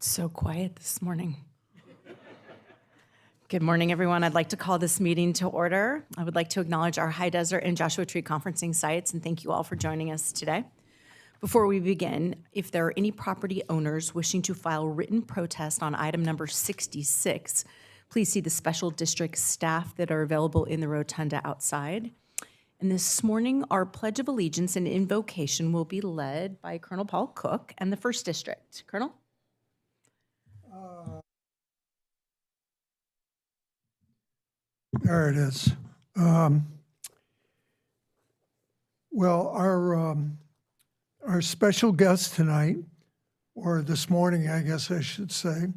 It's so quiet this morning. Good morning, everyone. I'd like to call this meeting to order. I would like to acknowledge our High Desert and Joshua Tree conferencing sites, and thank you all for joining us today. Before we begin, if there are any property owners wishing to file written protest on item number 66, please see the special district staff that are available in the rotunda outside. And this morning, our Pledge of Allegiance and Invocation will be led by Colonel Paul Cook and the 1st District. Colonel? There it is. Well, our special guest tonight, or this morning, I guess I should say,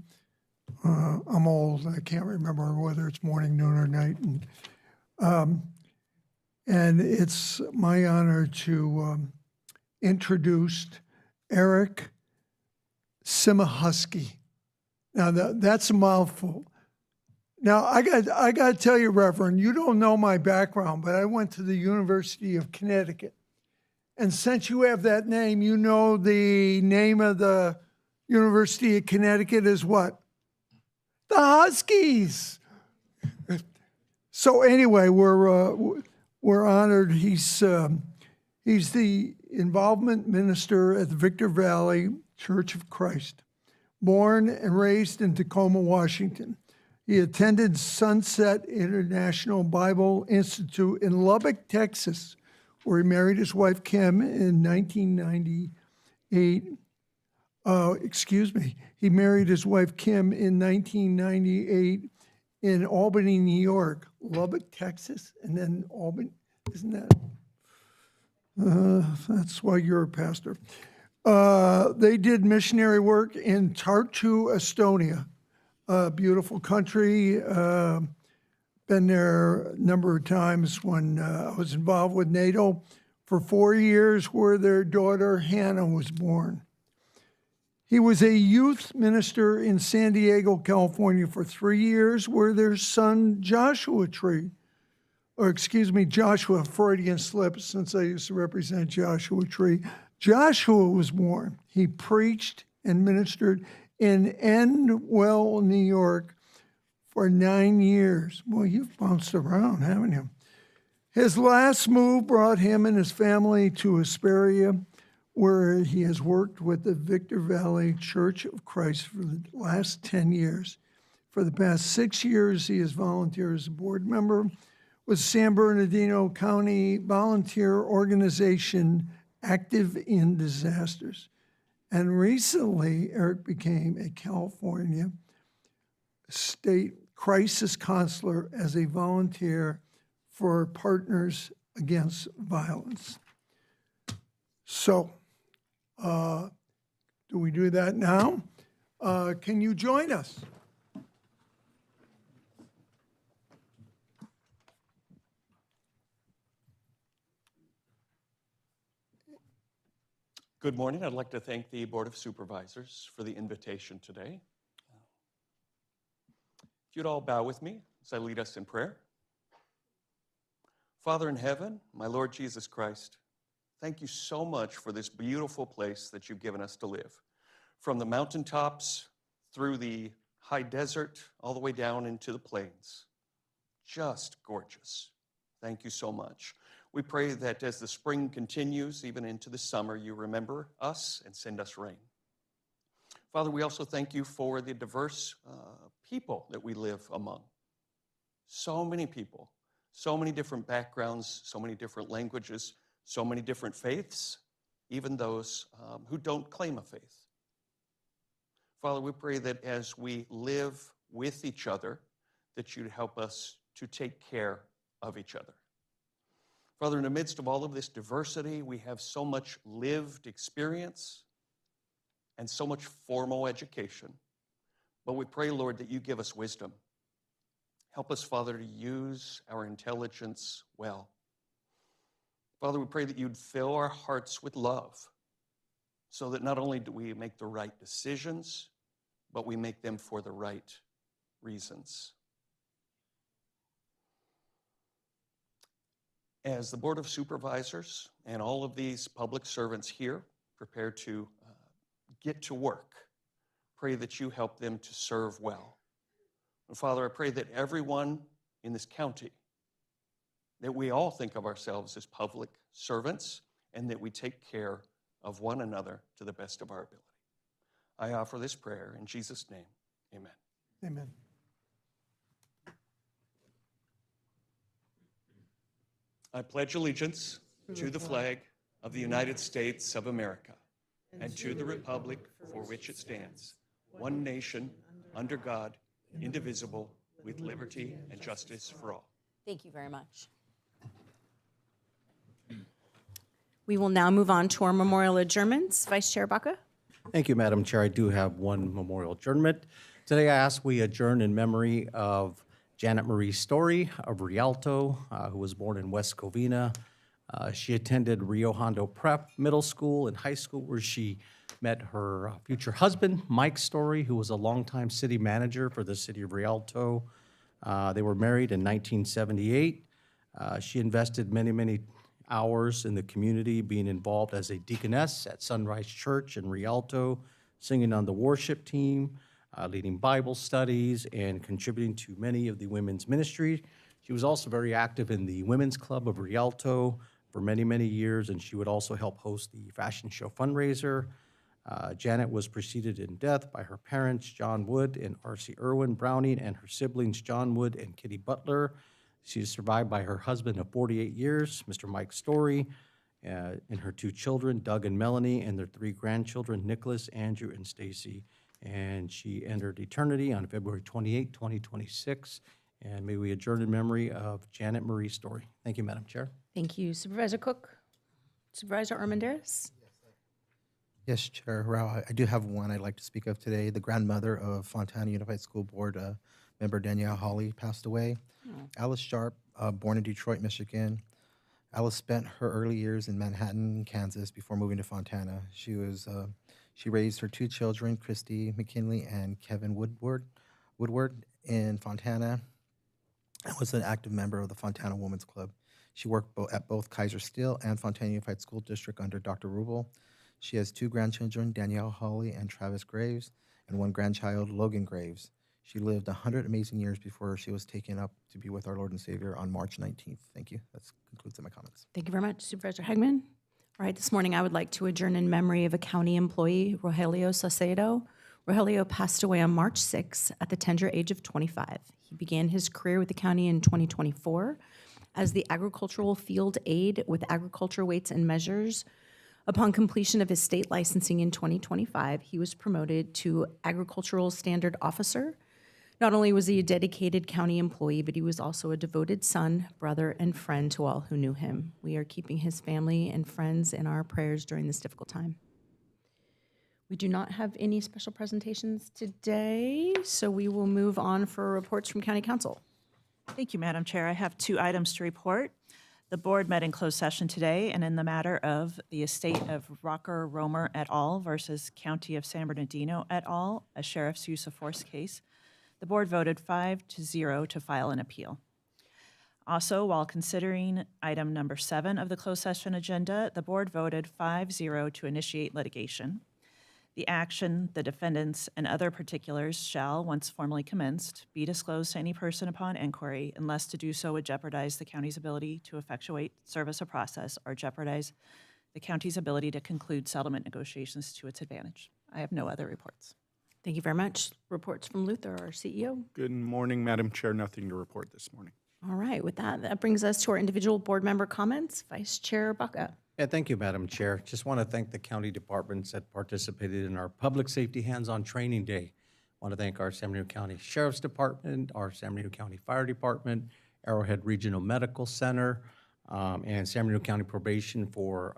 I'm old, I can't remember whether it's morning, noon, or night, and it's my honor to introduce Eric Simahusky. Now, that's a mouthful. Now, I got to tell you, Reverend, you don't know my background, but I went to the University of Connecticut. And since you have that name, you know the name of the University of Connecticut is what? The Huskies. So anyway, we're honored. He's the involvement minister at the Victor Valley Church of Christ, born and raised in Tacoma, Washington. He attended Sunset International Bible Institute in Lubbock, Texas, where he married his wife, Kim, in 1998. He married his wife, Kim, in 1998 in Albany, New York. Lubbock, Texas, and then Albany. Isn't that? That's why you're a pastor. They did missionary work in Tartu, Estonia. Beautiful country. Been there a number of times when I was involved with NATO for 4 years, where their daughter Hannah was born. He was a youth minister in San Diego, California for 3 years, where their son Joshua, Freudian slip, since I used to represent Joshua Tree. Joshua was born. He preached and ministered in Endwell, New York for 9 years. Well, you've bounced around, haven't you? His last move brought him and his family to Hesperia, where he has worked with the Victor Valley Church of Christ for the last 10 years. For the past 6 years, he has volunteered as a board member with San Bernardino County Volunteer Organization Active in Disasters. And recently, Eric became a California state crisis counselor as a volunteer for Partners Against Violence. So, do we do that now? Can you join us? Good morning. I'd like to thank the Board of Supervisors for the invitation today. If you'd all bow with me as I lead us in prayer. Father in heaven, my Lord Jesus Christ, thank you so much for this beautiful place that you've given us to live. From the mountaintops through the high desert, all the way down into the plains. Just gorgeous. Thank you so much. We pray that as the spring continues, even into the summer, you remember us and send us rain. Father, we also thank you for the diverse people that we live among. So many people, so many different backgrounds, so many different languages, so many different faiths, even those who don't claim a faith. Father, we pray that as we live with each other, that you'd help us to take care of each other. Father, in the midst of all of this diversity, we have so much lived experience and so much formal education. But we pray, Lord, that you give us wisdom. Help us, Father, to use our intelligence well. Father, we pray that you'd fill our hearts with love so that not only do we make the right decisions, but we make them for the right reasons. As the Board of Supervisors and all of these public servants here prepare to get to work, Pray that you help them to serve well. And Father, I pray that everyone in this county, that we all think of ourselves as public servants and that we take care of one another to the best of our ability. I offer this prayer in Jesus' name. Amen. Amen. I pledge allegiance to the flag of the United States of America and to the republic for which it stands, one nation, under God, indivisible, with liberty and justice for all. Thank you very much. We will now move on to our memorial adjournments. Vice Chair Baca? Thank you, Madam Chair. I do have one memorial adjournment. Today, I ask we adjourn in memory of Janet Marie Story of Rialto, who was born in West Covina. She attended Rio Hondo Prep Middle School and High School, where she met her future husband, Mike Story, who was a longtime city manager for the city of Rialto. They were married in 1978. She invested many hours in the community, being involved as a deaconess at Sunrise Church in Rialto, singing on the worship team, leading Bible studies, and contributing to many of the women's ministry. She was also very active in the Women's Club of Rialto for many years, and she would also help host the fashion show fundraiser. Janet was preceded in death by her parents, John Wood and R.C. Irwin Browning, and her siblings, John Wood and Kitty Butler. She is survived by her husband of 48 years, Mr. Mike Story, and her two children, Doug and Melanie, and their three grandchildren, Nicholas, Andrew, and Stacy. And she entered eternity on February 28, 2026. And may we adjourn in memory of Janet Marie Story. Thank you, Madam Chair. Thank you. Supervisor Cook? Supervisor Armendariz? Yes, Chair Rao, I do have one I'd like to speak of today. The grandmother of Fontana Unified School Board member Danielle Hawley passed away. Alice Sharp, born in Detroit, Michigan. Alice spent her early years in Manhattan, Kansas, before moving to Fontana. She raised her two children, Christy McKinley and Kevin Woodward in Fontana, and was an active member of the Fontana Women's Club. She worked at both Kaiser Steel and Fontana Unified School District under Dr. Rubel. She has two grandchildren, Danielle Hawley and Travis Graves, and one grandchild, Logan Graves. She lived 100 amazing years before she was taken up to be with our Lord and Savior on March 19th. Thank you. That concludes my comments. Thank you very much. Supervisor Hegman? All right, this morning I would like to adjourn in memory of a county employee, Rogelio Saucedo. Rogelio passed away on March 6 at the tender age of 25. He began his career with the county in 2024 as the agricultural field aide with Agriculture Weights and Measures. Upon completion of his state licensing in 2025, he was promoted to Agricultural Standard Officer. Not only was he a dedicated county employee, but he was also a devoted son, brother, and friend to all who knew him. We are keeping his family and friends in our prayers during this difficult time. We do not have any special presentations today, so we will move on for reports from County Council. Thank you, Madam Chair. I have two items to report. The board met in closed session today, and in the matter of the estate of Rocker Romer et al. Versus County of San Bernardino et al., a sheriff's use of force case, the board voted 5-0 to file an appeal. Also, while considering item number 7 of the closed session agenda, the board voted 5-0 to initiate litigation. The action, the defendants, and other particulars shall, once formally commenced, be disclosed to any person upon inquiry unless to do so would jeopardize the county's ability to effectuate service of process or jeopardize the county's ability to conclude settlement negotiations to its advantage. I have no other reports. Thank you very much. Reports from Luther, our CEO. Good morning, Madam Chair. Nothing to report this morning. All right, with that, that brings us to our individual board member comments. Vice Chair Baca. Yeah, thank you, Madam Chair. Just want to thank the county departments that participated in our Public Safety Hands-On Training Day. Want to thank our San Bernardino County Sheriff's Department, our San Bernardino County Fire Department, Arrowhead Regional Medical Center, and San Bernardino County Probation for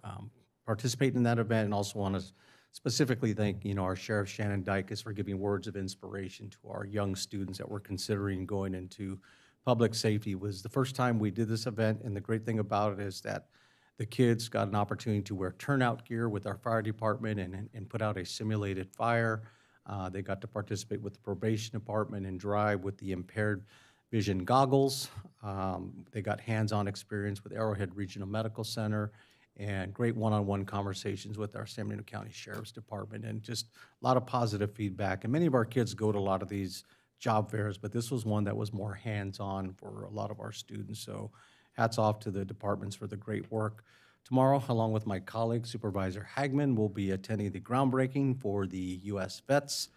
participating in that event. And also want to specifically thank, our Sheriff Shannon Dykes for giving words of inspiration to our young students that were considering going into public safety. It was the first time we did this event, and the great thing about it is that the kids got an opportunity to wear turnout gear with our fire department and put out a simulated fire. They got to participate with the probation department and drive with the impaired vision goggles. They got hands-on experience with Arrowhead Regional Medical Center and great one-on-one conversations with our San Bernardino County Sheriff's Department, and just a lot of positive feedback. And many of our kids go to a lot of these job fairs, but this was one that was more hands-on for a lot of our students. So hats off to the departments for the great work. Tomorrow, along with my colleague Supervisor Hagman, will be attending the groundbreaking for the U.S. Vets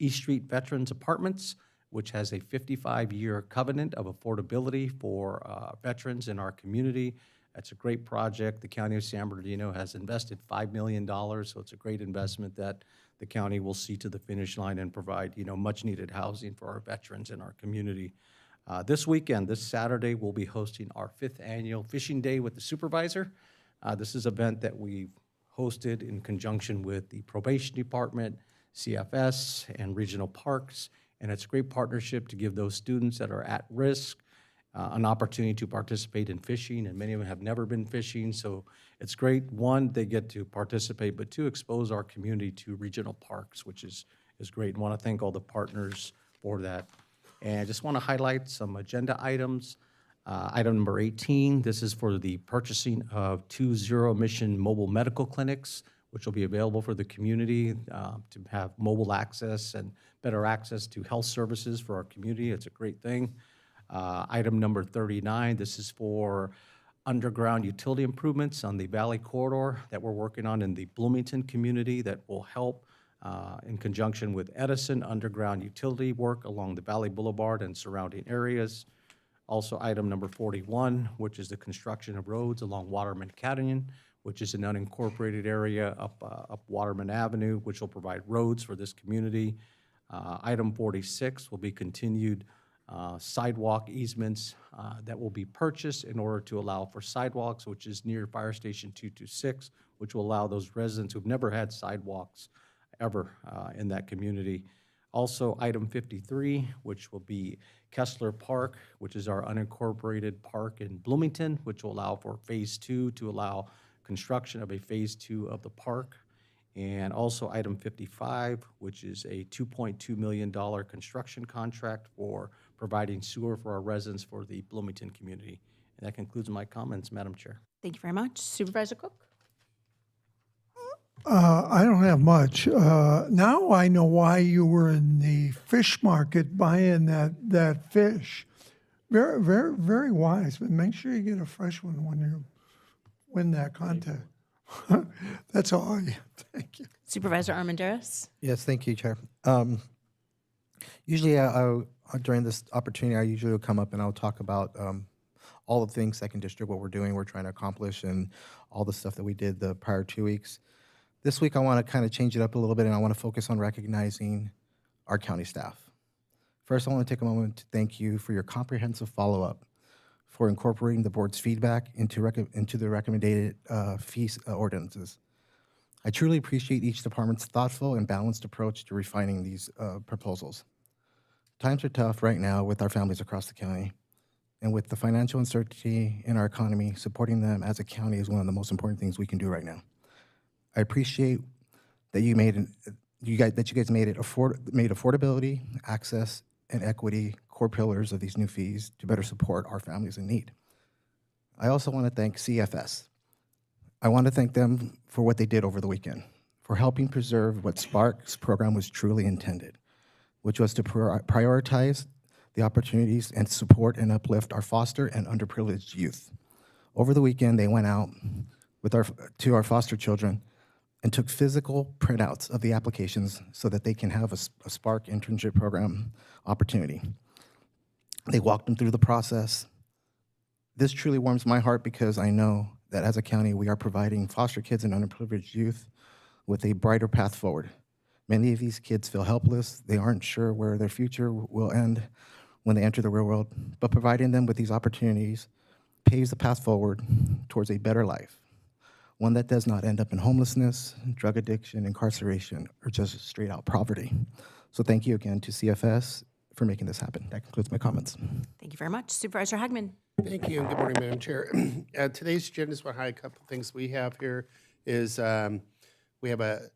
East Street Veterans Apartments, which has a 55-year covenant of affordability for veterans in our community. That's a great project. The County of San Bernardino has invested $5 million, so it's a great investment that the county will see to the finish line and provide, much-needed housing for our veterans in our community. This weekend, this Saturday, we'll be hosting our 5th annual Fishing Day with the Supervisor. This is an event that we've hosted in conjunction with the Probation Department, CFS, and Regional Parks, and it's a great partnership to give those students that are at risk an opportunity to participate in fishing, and many of them have never been fishing, so it's great. One, they get to participate, but two, expose our community to regional parks, which is great. And want to thank all the partners for that. And I just want to highlight some agenda items. Item number 18, this is for the purchasing of 2 zero-emission mobile medical clinics, which will be available for the community to have mobile access and better access to health services for our community. It's a great thing. Item number 39, this is for underground utility improvements on the Valley Corridor that we're working on in the Bloomington community that will help in conjunction with Edison underground utility work along the Valley Boulevard and surrounding areas. Also, item number 41, which is the construction of roads along Waterman Canyon, which is an unincorporated area up Waterman Avenue, which will provide roads for this community. Item 46 will be continued sidewalk easements that will be purchased in order to allow for sidewalks, which is near Fire Station 226, which will allow those residents who've never had sidewalks ever in that community. Also, item 53, which will be Kessler Park, which is our unincorporated park in Bloomington, which will allow for Phase 2 to allow construction of a Phase 2 of the park. And also item 55, which is a $2.2 million construction contract for providing sewer for our residents for the Bloomington community. And that concludes my comments, Madam Chair. Thank you very much. Supervisor Cook? I don't have much. Now I know why you were in the fish market buying that fish. Very, very, very wise, but make sure you get a fresh one when you win that contest. That's all. Thank you. Supervisor Armendariz? Yes, thank you, Chair. Usually, during this opportunity, I usually will come up and I'll talk about all the things Second District, what we're doing, we're trying to accomplish, and all the stuff that we did the prior 2 weeks. This week, I want to kind of change it up a little bit, and I want to focus on recognizing our county staff. First, I want to take a moment to thank you for your comprehensive follow-up, for incorporating the board's feedback into the recommended fee ordinances. I truly appreciate each department's thoughtful and balanced approach to refining these proposals. Times are tough right now with our families across the county, and with the financial uncertainty in our economy, supporting them as a county is one of the most important things we can do right now. I appreciate that you guys made affordability, access, and equity core pillars of these new fees to better support our families in need. I also want to thank CFS. I want to thank them for what they did over the weekend, for helping preserve what Spark's program was truly intended, which was to prioritize the opportunities and support and uplift our foster and underprivileged youth. Over the weekend, they went out to our foster children and took physical printouts of the applications so that they can have a Spark internship program opportunity. They walked them through the process. This truly warms my heart because I know that as a county, we are providing foster kids and underprivileged youth with a brighter path forward. Many of these kids feel helpless. They aren't sure where their future will end when they enter the real world, but providing them with these opportunities paves the path forward towards a better life, one that does not end up in homelessness, drug addiction, incarceration, or just straight out poverty. So thank you again to CFS for making this happen. That concludes my comments. Thank you very much. Supervisor Hagman? Thank you, and good morning, Madam Chair. Today's agenda is what a couple of things we have here is we have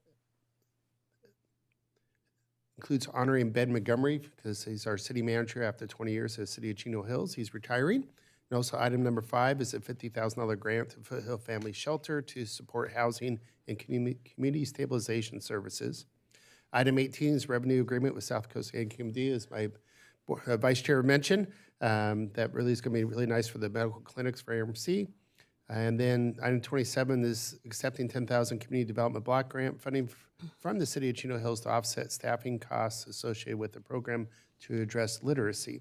includes honoring Ben Montgomery because he's our city manager after 20 years at the city of Chino Hills. He's retiring. And also item number 5 is a $50,000 grant to Foothill Family Shelter to support housing and community stabilization services. Item 18 is revenue agreement with South Coast AMD, as my vice chair mentioned. That really is going to be really nice for the medical clinics for AMC. And then item 27 is accepting 10,000 community development block grant funding from the city of Chino Hills to offset staffing costs associated with the program to address literacy.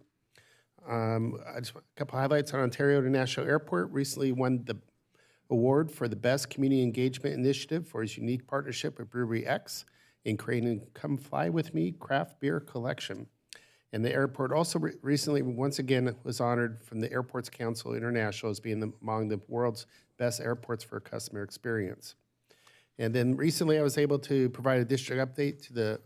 I just want a couple highlights on Ontario International Airport. Recently won the award for the best community engagement initiative for his unique partnership with Brewery X in creating Come Fly With Me craft beer collection. And the airport also recently, once again, was honored from the Airports Council International as being among the world's best airports for customer experience. And then recently I was able to provide a district update to the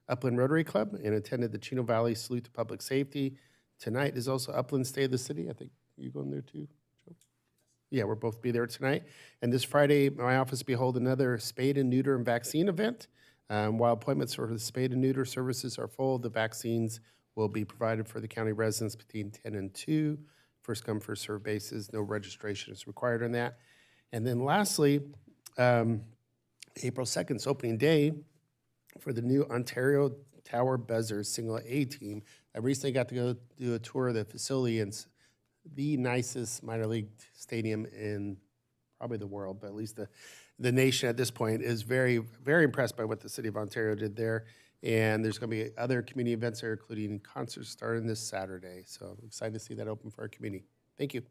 Upland Rotary Club and attended the Chino Valley Salute to Public Safety. Tonight is also Upland State of the City. I think you going there too, Joe? Yeah, we'll both be there tonight. And this Friday, my office will be holding another spade and neuter and vaccine event. While appointments for the spade and neuter services are full, the vaccines will be provided for the county residents between 10 and 2. First come, first served basis. No registration is required on that. And then lastly, April 2nd is opening day for the new Ontario Tower Buzzers Single A team. I recently got to go do a tour of the facility, and it's the nicest minor league stadium in probably the world, but at least the nation at this point is very, very impressed by what the city of Ontario did there. And there's going to be other community events there, including concerts starting this Saturday. So I'm excited to see that open for our community. Thank you.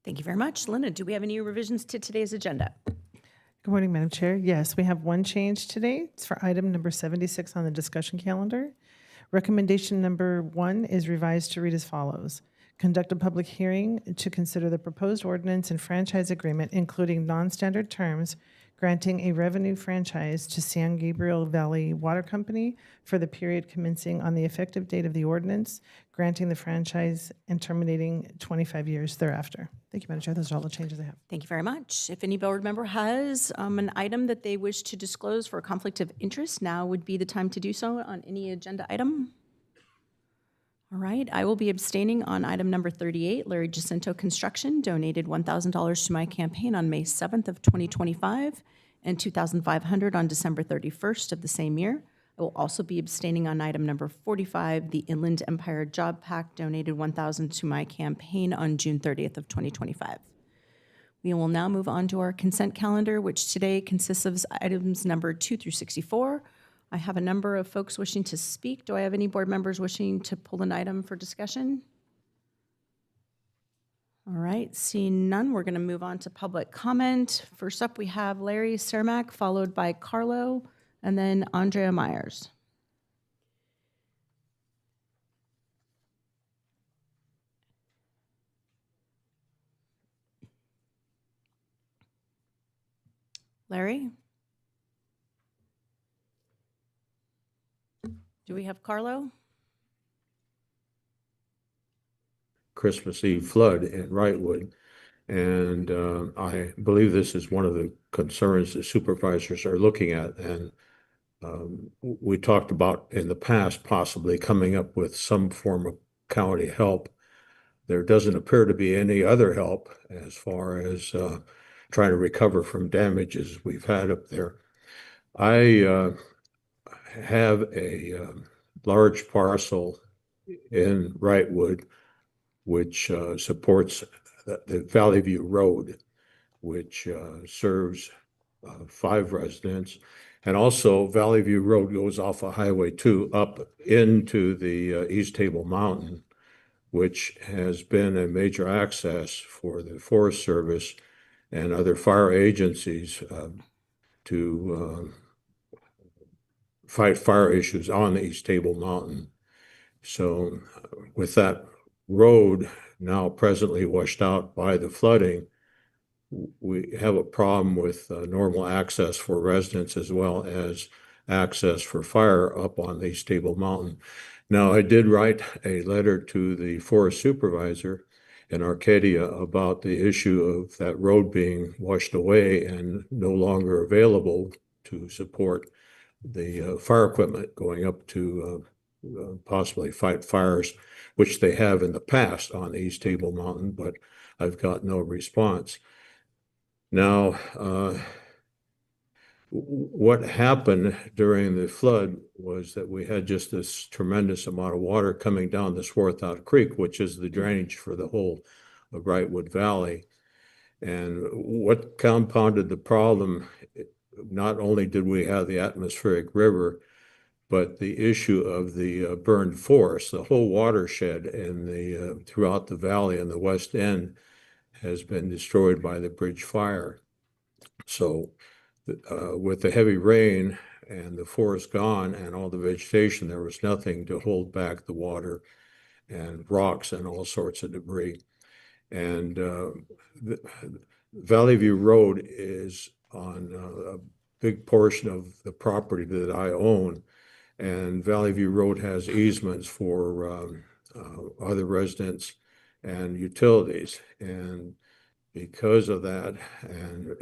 Thank you very much. Linda, do we have any revisions to today's agenda? Good morning, Madam Chair. Yes, we have one change today. It's for item number 76 on the discussion calendar. Recommendation number 1 is revised to read as follows. Conduct a public hearing to consider the proposed ordinance and franchise agreement, including non-standard terms, granting a revenue franchise to San Gabriel Valley Water Company for the period commencing on the effective date of the ordinance, granting the franchise and terminating 25 years thereafter. Thank you, Madam Chair. Those are all the changes I have. Thank you very much. If any board member has an item that they wish to disclose for a conflict of interest, now would be the time to do so on any agenda item. All right, I will be abstaining on item number 38. Larry Jacinto Construction donated $1,000 to my campaign on May 7th of 2025 and $2,500 on December 31st of the same year. I will also be abstaining on item number 45. The Inland Empire Job PAC donated $1,000 to my campaign on June 30th of 2025. We will now move on to our consent calendar, which today consists of items number 2 through 64. I have a number of folks wishing to speak. Do I have any board members wishing to pull an item for discussion? All right, seeing none, we're going to move on to public comment. First up, we have Larry Cermak, followed by Carlo, and then Andrea Myers. Larry? Do we have Carlo? Christmas Eve flood in Wrightwood. And I believe this is one of the concerns the supervisors are looking at. And we talked about in the past possibly coming up with some form of county help. There doesn't appear to be any other help as far as trying to recover from damages we've had up there. I have a large parcel in Wrightwood which supports the Valley View Road, which serves 5 residents. And also Valley View Road goes off of Highway 2 up into the East Table Mountain, which has been a major access for the Forest Service and other fire agencies to fight fire issues on the East Table Mountain. So with that road now presently washed out by the flooding, we have a problem with normal access for residents as well as access for fire up on the East Table Mountain. Now, I did write a letter to the forest supervisor in Arcadia about the issue of that road being washed away and no longer available to support the fire equipment going up to possibly fight fires, which they have in the past on East Table Mountain, but I've got no response. Now, what happened during the flood was that we had just this tremendous amount of water coming down the Swarthout Creek, which is the drainage for the whole of Wrightwood Valley. And what compounded the problem, not only did we have the atmospheric river, but the issue of the burned forest, the whole watershed in the throughout the valley and the west end has been destroyed by the bridge fire. So with the heavy rain and the forest gone and all the vegetation, there was nothing to hold back the water and rocks and all sorts of debris. And Valley View Road is on a big portion of the property that I own. And Valley View Road has easements for other residents and utilities. And because of that, and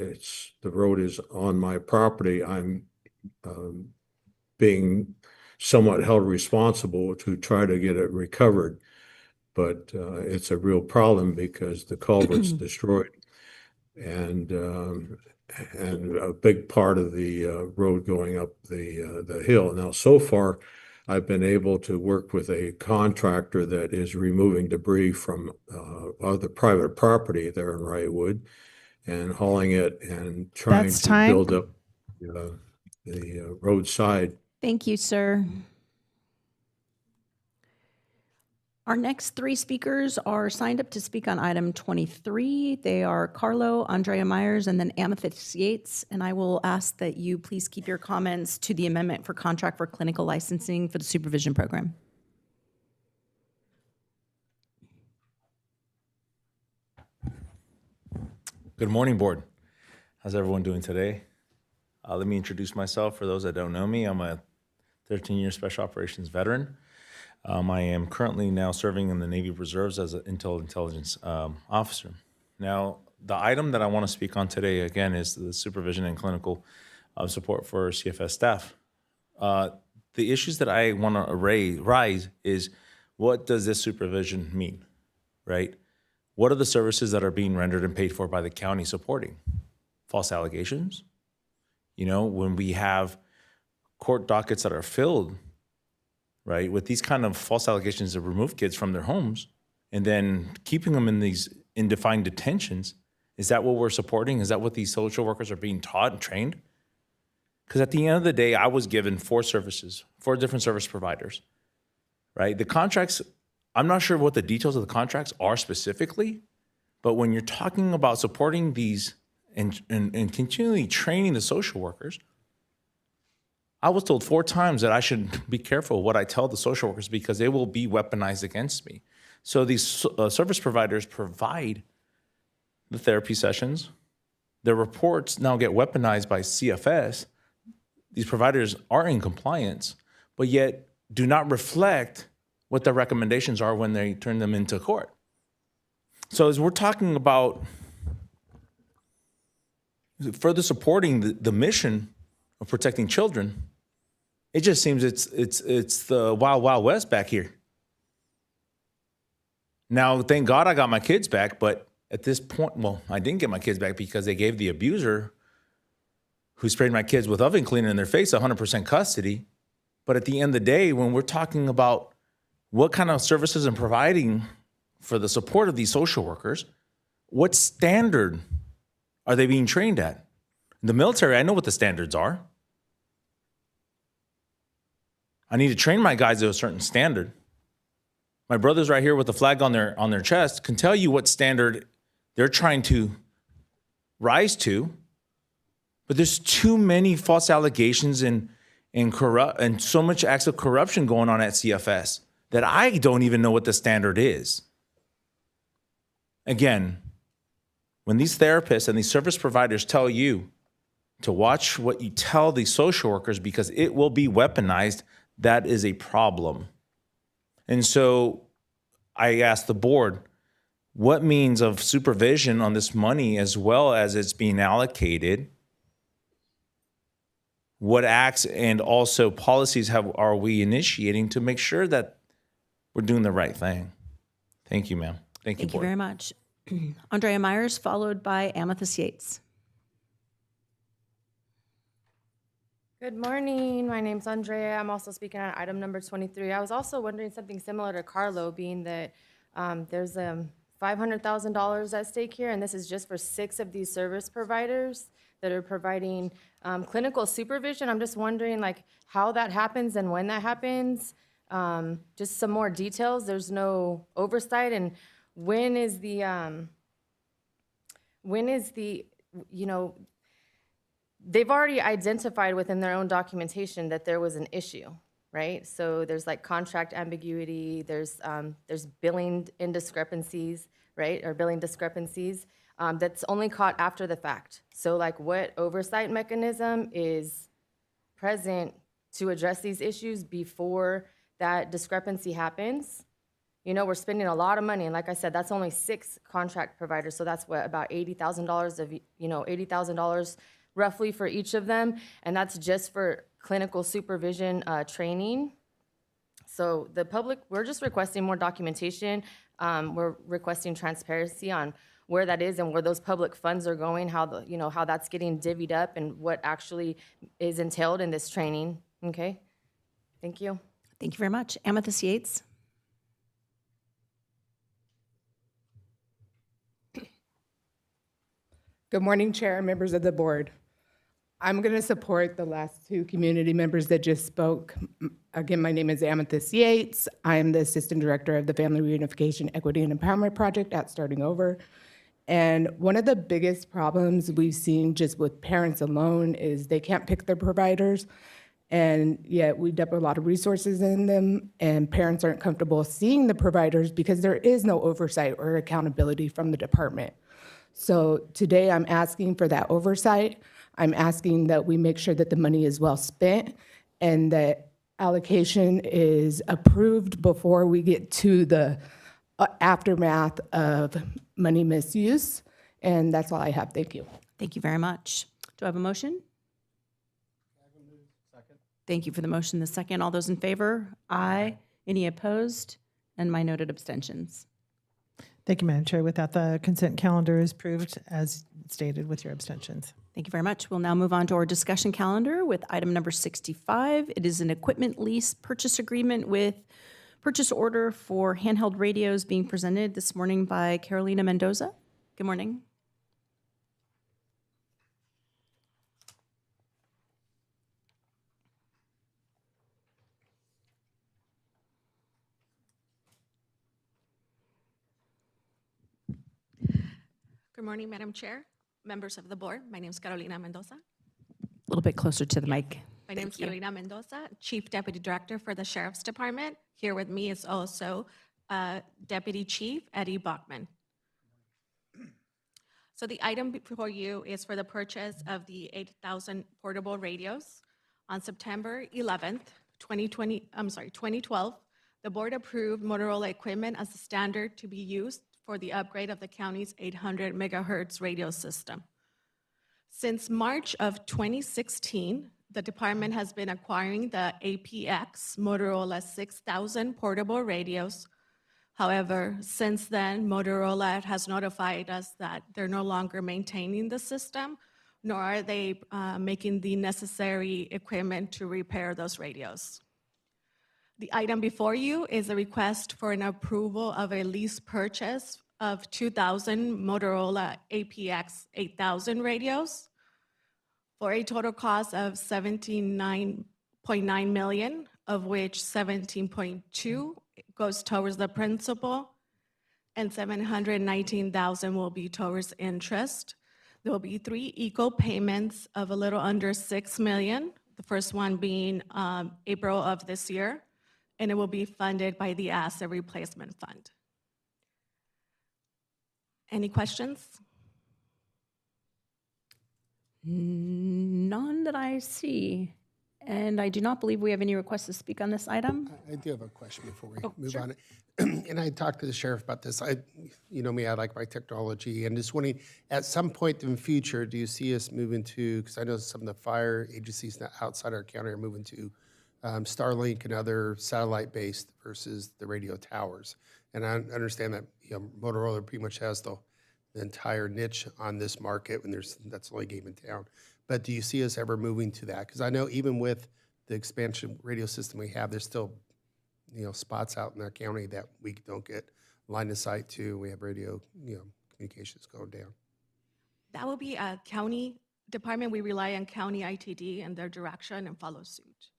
the road is on my property, I'm being somewhat held responsible to try to get it recovered. But it's a real problem because the culvert's destroyed, and a big part of the road going up the hill. Now, so far, I've been able to work with a contractor that is removing debris from other private property there in Wrightwood and hauling it and trying That's to time. build up the roadside. Thank you, sir. Our next three speakers are signed up to speak on item 23. They are Carlo, Andrea Myers, and then Amethyst Yates. And I will ask that you please keep your comments to the amendment for contract for clinical licensing for the supervision program. Good morning, board. How's everyone doing today? Let me introduce myself for those that don't know me. I'm a 13-year special operations veteran. I am currently now serving in the Navy Reserves as an intelligence officer. Now, the item that I want to speak on today, again, is the supervision and clinical support for CFS staff. The issues that I want to raise is, what does this supervision mean, right? What are the services that are being rendered and paid for by the county supporting? False allegations? You know, when we have court dockets that are filled, right, with these kind of false allegations to remove kids from their homes and then keeping them in these indefined detentions, is that what we're supporting? Is that what these social workers are being taught and trained? Because at the end of the day, I was given four different service providers, right? The contracts, I'm not sure what the details of the contracts are specifically, but when you're talking about supporting these and continually training the social workers, I was told 4 times that I should be careful what I tell the social workers because they will be weaponized against me. So these service providers provide the therapy sessions. Their reports now get weaponized by CFS. These providers are in compliance, but yet do not reflect what the recommendations are when they turn them into court. So as we're talking about further supporting the mission of protecting children, it just seems it's the wild, wild west back here. Now, thank God I got my kids back, but at this point, well, I didn't get my kids back because they gave the abuser who sprayed my kids with oven cleaner in their face 100% custody. But at the end of the day, when we're talking about what kind of services I'm providing for the support of these social workers, what standard are they being trained at? In the military, I know what the standards are. I need to train my guys to a certain standard. My brothers right here with the flag on their chest can tell you what standard they're trying to rise to, but there's too many false allegations and so much acts of corruption going on at CFS that I don't even know what the standard is. Again, when these therapists and these service providers tell you to watch what you tell these social workers because it will be weaponized, that is a problem. And so I asked the board, what means of supervision on this money as well as it's being allocated what acts and also policies are we initiating to make sure that we're doing the right thing? Thank you, ma'am. Thank you, Thank you board. very much. Andrea Myers, followed by Amethyst Yates. Good morning. My name's Andrea. I'm also speaking on item number 23. I was also wondering something similar to Carlo, being that there's $500,000 at stake here, and this is just for 6 of these service providers that are providing clinical supervision. I'm just wondering like how that happens and when that happens. Just some more details. There's no oversight, and when is the, you know, they've already identified within their own documentation that there was an issue, right? So there's like contract ambiguity, there's billing indiscrepancies, right? Or billing discrepancies that's only caught after the fact. So like what oversight mechanism is present to address these issues before that discrepancy happens? You know, we're spending a lot of money, and like I said, that's only 6 contract providers, so that's what, about $80,000 of, you know, $80,000 roughly for each of them, and that's just for clinical supervision training. So the public, we're just requesting more documentation. We're requesting transparency on where that is and where those public funds are going, how the, you know, how that's getting divvied up and what actually is entailed in this training. Okay, thank you. Thank you very much. Amethyst Yates. Good morning, Chair and members of the board. I'm going to support the last 2 community members that just spoke. Again, my name is Amethyst Yates. I am the Assistant Director of the Family Reunification, Equity, and Empowerment Project at Starting Over. And one of the biggest problems we've seen just with parents alone is they can't pick their providers, and yet we dump a lot of resources in them, and parents aren't comfortable seeing the providers because there is no oversight or accountability from the department. So today I'm asking for that oversight. I'm asking that we make sure that the money is well spent and that allocation is approved before we get to the aftermath of money misuse. And that's all I have. Thank you. Thank you very much. Do I have a motion? Thank you for the motion. The second. All those in favor? Aye. Any opposed? And my noted abstentions. Thank you, Madam Chair. With that, the consent calendar is approved as stated with your abstentions. Thank you very much. We'll now move on to our discussion calendar with item number 65. It is an equipment lease purchase agreement with purchase order for handheld radios being presented this morning by Carolina Mendoza. Good morning. Good morning, Madam Chair, members of the board. My name is Carolina Mendoza. A little bit closer to the mic. My name is Carolina Mendoza, Chief Deputy Director for the Sheriff's Department. Here with me is also Deputy Chief Eddie Bachman. So the item before you is for the purchase of the 8,000 portable radios. On September 11th, 2012, the board approved Motorola equipment as a standard to be used for the upgrade of the county's 800 megahertz radio system. Since March of 2016, the department has been acquiring the APX Motorola 6000 portable radios. However, since then, Motorola has notified us that they're no longer maintaining the system, nor are they making the necessary equipment to repair those radios. The item before you is a request for an approval of a lease purchase of 2,000 Motorola APX 8000 radios for a total cost of $17.9 million, of which 17.2 goes towards the principal and 719,000 will be towards interest. There will be 3 equal payments of a little under $6 million, the first one being April of this year, and it will be funded by the Asset Replacement Fund. Any questions? None that I see. And I do not believe we have any requests to speak on this item. I do have a question before we move on. And I talked to the sheriff about this. You know me, I like my technology, and just wondering, at some point in the future, do you see us moving to, because I know some of the fire agencies outside our county are moving to Starlink and other satellite-based versus the radio towers. And I understand that Motorola pretty much has the entire niche on this market, and that's the only game in town. But do you see us ever moving to that? Because I know even with the expansion radio system we have, there's still spots out in our county that we don't get line of sight to. We have radio communications going down. That will be a county department. We rely on county ITD and their direction and follow suit.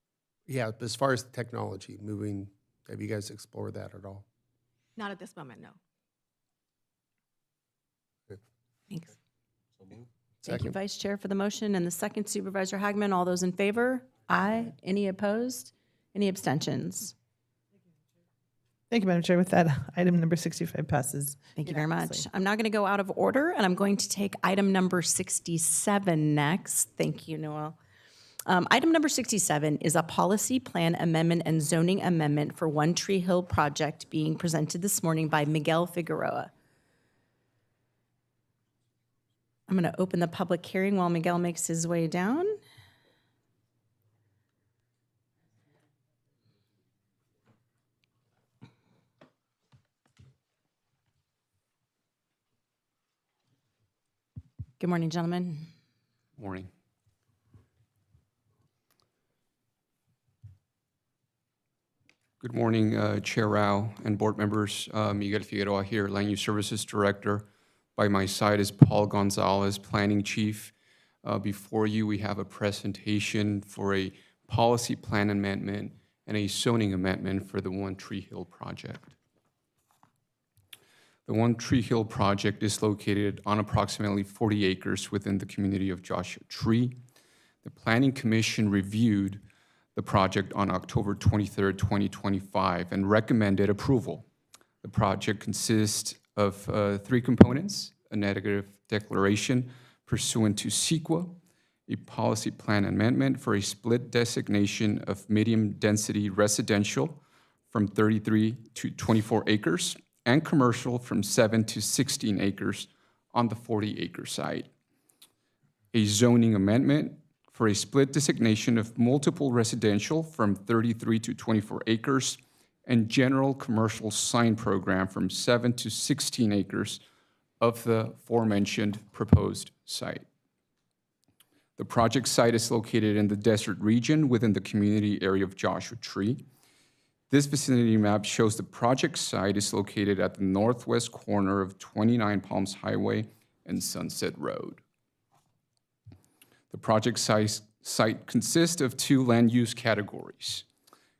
Yeah, but as far as the technology moving, have you guys explored that at all? Not at this moment, no. Thanks. Second. Thank you, Vice Chair, for the motion, and the second, Supervisor Hagman. All those in favor? Aye. Any opposed? Any abstentions? Thank you, Madam Chair. With that, item number 65 passes. Thank you very much. unanimously. I'm now going to go out of order, and I'm going to take item number 67 next. Thank you, Noel. Item number 67 is a policy plan amendment and zoning amendment for One Tree Hill project being presented this morning by Miguel Figueroa. I'm going to open the public hearing while Miguel makes his way down. Good morning, gentlemen. Morning. Good morning, Chair Rao and board members. Miguel Figueroa here, Land Use Services Director. By my side is Paul Gonzalez, Planning Chief. Before you, we have a presentation for a policy plan amendment and a zoning amendment for the One Tree Hill project. The One Tree Hill project is located on approximately 40 acres within the community of Joshua Tree. The Planning Commission reviewed the project on October 23rd, 2025, and recommended approval. The project consists of 3 components: a negative declaration pursuant to CEQA, a policy plan amendment for a split designation of medium-density residential from 33 to 24 acres, and commercial from 7 to 16 acres on the 40-acre site. A zoning amendment for a split designation of multiple residential from 33 to 24 acres and general commercial sign program from 7 to 16 acres of the aforementioned proposed site. The project site is located in the desert region within the community area of Joshua Tree. This vicinity map shows the project site is located at the northwest corner of 29 Palms Highway and Sunset Road. The project site consists of 2 land use categories.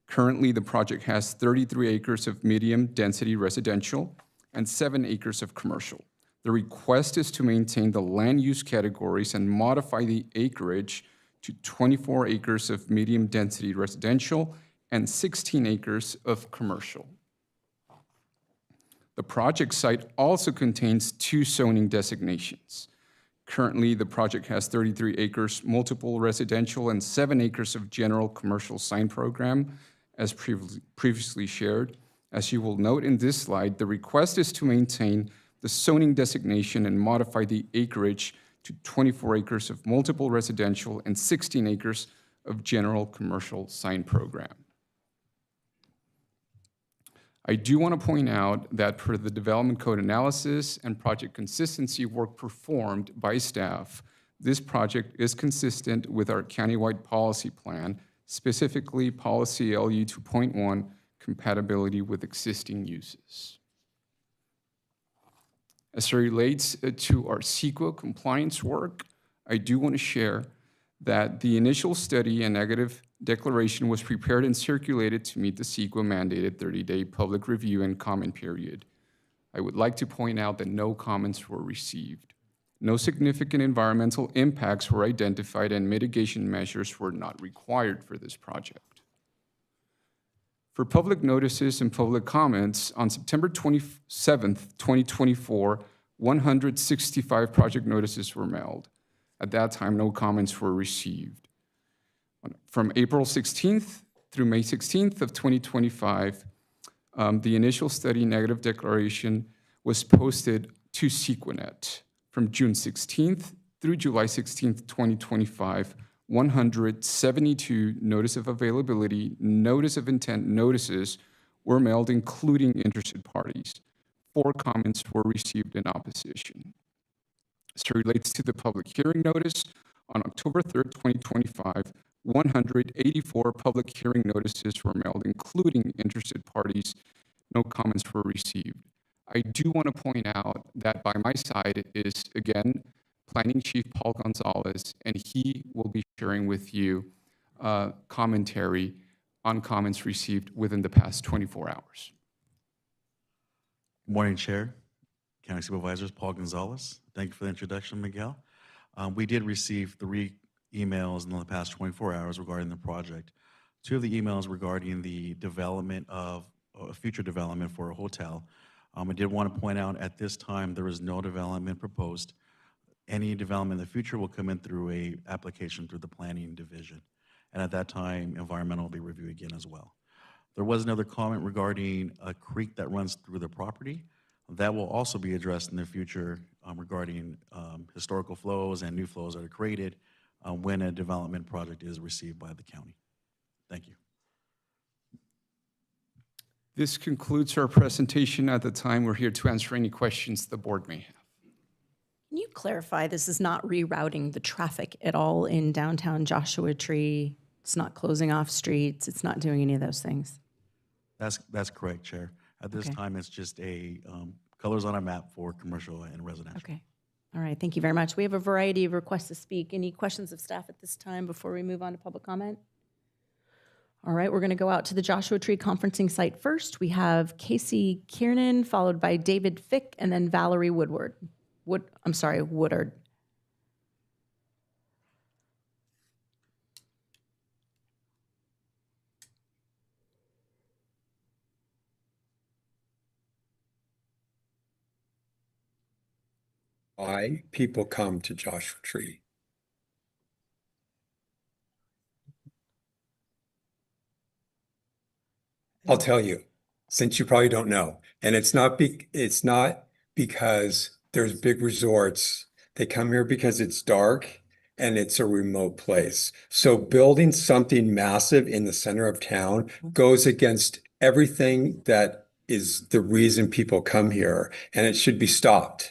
Currently, the project has 33 acres of medium-density residential and 7 acres of commercial. The request is to maintain the land use categories and modify the acreage to 24 acres of medium-density residential and 16 acres of commercial. The project site also contains 2 zoning designations. Currently, the project has 33 acres multiple residential and 7 acres of general commercial sign program, as previously shared. As you will note in this slide, the request is to maintain the zoning designation and modify the acreage to 24 acres of multiple residential and 16 acres of general commercial sign program. I do want to point out that per the development code analysis and project consistency work performed by staff, this project is consistent with our countywide policy plan, specifically policy LU 2.1, compatibility with existing uses. As it relates to our CEQA compliance work, I do want to share that the initial study and negative declaration was prepared and circulated to meet the CEQA mandated 30-day public review and comment period. I would like to point out that no comments were received. No significant environmental impacts were identified and mitigation measures were not required for this project. For public notices and public comments, on September 27th, 2024, 165 project notices were mailed. At that time, no comments were received. From April 16th through May 16th of 2025, the initial study negative declaration was posted to Sequanet. From June 16th through July 16th, 2025, 172 notice of availability, notice of intent notices were mailed, including interested parties. 4 comments were received in opposition. As it relates to the public hearing notice, on October 3rd, 2025, 184 public hearing notices were mailed, including interested parties. No comments were received. I do want to point out that by my side is, again, Planning Chief Paul Gonzalez, and he will be sharing with you commentary on comments received within the past 24 hours. Good morning, Chair, County Supervisors, Paul Gonzalez. Thank you for the introduction, Miguel. We did receive 3 emails in the past 24 hours regarding the project. 2 of the emails regarding the development of a future development for a hotel. I did want to point out at this time there is no development proposed. Any development in the future will come in through a application through the planning division. And at that time, environmental will be reviewed again as well. There was another comment regarding a creek that runs through the property. That will also be addressed in the future regarding historical flows and new flows that are created when a development project is received by the county. Thank you. This concludes our presentation. At the time, we're here to answer any questions the board may have. Can you clarify, this is not rerouting the traffic at all in downtown Joshua Tree? It's not closing off streets. It's not doing any of those things? That's correct, Chair. At this time, it's just a colors on a map for commercial and residential. Okay. All right. Thank you very much. We have a variety of requests to speak. Any questions of staff at this time before we move on to public comment? All right. We're going to go out to the Joshua Tree conferencing site first. We have Casey Kiernan, followed by David Fick, and then Valerie Woodard. Woodard. Why people come to Joshua Tree. I'll tell you, since you probably don't know, and it's not because there's big resorts. They come here because it's dark and it's a remote place. So building something massive in the center of town goes against everything that is the reason people come here, and it should be stopped.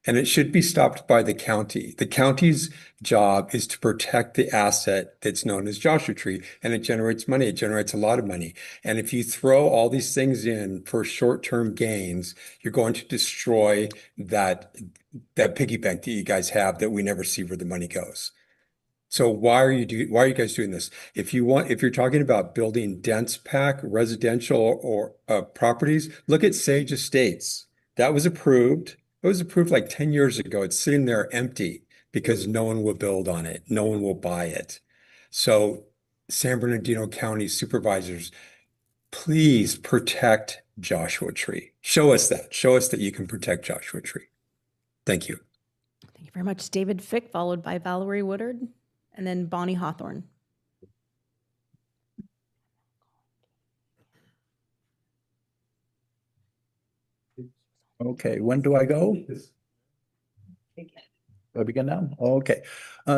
And it should be stopped by the county. The county's job is to protect the asset that's known as Joshua Tree, and it generates money. It generates a lot of money. And if you throw all these things in for short-term gains, you're going to destroy that piggy bank that you guys have that we never see where the money goes. So why are you guys doing this? If you're talking about building dense pack residential or properties, look at Sage Estates. That was approved. It was approved like 10 years ago. It's sitting there empty because no one will build on it. No one will buy it. So San Bernardino County Supervisors, please protect Joshua Tree. Show us that. Show us that you can protect Joshua Tree. Thank you. Thank you very much. David Fick, followed by Valerie Woodard, and then Bonnie Hawthorne. Okay, when do I go? I begin now? Okay.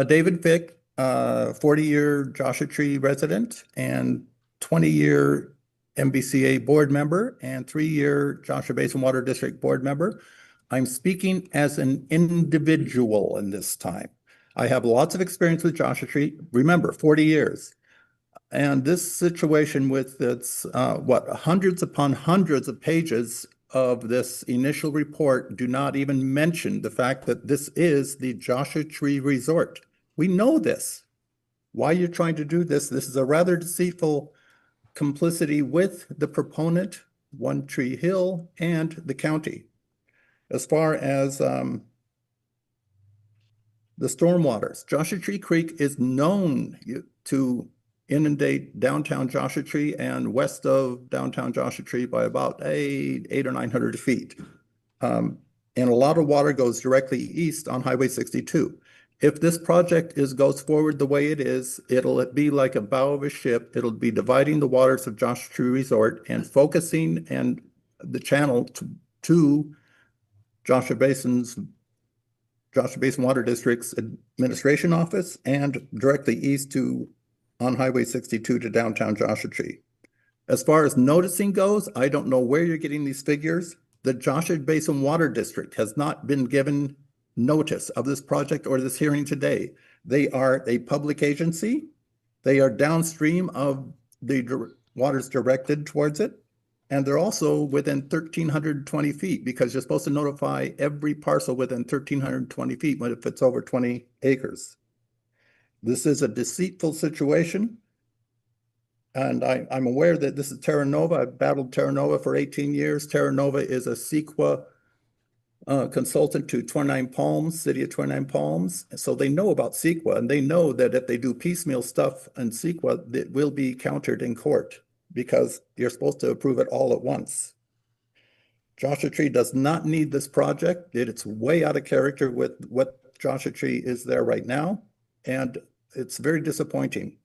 David Fick, 40-year Joshua Tree resident and 20-year MBCA board member and 3-year Joshua Basin Water District board member. I'm speaking as an individual in this time. I have lots of experience with Joshua Tree. Remember, 40 years. And this situation with its, hundreds upon hundreds of pages of this initial report do not even mention the fact that this is the Joshua Tree Resort. We know this. Why you're trying to do this? This is a rather deceitful complicity with the proponent, One Tree Hill, and the county. As far as the stormwaters, Joshua Tree Creek is known to inundate downtown Joshua Tree and west of downtown Joshua Tree by about 800 or 900 feet. And a lot of water goes directly east on Highway 62. If this project goes forward the way it is, it'll be like a bow of a ship. It'll be dividing the waters of Joshua Tree Resort and focusing and the channel to Joshua Basin Water District's administration office and directly east on Highway 62 to downtown Joshua Tree. As far as noticing goes, I don't know where you're getting these figures. The Joshua Basin Water District has not been given notice of this project or this hearing today. They are a public agency. They are downstream of the waters directed towards it. And they're also within 1,320 feet because you're supposed to notify every parcel within 1,320 feet if it's over 20 acres. This is a deceitful situation. And I'm aware that this is Terra Nova. I've battled Terra Nova for 18 years. Terra Nova is a CEQA consultant to 29 Palms, City of 29 Palms. So they know about CEQA, and they know that if they do piecemeal stuff in CEQA, it will be countered in court because you're supposed to approve it all at once. Joshua Tree does not need this project. It's way out of character with what Joshua Tree is there right now, and it's very disappointing.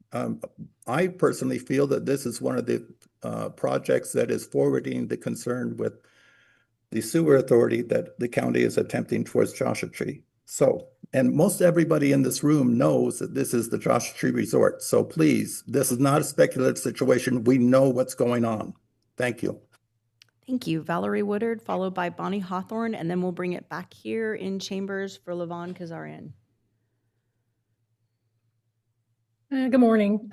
I personally feel that this is one of the projects that is forwarding the concern with the sewer authority that the county is attempting towards Joshua Tree. So, and most everybody in this room knows that this is the Joshua Tree Resort. So please, this is not a speculative situation. We know what's going on. Thank you. Thank you. Valerie Woodard, followed by Bonnie Hawthorne, and then we'll bring it back here in chambers for Levon Kazarian. Good morning.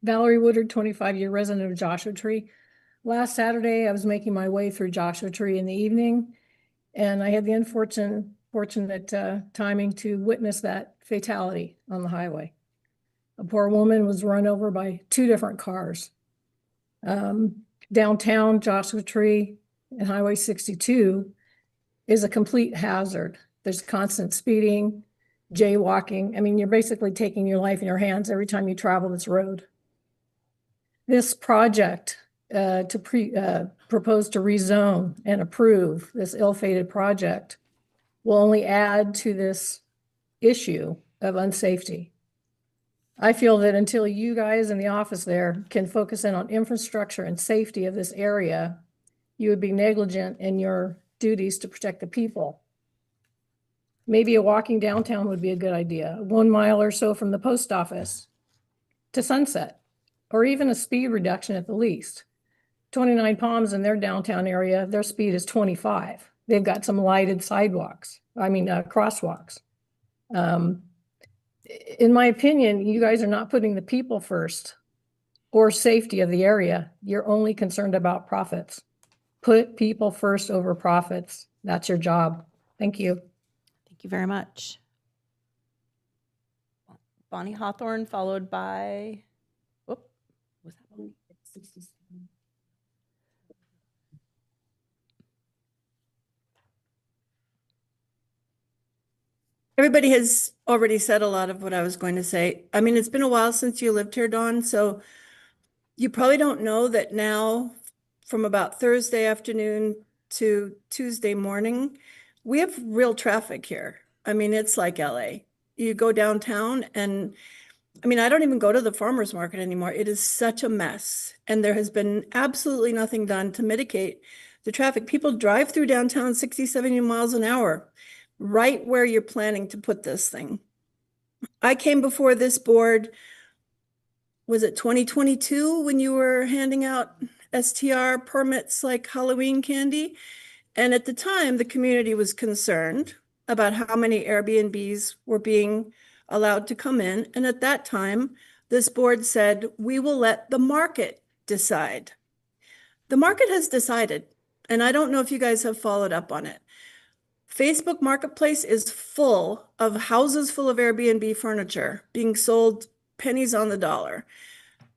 Valerie Woodard, 25-year resident of Joshua Tree. Last Saturday, I was making my way through Joshua Tree in the evening, and I had the fortunate timing to witness that fatality on the highway. A poor woman was run over by 2 different cars. Downtown Joshua Tree and Highway 62 is a complete hazard. There's constant speeding, jaywalking. I mean, you're basically taking your life in your hands every time you travel this road. This project propose to rezone and approve this ill-fated project will only add to this issue of unsafety. I feel that until you guys in the office there can focus in on infrastructure and safety of this area, you would be negligent in your duties to protect the people. Maybe a walking downtown would be a good idea, 1 mile or so from the post office to Sunset, or even a speed reduction at the least. 29 Palms in their downtown area, their speed is 25. They've got some lighted crosswalks. In my opinion, you guys are not putting the people first or safety of the area. You're only concerned about profits. Put people first over profits. That's your job. Thank you. Thank you very much. Bonnie Hawthorne, followed by, was that Bonnie? Everybody has already said a lot of what I was going to say. I mean, it's been a while since you lived here, Dawn, so you probably don't know that now from about Thursday afternoon to Tuesday morning, we have real traffic here. I mean, it's like LA. You go downtown and I mean, I don't even go to the farmer's market anymore. It is such a mess. And there has been absolutely nothing done to mitigate the traffic. People drive through downtown 60, 70 miles an hour, right where you're planning to put this thing. I came before this board, was it 2022 when you were handing out STR permits like Halloween candy? And at the time, the community was concerned about how many Airbnbs were being allowed to come in. And at that time, this board said, we will let the market decide. The market has decided, and I don't know if you guys have followed up on it. Facebook Marketplace is full of houses full of Airbnb furniture being sold pennies on the dollar.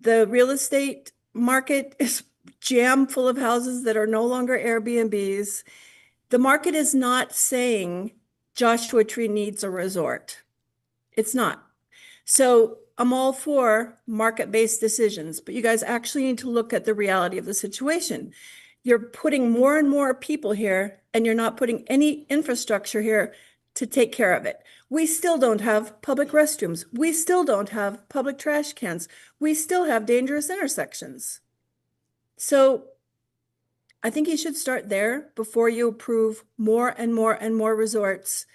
The real estate market is jam full of houses that are no longer Airbnbs. The market is not saying Joshua Tree needs a resort. It's not. So I'm all for market-based decisions, but you guys actually need to look at the reality of the situation. You're putting more and more people here, and you're not putting any infrastructure here to take care of it. We still don't have public restrooms. We still don't have public trash cans. We still have dangerous intersections. So I think you should start there before you approve more and more and more resorts.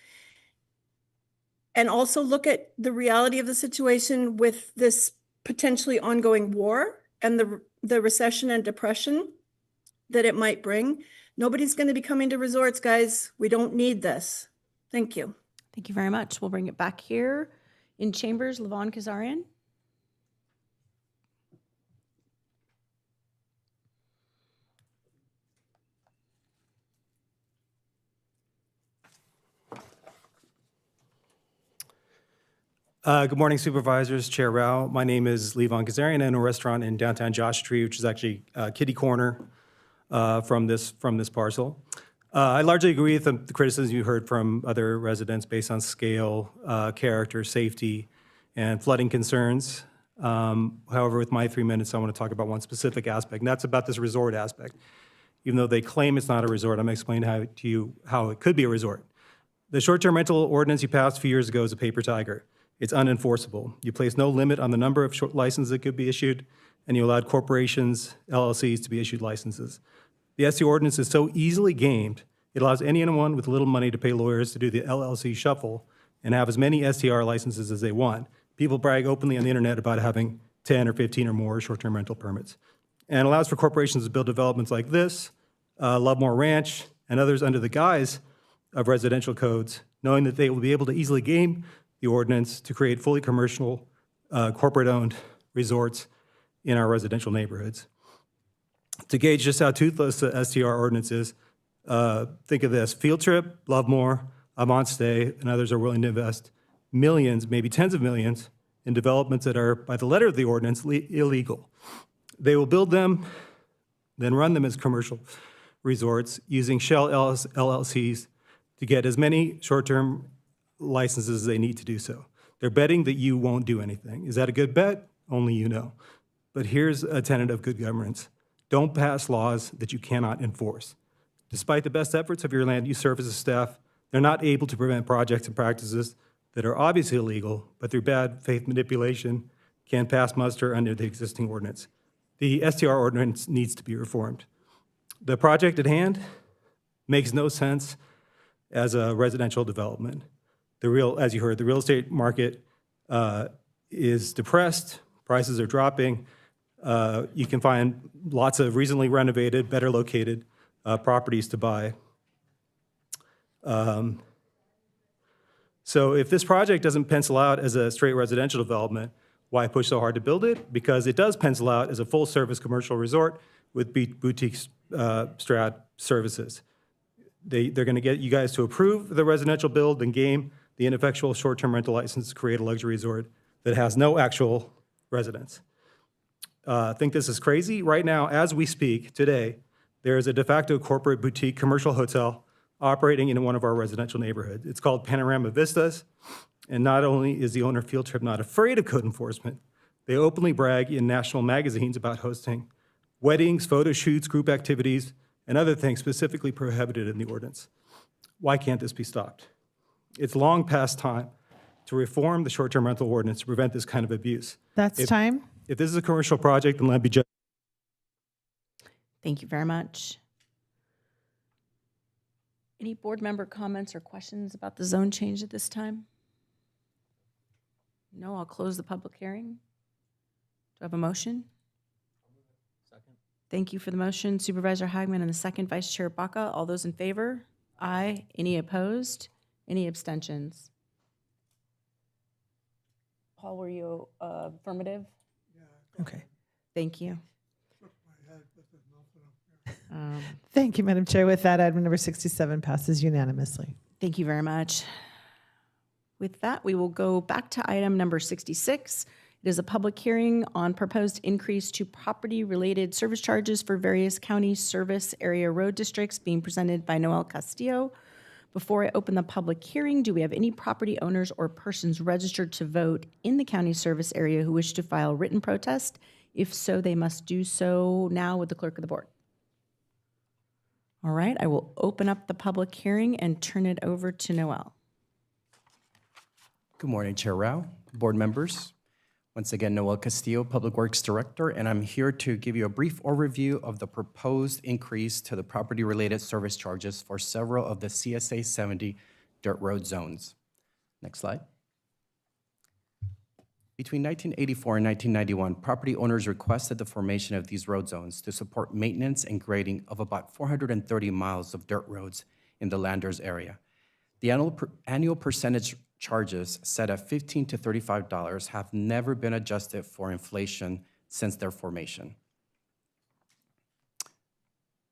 And also look at the reality of the situation with this potentially ongoing war and the recession and depression that it might bring. Nobody's going to be coming to resorts, guys. We don't need this. Thank you. Thank you very much. We'll bring it back here in chambers. Levon Kazarian. Good morning, Supervisors, Chair Rao. My name is Levon Kazarian. I own a restaurant in downtown Joshua Tree, which is actually kitty corner from this parcel. I largely agree with the criticisms you heard from other residents based on scale, character, safety, and flooding concerns. However, with my 3 minutes, I want to talk about one specific aspect, and that's about this resort aspect. Even though they claim it's not a resort, I'm going to explain to you how it could be a resort. The short-term rental ordinance you passed a few years ago is a paper tiger. It's unenforceable. You place no limit on the number of short licenses that could be issued, and you allowed corporations, LLCs, to be issued licenses. The SC ordinance is so easily gamed, it allows anyone with little money to pay lawyers to do the LLC shuffle and have as many STR licenses as they want. People brag openly on the internet about having 10 or 15 or more short-term rental permits. And allows for corporations to build developments like this, Lovemore Ranch, and others under the guise of residential codes, knowing that they will be able to easily game the ordinance to create fully commercial, corporate-owned resorts in our residential neighborhoods. To gauge just how toothless the STR ordinance is, think of this. Field Trip, Lovemore, Avant Stay, and others are willing to invest millions, maybe tens of millions, in developments that are, by the letter of the ordinance, illegal. They will build them, then run them as commercial resorts using shell LLCs to get as many short-term licenses as they need to do so. They're betting that you won't do anything. Is that a good bet? Only you know. But here's a tenet of good governance. Don't pass laws that you cannot enforce. Despite the best efforts of your land use services staff, they're not able to prevent projects and practices that are obviously illegal, but through bad faith manipulation can pass muster under the existing ordinance. The STR ordinance needs to be reformed. The project at hand makes no sense as a residential development. As you heard, the real estate market is depressed, prices are dropping. You can find lots of recently renovated, better located properties to buy. So if this project doesn't pencil out as a straight residential development, why push so hard to build it? Because it does pencil out as a full-service commercial resort with boutique strat services. They're going to get you guys to approve the residential build and game the ineffectual short-term rental license to create a luxury resort that has no actual residents. Think this is crazy? Right now, as we speak today, there is a de facto corporate boutique commercial hotel operating in one of our residential neighborhoods. It's called Panorama Vistas, and not only is the owner Field Trip not afraid of code enforcement, they openly brag in national magazines about hosting weddings, photo shoots, group activities, and other things specifically prohibited in the ordinance. Why can't this be stopped? It's long past time to reform the short-term rental ordinance to prevent this kind of abuse. That's time. If this is a commercial project, then let me just. Thank you very much. Any board member comments or questions about the zone change at this time? No, I'll close the public hearing. Do I have a motion? Second. Thank you for the motion, Supervisor Hagman, and the second, Vice Chair Baca. All those in favor? Aye. Any opposed? Any abstentions? Paul, were you affirmative? Okay. Thank you. Thank you, Madam Chair. With that, item number 67 passes unanimously. Thank you very much. With that, we will go back to item number 66. It is a public hearing on proposed increase to property-related service charges for various county service area road districts being presented by Noel Castillo. Before I open the public hearing, do we have any property owners or persons registered to vote in the county service area who wish to file written protest? If so, they must do so now with the clerk of the board. All right, I will open up the public hearing and turn it over to Noel. Good morning, Chair Rao, board members. Once again, Noel Castillo, Public Works Director, and I'm here to give you a brief overview of the proposed increase to the property-related service charges for several of the CSA 70 dirt road zones. Next slide. Between 1984 and 1991, property owners requested the formation of these road zones to support maintenance and grading of about 430 miles of dirt roads in the Landers area. The annual percentage charges set at $15 to $35 have never been adjusted for inflation since their formation.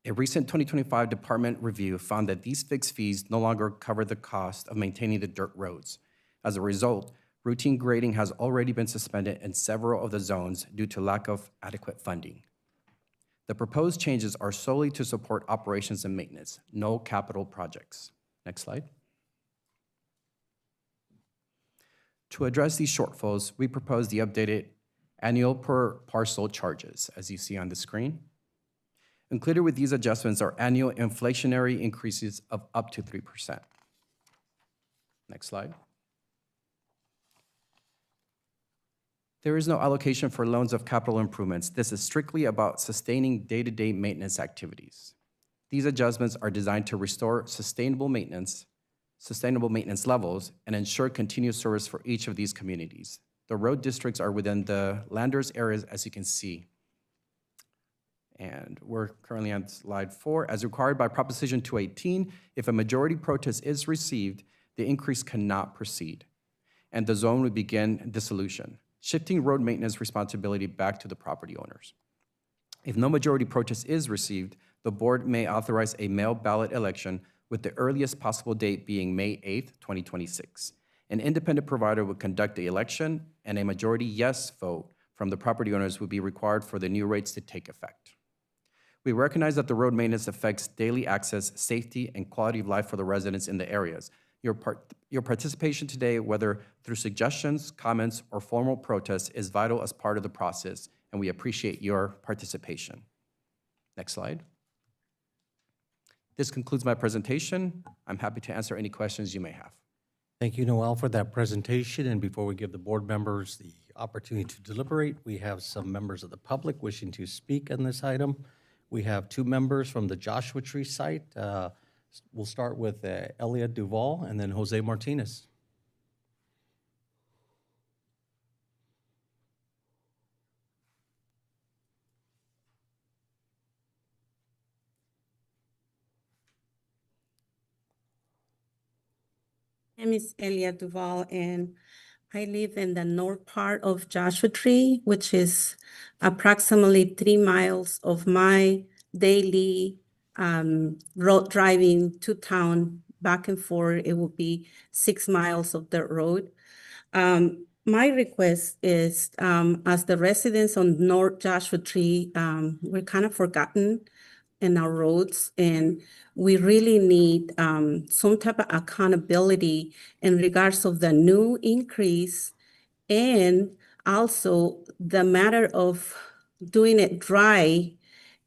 A recent 2025 department review found that these fixed fees no longer cover the cost of maintaining the dirt roads. As a result, routine grading has already been suspended in several of the zones due to lack of adequate funding. The proposed changes are solely to support operations and maintenance, no capital projects. Next slide. To address these shortfalls, we propose the updated annual per parcel charges, as you see on the screen. Included with these adjustments are annual inflationary increases of up to 3%. Next slide. There is no allocation for loans of capital improvements. This is strictly about sustaining day-to-day maintenance activities. These adjustments are designed to restore sustainable maintenance levels and ensure continuous service for each of these communities. The road districts are within the Landers areas, as you can see. And we're currently on slide 4. As required by Proposition 218, if a majority protest is received, the increase cannot proceed, and the zone would begin dissolution, shifting road maintenance responsibility back to the property owners. If no majority protest is received, the board may authorize a mail ballot election with the earliest possible date being May 8th, 2026. An independent provider would conduct the election, and a majority yes vote from the property owners would be required for the new rates to take effect. We recognize that the road maintenance affects daily access, safety, and quality of life for the residents in the areas. Your participation today, whether through suggestions, comments, or formal protests, is vital as part of the process, and we appreciate your participation. Next slide. This concludes my presentation. I'm happy to answer any questions you may have. Thank you, Noel, for that presentation. And before we give the board members the opportunity to deliberate, we have some members of the public wishing to speak on this item. We have 2 members from the Joshua Tree site. We'll start with Elia Duval and then Jose Martinez. My name is Elia Duval, and I live in the north part of Joshua Tree, which is approximately 3 miles of my daily road driving to town back and forth. It will be 6 miles of dirt road. My request is, as the residents on North Joshua Tree, we're kind of forgotten in our roads, and we really need some type of accountability in regards of the new increase, and also the matter of doing it dry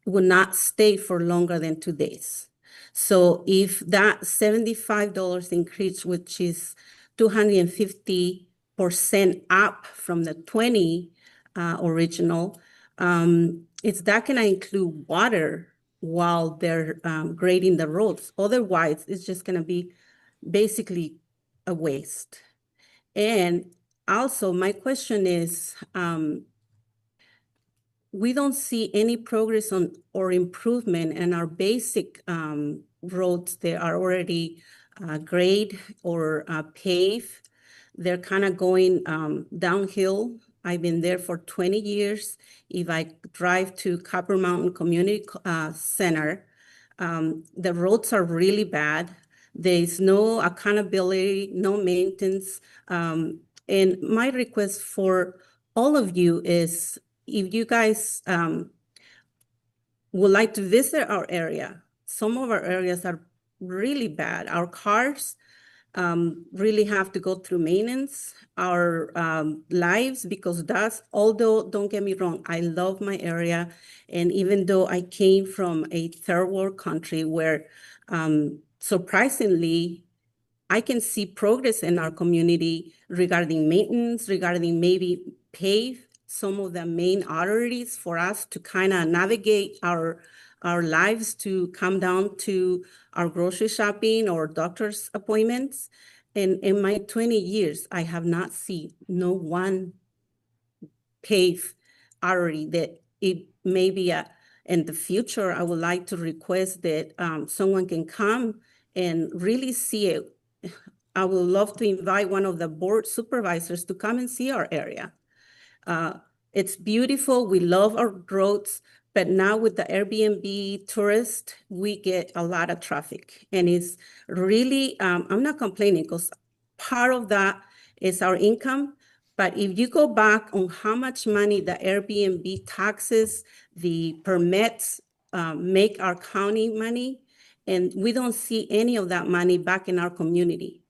will not stay for longer than 2 days. So if that $75 increase, which is 250% up from the 20 original, it's not gonna include water while they're grading the roads. Otherwise, it's just gonna be basically a waste. And also, my question is, we don't see any progress on or improvement in our basic roads that are already grade or paved. They're kind of going downhill. I've been there for 20 years. If I drive to Copper Mountain Community Center, the roads are really bad. There's no accountability, no maintenance. And my request for all of you is, if you guys would like to visit our area, some of our areas are really bad. Our cars really have to go through maintenance. Our lives, because that's, although, don't get me wrong, I love my area. And even though I came from a third world country where surprisingly, I can see progress in our community regarding maintenance, regarding maybe pave some of the main arteries for us to kind of navigate our lives to come down to our grocery shopping or doctor's appointments. And in my 20 years, I have not seen no one pave artery that it may be in the future. I would like to request that someone can come and really see it. I would love to invite one of the board supervisors to come and see our area. It's beautiful. We love our roads, but now with the Airbnb tourist, we get a lot of traffic. And it's really, I'm not complaining because part of that is our income. But if you go back on how much money the Airbnb taxes, the permits make our county money, and we don't see any of that money back in our community.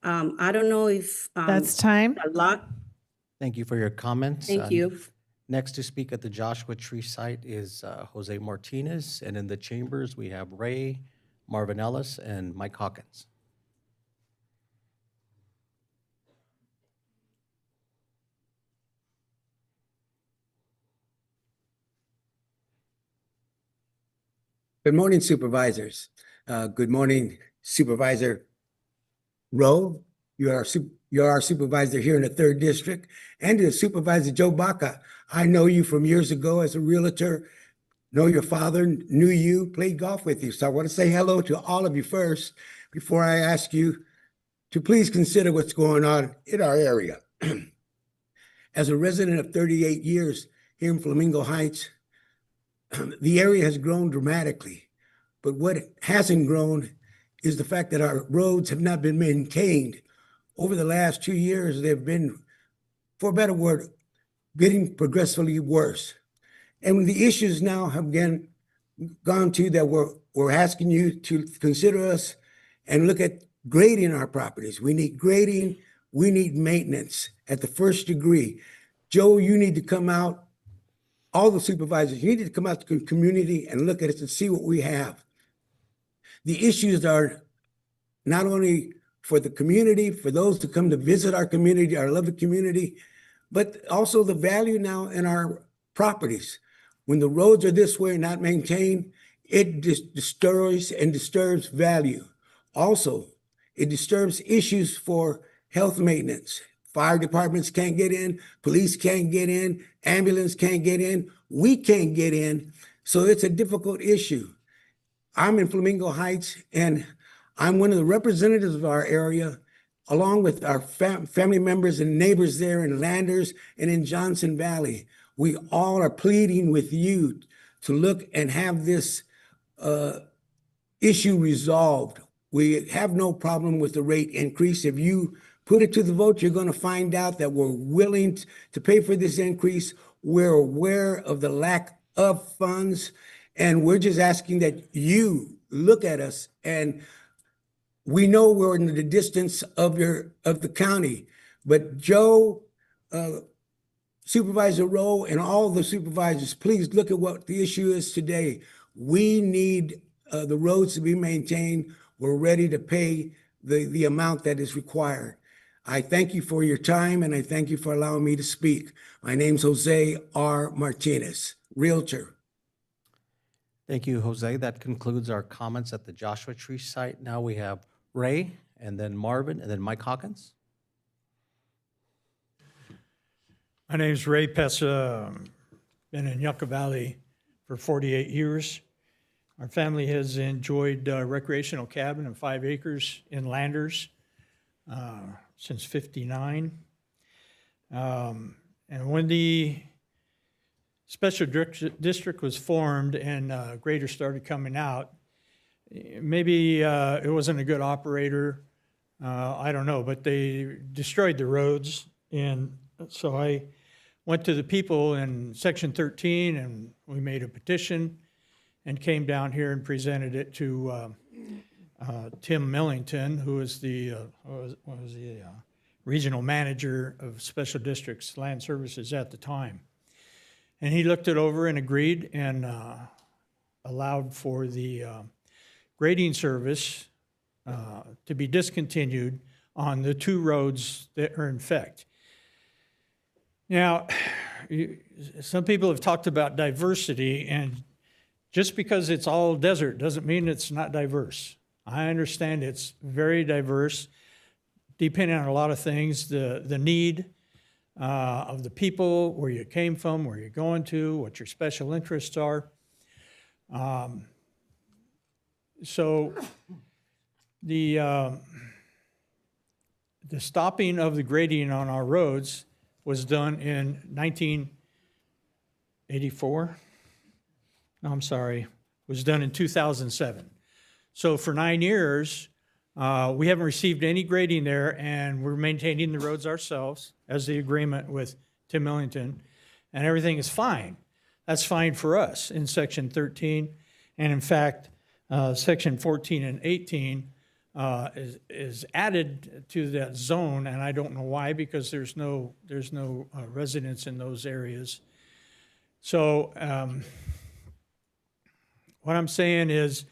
I don't know if That's time. a lot. Thank you for your comments. Thank you. Next to speak at the Joshua Tree site is Jose Martinez, and in the chambers, we have Ray, Marvin Ellis, and Mike Hawkins. Good morning, supervisors. Good morning, Supervisor Rowe. You're our supervisor here in the 3rd District, and to Supervisor Joe Baca. I know you from years ago as a realtor, know your father, knew you, played golf with you. So I want to say hello to all of you first before I ask you to please consider what's going on in our area. As a resident of 38 years here in Flamingo Heights, the area has grown dramatically, but what hasn't grown is the fact that our roads have not been maintained. Over the last 2 years, they've been, for a better word, getting progressively worse. And the issues now have again gone to that we're asking you to consider us and look at grading our properties. We need grading, we need maintenance at the 1st degree. Joe, you need to come out, all the supervisors, you need to come out to the community and look at it and see what we have. The issues are not only for the community, for those to come to visit our community, our lovely community, but also the value now in our properties. When the roads are this way and not maintained, it destroys and disturbs value. Also, it disturbs issues for health maintenance. Fire departments can't get in, police can't get in, ambulance can't get in, we can't get in. So it's a difficult issue. I'm in Flamingo Heights, and I'm one of the representatives of our area, along with our family members and neighbors there in Landers and in Johnson Valley. We all are pleading with you to look and have this issue resolved. We have no problem with the rate increase. If you put it to the vote, you're going to find out that we're willing to pay for this increase. We're aware of the lack of funds, and we're just asking that you look at us. And we know we're in the distance of the county, but Joe, Supervisor Rowe, and all the supervisors, please look at what the issue is today. We need the roads to be maintained. We're ready to pay the amount that is required. I thank you for your time, and I thank you for allowing me to speak. My name's Jose R. Martinez, Realtor. Thank you, Jose. That concludes our comments at the Joshua Tree site. Now we have Ray, and then Marvin, and then Mike Hawkins. My name is Ray Pessa. Been in Yucca Valley for 48 years. Our family has enjoyed a recreational cabin of 5 acres in Landers since '59. And when the special district was formed and graders started coming out, maybe it wasn't a good operator. I don't know, but they destroyed the roads. And so I went to the people in Section 13, and we made a petition and came down here and presented it to Tim Millington, who was the regional manager of Special Districts Land Services at the time. And he looked it over and agreed and allowed for the grading service to be discontinued on the 2 roads that are in effect. Now, some people have talked about diversity, and just because it's all desert doesn't mean it's not diverse. I understand it's very diverse, depending on a lot of things, the need of the people, where you came from, where you're going to, what your special interests are. So the stopping of the grading on our roads was done in 1984. No, I'm sorry, was done in 2007. So for 9 years, we haven't received any grading there, and we're maintaining the roads ourselves as the agreement with Tim Millington, and everything is fine. That's fine for us in Section 13, and in fact, Section 14 and 18 is added to that zone, and I don't know why, because there's no residents in those areas. So what I'm saying is,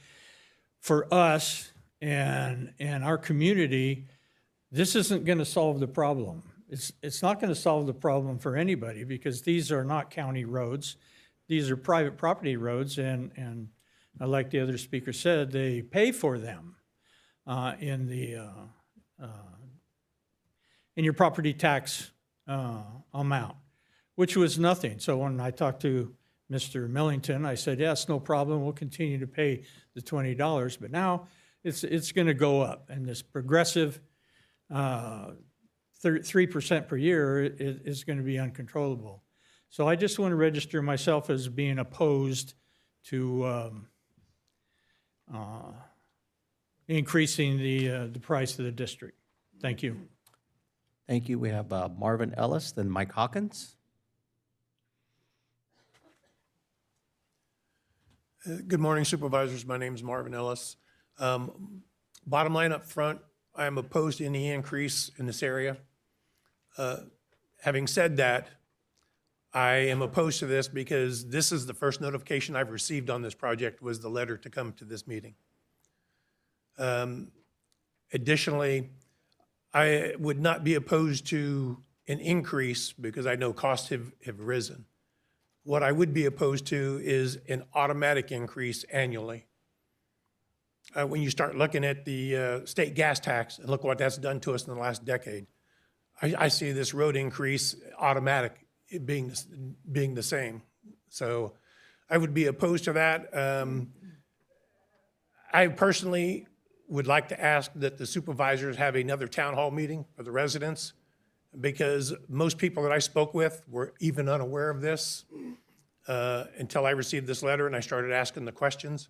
for us and our community, this isn't going to solve the problem. It's not going to solve the problem for anybody, because these are not county roads. These are private property roads, and like the other speaker said, they pay for them in your property tax amount, which was nothing. So when I talked to Mr. Millington, I said, yes, no problem, we'll continue to pay the $20, but now it's going to go up, and this progressive 3% per year is going to be uncontrollable. So I just want to register myself as being opposed to increasing the price of the district. Thank you. Thank you. We have Marvin Ellis, then Mike Hawkins. Good morning, Supervisors. My name is Marvin Ellis. Bottom line up front, I am opposed to any increase in this area. Having said that, I am opposed to this because this is the first notification I've received on this project, was the letter to come to this meeting. Additionally, I would not be opposed to an increase because I know costs have risen. What I would be opposed to is an automatic increase annually. When you start looking at the state gas tax and look what that's done to us in the last decade, I see this road increase automatic being the same. So I would be opposed to that. I personally would like to ask that the supervisors have another town hall meeting for the residents, because most people that I spoke with were even unaware of this until I received this letter and I started asking the questions.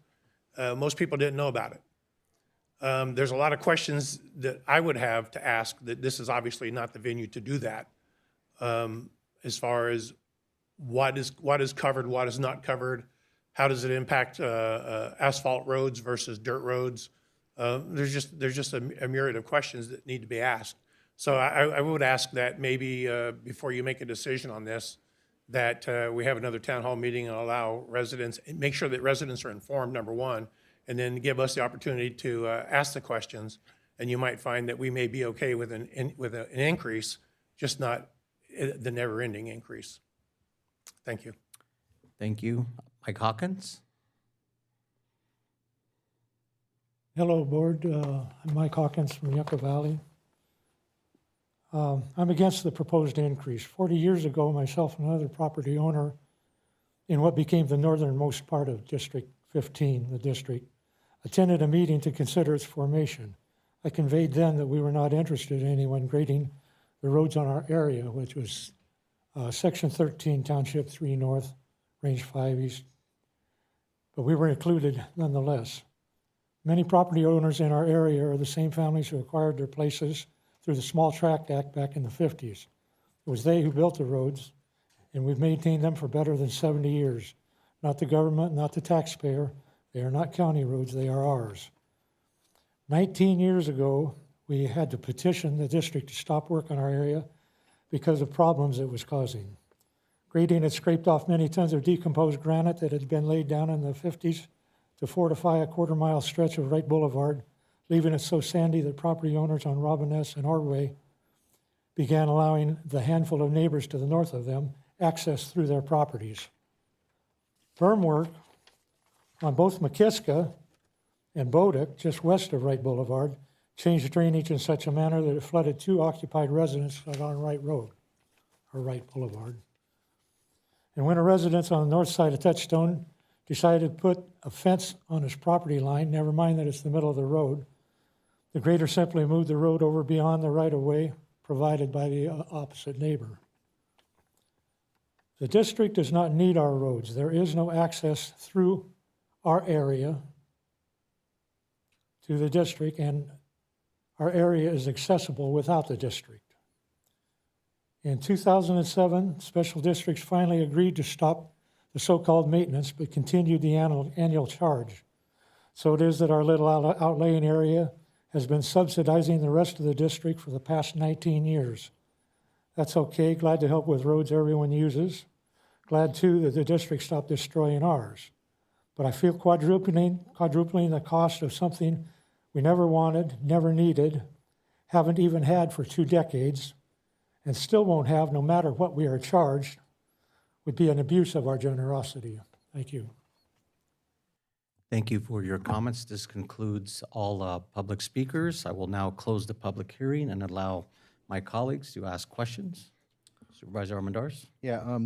Most people didn't know about it. There's a lot of questions that I would have to ask that this is obviously not the venue to do that. As far as what is covered, what is not covered, how does it impact asphalt roads versus dirt roads? There's just a myriad of questions that need to be asked. So I would ask that maybe before you make a decision on this, that we have another town hall meeting and allow residents, make sure that residents are informed, number one, and then give us the opportunity to ask the questions. And you might find that we may be okay with an increase, just not the never-ending increase. Thank you. Thank you. Mike Hawkins. Hello, Board. I'm Mike Hawkins from Yucca Valley. I'm against the proposed increase. 40 years ago, myself and another property owner in what became the northernmost part of District 15, the district, attended a meeting to consider its formation. I conveyed then that we were not interested in anyone grading the roads on our area, which was Section 13, Township 3 North, Range 5 East, but we were included nonetheless. Many property owners in our area are the same families who acquired their places through the Small Tract Act back in the 50s. It was they who built the roads, and we've maintained them for better than 70 years. Not the government, not the taxpayer. They are not county roads, they are ours. 19 years ago, we had to petition the district to stop work on our area because of problems it was causing. Grading had scraped off many tons of decomposed granite that had been laid down in the 50s to fortify a quarter-mile stretch of Wright Boulevard leaving it so sandy that property owners on Robiness and Ordway began allowing the handful of neighbors to the north of them access through their properties. Berm work on both McKiska and Bodick, just west of Wright Boulevard, changed drainage in such a manner that it flooded 2 occupied residences on Wright Road, or Wright Boulevard. And when a resident on the north side of Touchstone decided to put a fence on his property line, never mind that it's the middle of the road, the grader simply moved the road over beyond the right-of-way provided by the opposite neighbor. The district does not need our roads. There is no access through our area to the district, and our area is accessible without the district. In 2007, special districts finally agreed to stop the so-called maintenance, but continued the annual charge. So it is that our little outlaying area has been subsidizing the rest of the district for the past 19 years. That's okay, glad to help with roads everyone uses. Glad too that the district stopped destroying ours. But I feel quadrupling the cost of something we never wanted, never needed, haven't even had for 2 decades, and still won't have no matter what we are charged, would be an abuse of our generosity. Thank you. Thank you for your comments. This concludes all public speakers. I will now close the public hearing and allow my colleagues to ask questions. Supervisor Armendariz? Yeah,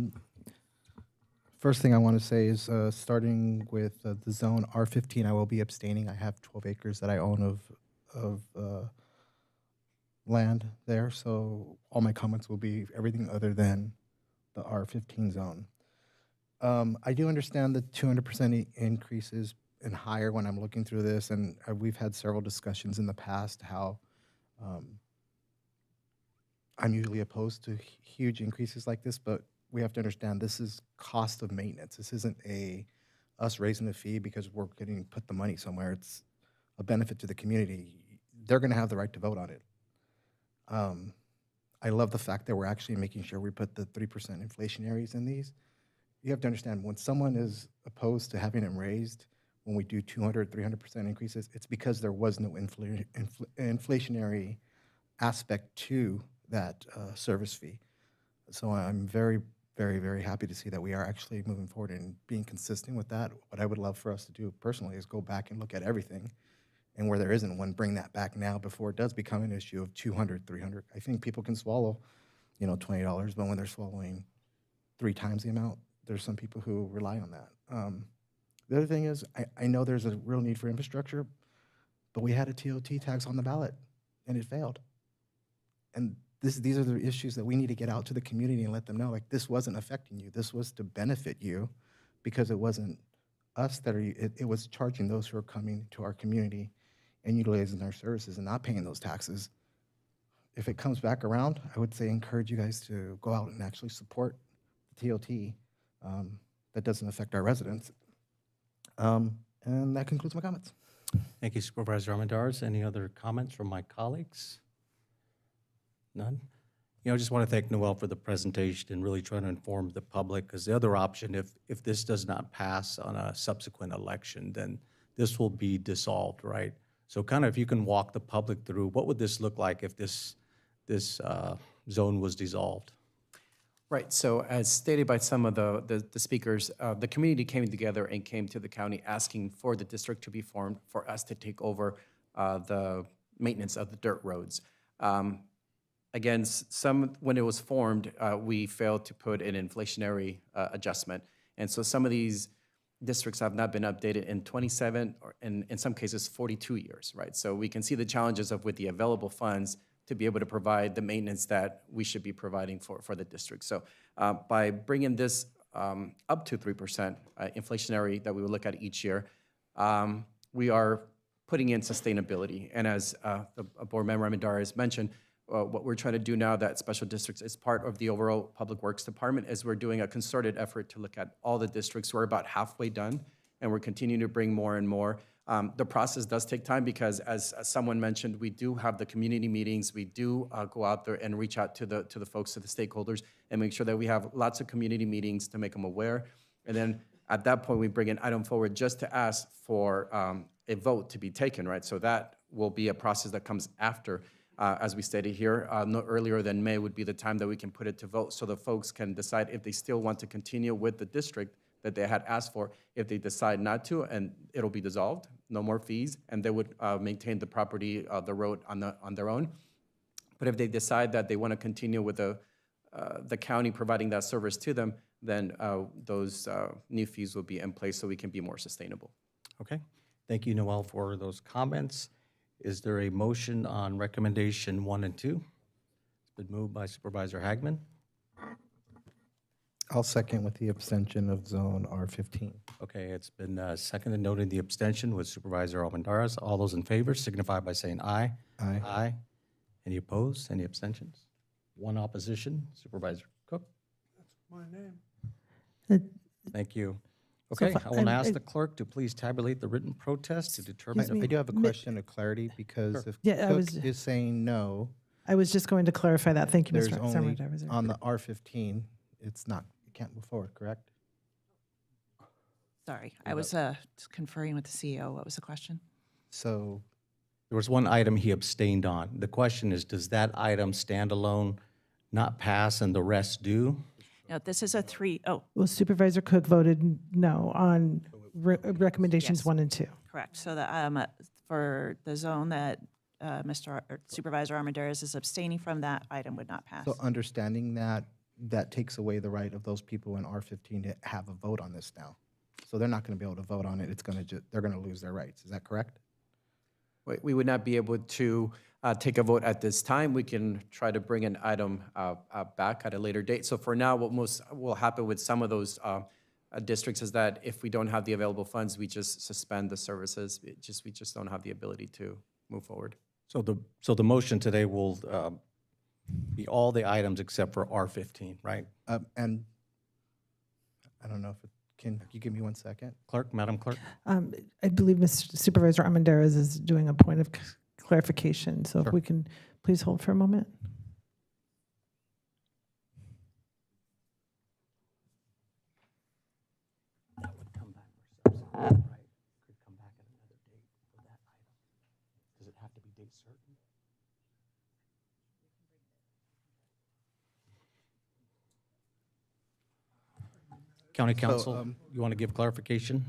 first thing I want to say is starting with the zone R15, I will be abstaining. I have 12 acres that I own of land there, so all my comments will be everything other than the R15 zone. I do understand the 200% increases and higher when I'm looking through this, and we've had several discussions in the past how I'm usually opposed to huge increases like this, but we have to understand this is cost of maintenance. This isn't us raising the fee because we're getting put the money somewhere. It's a benefit to the community. They're going to have the right to vote on it. I love the fact that we're actually making sure we put the 3% inflationaries in these. You have to understand, when someone is opposed to having it raised, when we do 200, 300% increases, it's because there was no inflationary aspect to that service fee. So I'm very, very, very happy to see that we are actually moving forward and being consistent with that. What I would love for us to do personally is go back and look at everything, and where there isn't one, bring that back now before it does become an issue of 200, 300. I think people can swallow, $20, but when they're swallowing 3 times the amount, there's some people who rely on that. The other thing is, I know there's a real need for infrastructure, but we had a TOT tax on the ballot, and it failed. And these are the issues that we need to get out to the community and let them know, like, this wasn't affecting you. This was to benefit you, because it wasn't us that it was charging those who are coming to our community and utilizing our services and not paying those taxes. If it comes back around, I would say encourage you guys to go out and actually support the TOT. That doesn't affect our residents. And that concludes my comments. Thank you, Supervisor Armendariz. Any other comments from my colleagues? None? I just want to thank Noel for the presentation and really trying to inform the public, because the other option, if this does not pass on a subsequent election, then this will be dissolved, right? So kind of if you can walk the public through, what would this look like if this zone was dissolved? Right, so as stated by some of the speakers, the community came together and came to the county asking for the district to be formed for us to take over the maintenance of the dirt roads. Again, when it was formed, we failed to put an inflationary adjustment. And so some of these districts have not been updated in 27, or in some cases 42 years, right? So we can see the challenges of with the available funds to be able to provide the maintenance that we should be providing for the district. So by bringing this up to 3% inflationary that we would look at each year, we are putting in sustainability. And as the board member Armendariz mentioned, what we're trying to do now that special districts is part of the overall Public Works Department is we're doing a concerted effort to look at all the districts. We're about halfway done, and we're continuing to bring more and more. The process does take time because, as someone mentioned, we do have the community meetings. We do go out there and reach out to the folks, to the stakeholders, and make sure that we have lots of community meetings to make them aware. And then at that point, we bring an item forward just to ask for a vote to be taken, right? So that will be a process that comes after. As we stated here, no earlier than May would be the time that we can put it to vote, so the folks can decide if they still want to continue with the district that they had asked for. If they decide not to, and it'll be dissolved, no more fees, and they would maintain the property, the road on their own. But if they decide that they want to continue with the county providing that service to them, then those new fees will be in place so we can be more sustainable. Okay. Thank you, Noel, for those comments. Is there a motion on recommendation 1 and 2? It's been moved by Supervisor Hagman. I'll second with the abstention of zone R15. Okay, it's been seconded, noting the abstention with Supervisor Almendarez. All those in favor signify by saying aye. Aye. Aye. Any opposed? Any abstentions? One opposition. Supervisor Cook? My name. Thank you. So Okay, if I want to I- ask the clerk to please tabulate the written protest to determine. Excuse me. I do have a question of clarity because if Yeah, I Cook was- is saying no, I was just going to clarify that. Thank you, there's Mr. only, Supervisor. on the R15, it can't move forward, correct? Sorry, I was conferring with the CEO. What was the question? So There was one item he abstained on. The question is, does that item stand alone, not pass, and the rest do? No, this is a Well, Supervisor Cook voted no on recommendations Yes. 1 and 2. correct. So for the zone that Supervisor Armendariz is abstaining from, that item would not pass. So understanding that, that takes away the right of those people in R15 to have a vote on this now. So they're not going to be able to vote on it. It's going to they're going to lose their rights. Is that correct? We would not be able to take a vote at this time. We can try to bring an item back at a later date. So for now, what most will happen with some of those districts is that if we don't have the available funds, we just suspend the services. We just don't have the ability to move forward. So the motion today will be all the items except for R15, right? And I don't know if can you give me 1 second? Clerk, Madam Clerk? I believe Mr. Supervisor Armendariz is doing a point of clarification, so if we can please hold for a moment. That would come back for subsequent, right? Could come back at another date for that item. Does it have to be date certain? County Council, you want to give clarification?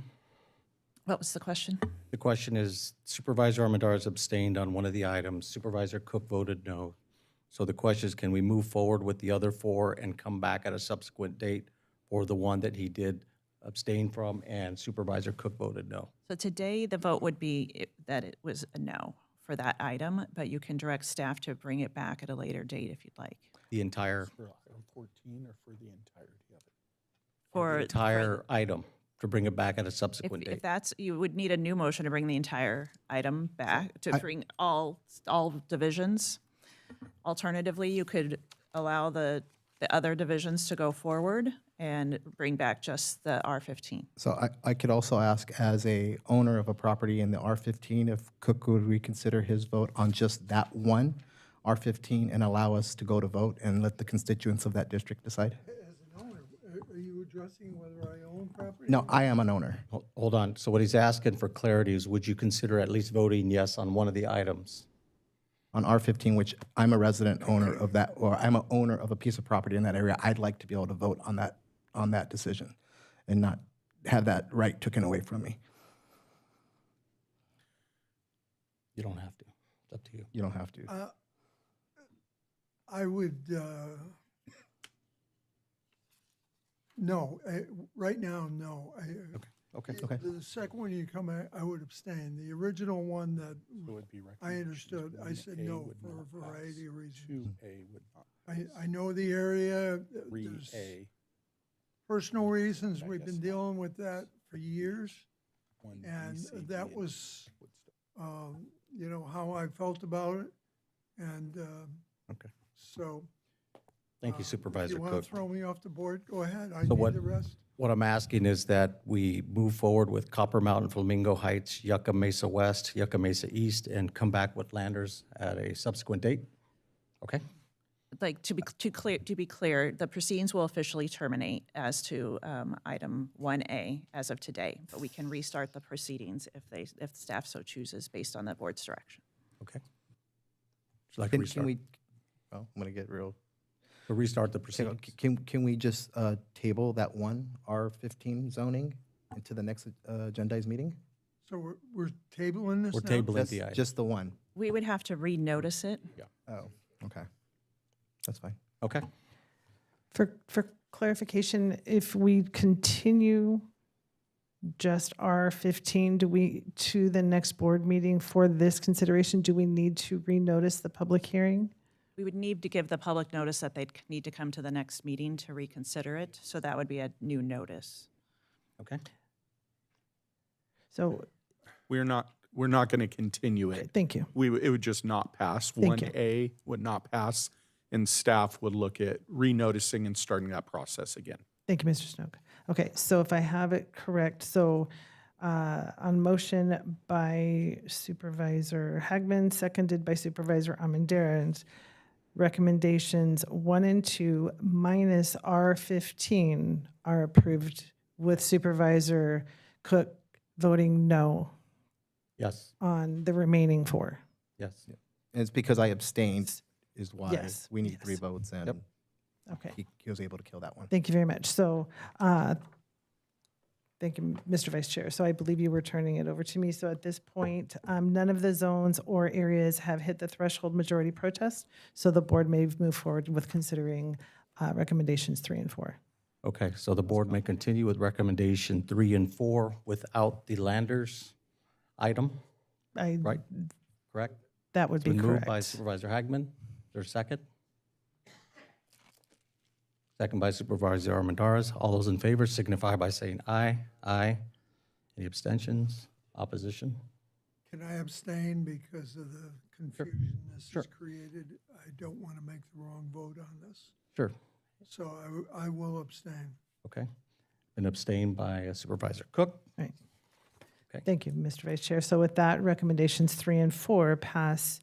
What was the question? The question is Supervisor Armendariz abstained on one of the items. Supervisor Cook voted no. So the question is, can we move forward with the other 4 and come back at a subsequent date for the one that he did abstain from and Supervisor Cook voted no? So today, the vote would be that it was a no for that item, but you can direct staff to bring it back at a later date if you'd like. The entire, For item 14 or for the entirety of it? For the entire item, to bring it back at a subsequent If date. that's, you would need a new motion to bring the entire item back, to bring all divisions. Alternatively, you could allow the other divisions to go forward and bring back just the R15. So I could also ask, as a owner of a property in the R15, if Cook would reconsider his vote on just that one R15 and allow us to go to vote and let the constituents of that district decide? As an owner, are you addressing whether I own property? No, I am an owner. Hold on. So what he's asking for clarity is, would you consider at least voting yes on one of the items? On R15, which I'm a resident owner of that, or I'm an owner of a piece of property in that area, I'd like to be able to vote on that decision and not have that right taken away from me. You don't have to. It's up to you. You don't have to. I would, no, right now, no. Okay. The second one you come at, I would abstain. The original one that So it'd be I understood, I recommendation said A no would for not a variety of pass. reasons. 2A would not. I know the area. There's 3A. personal reasons, I we've guess been not. dealing with that for years. 1B, And C, D, that and was, would stop. how I felt about it. And Okay. so. Thank you, Supervisor If you want Cook. to throw me off the board, go ahead. I So need what- the rest. What I'm asking is that we move forward with Copper Mountain, Flamingo Heights, Yucca Mesa West, Yucca Mesa East, and come back with Landers at a subsequent date? Okay? Like, to be clear, the proceedings will officially terminate as to item 1A as of today, but we can restart the proceedings if staff so chooses based on the board's direction. Okay. Would you like to Can restart? we, well, I'm going to get real. To restart the proceedings? Can we just table that one R15 zoning into the next agendized meeting? So we're tabling this We're now? tabling the item. Just the one? We would have to renotice it. Oh, okay. That's fine. Okay. For clarification, if we continue just R15, to the next board meeting for this consideration, do we need to renotice the public hearing? We would need to give the public notice that they'd need to come to the next meeting to reconsider it. So that would be a new notice. Okay. So, We're not going to continue it. thank you. It would just not pass. Thank you. 1A would not pass, and staff would look at renoticing and starting that process again. Thank you, Mr. Snook. Okay, so if I have it correct, so on motion by Supervisor Hagman, seconded by Supervisor Armendariz, recommendations 1 and 2 minus R15 are approved with Supervisor Cook voting no Yes. on the remaining 4. Yes. And it's because I abstained is why Yes, we need yes. 3 votes, and Okay. he was able to kill that one. Thank you very much. So, thank you, Mr. Vice Chair. So I believe you were turning it over to me. So at this point, none of the zones or areas have hit the threshold majority protest. So the board may move forward with considering recommendations 3 and 4. Okay, so the board may continue with recommendation 3 and 4 without the Landers item, right? Correct? That would It's be been moved by correct. Supervisor Hagman. Is there a second? Second by Supervisor Armendariz. All those in favor signify by saying aye. Aye. Any abstentions? Opposition? Can I abstain because of the confusion this has created? I don't want to make the wrong vote on this. Sure. So I will abstain. Okay. And abstained by Supervisor Cook. Right. Okay. Thank you, Mr. Vice Chair. So with that, recommendations 3 and 4 pass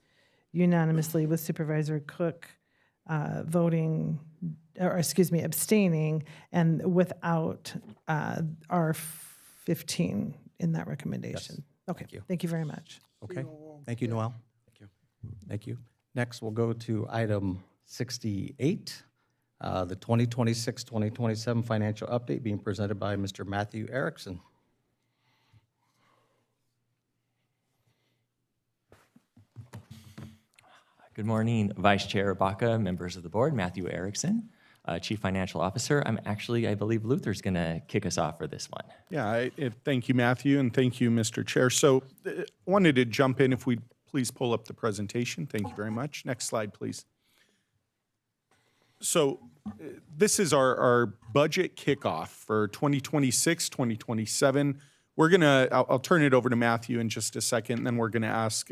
unanimously with Supervisor Cook abstaining, and without R15 in that recommendation. Okay, thank you very much. Okay. Thank you, Noel. Thank you. Thank you. Next, we'll go to item 68, the 2026-2027 financial update being presented by Mr. Matthew Erickson. Good morning, Vice Chair Baca, members of the board, Matthew Erickson, Chief Financial Officer. I believe Luther's going to kick us off for this one. Yeah, thank you, Matthew, and thank you, Mr. Chair. So wanted to jump in if we'd please pull up the presentation. Thank you very much. Next slide, please. So this is our budget kickoff for 2026, 2027. I'll turn it over to Matthew in just a second, and then we're going to ask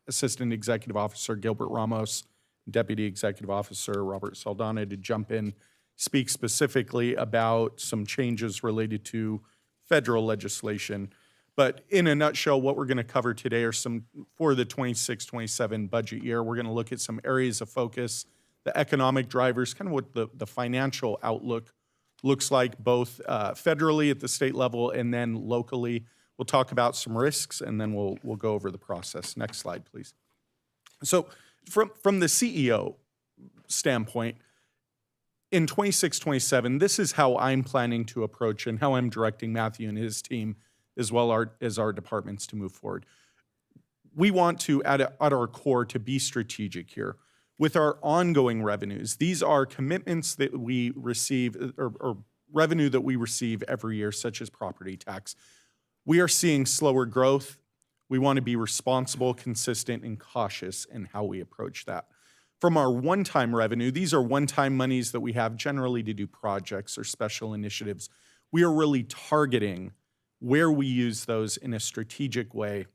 Assistant Executive Officer Gilbert Ramos, Deputy Executive Officer Robert Saldana to jump in, speak specifically about some changes related to federal legislation. But in a nutshell, what we're going to cover today are for the 26-27 budget year, we're going to look at some areas of focus, the economic drivers, kind of what the financial outlook looks like, both federally at the state level and then locally. We'll talk about some risks, and then we'll go over the process. Next slide, please. So from the CEO standpoint, in 26-27, this is how I'm planning to approach and how I'm directing Matthew and his team, as well as our departments, to move forward. We want to, at our core, to be strategic here. With our ongoing revenues, these are commitments that we receive, or revenue that we receive every year, such as property tax. We are seeing slower growth. We want to be responsible, consistent, and cautious in how we approach that. From our one-time revenue, these are one-time monies that we have generally to do projects or special initiatives. We are really targeting where we use those in a strategic way.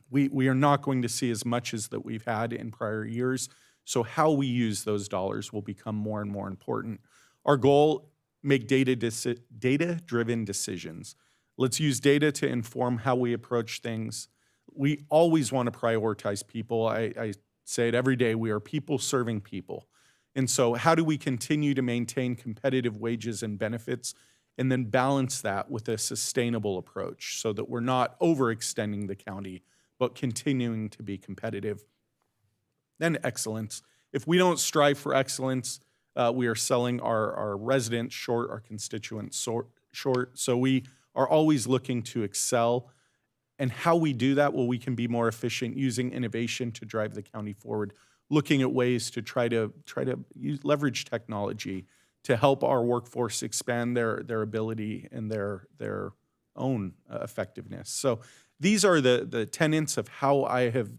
We are not going to see as much as that we've had in prior years, so how we use those dollars will become more and more important. Our goal, make data-driven decisions. Let's use data to inform how we approach things. We always want to prioritize people. I say it every day, we are people serving people. And so how do we continue to maintain competitive wages and benefits and then balance that with a sustainable approach so that we're not overextending the county, but continuing to be competitive. And excellence. If we don't strive for excellence, we are selling our residents short, our constituents short. So we are always looking to excel. And how we do that, well, we can be more efficient using innovation to drive the county forward, looking at ways to try to leverage technology to help our workforce expand their ability and their own effectiveness. So these are the tenets of how I have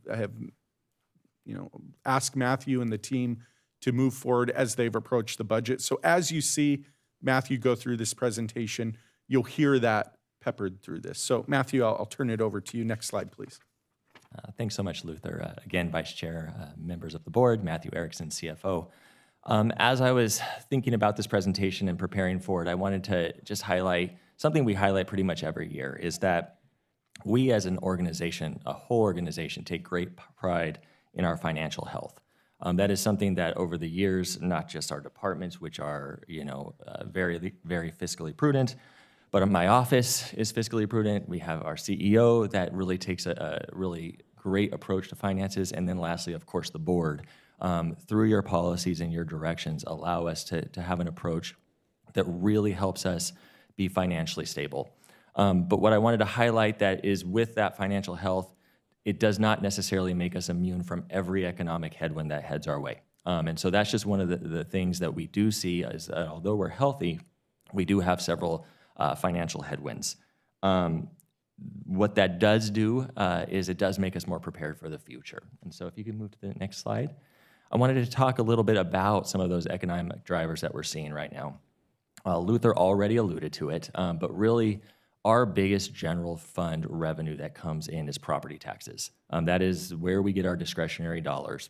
asked Matthew and the team to move forward as they've approached the budget. So as you see Matthew go through this presentation, you'll hear that peppered through this. So Matthew, I'll turn it over to you. Next slide, please. Thanks so much, Luther. Again, Vice Chair, members of the board, Matthew Erickson, CFO. As I was thinking about this presentation and preparing for it, I wanted to just highlight something we highlight pretty much every year, is that we as an organization, a whole organization, take great pride in our financial health. That is something that over the years, not just our departments, which are very, very fiscally prudent, but my office is fiscally prudent. We have our CEO that really takes a really great approach to finances. And then lastly, of course, the board, through your policies and your directions, allow us to have an approach that really helps us be financially stable. But what I wanted to highlight that is with that financial health, it does not necessarily make us immune from every economic headwind that heads our way. And so that's just one of the things that we do see is that although we're healthy, we do have several financial headwinds. What that does do is it does make us more prepared for the future. And so if you can move to the next slide. I wanted to talk a little bit about some of those economic drivers that we're seeing right now. Luther already alluded to it, but really our biggest general fund revenue that comes in is property taxes. That is where we get our discretionary dollars.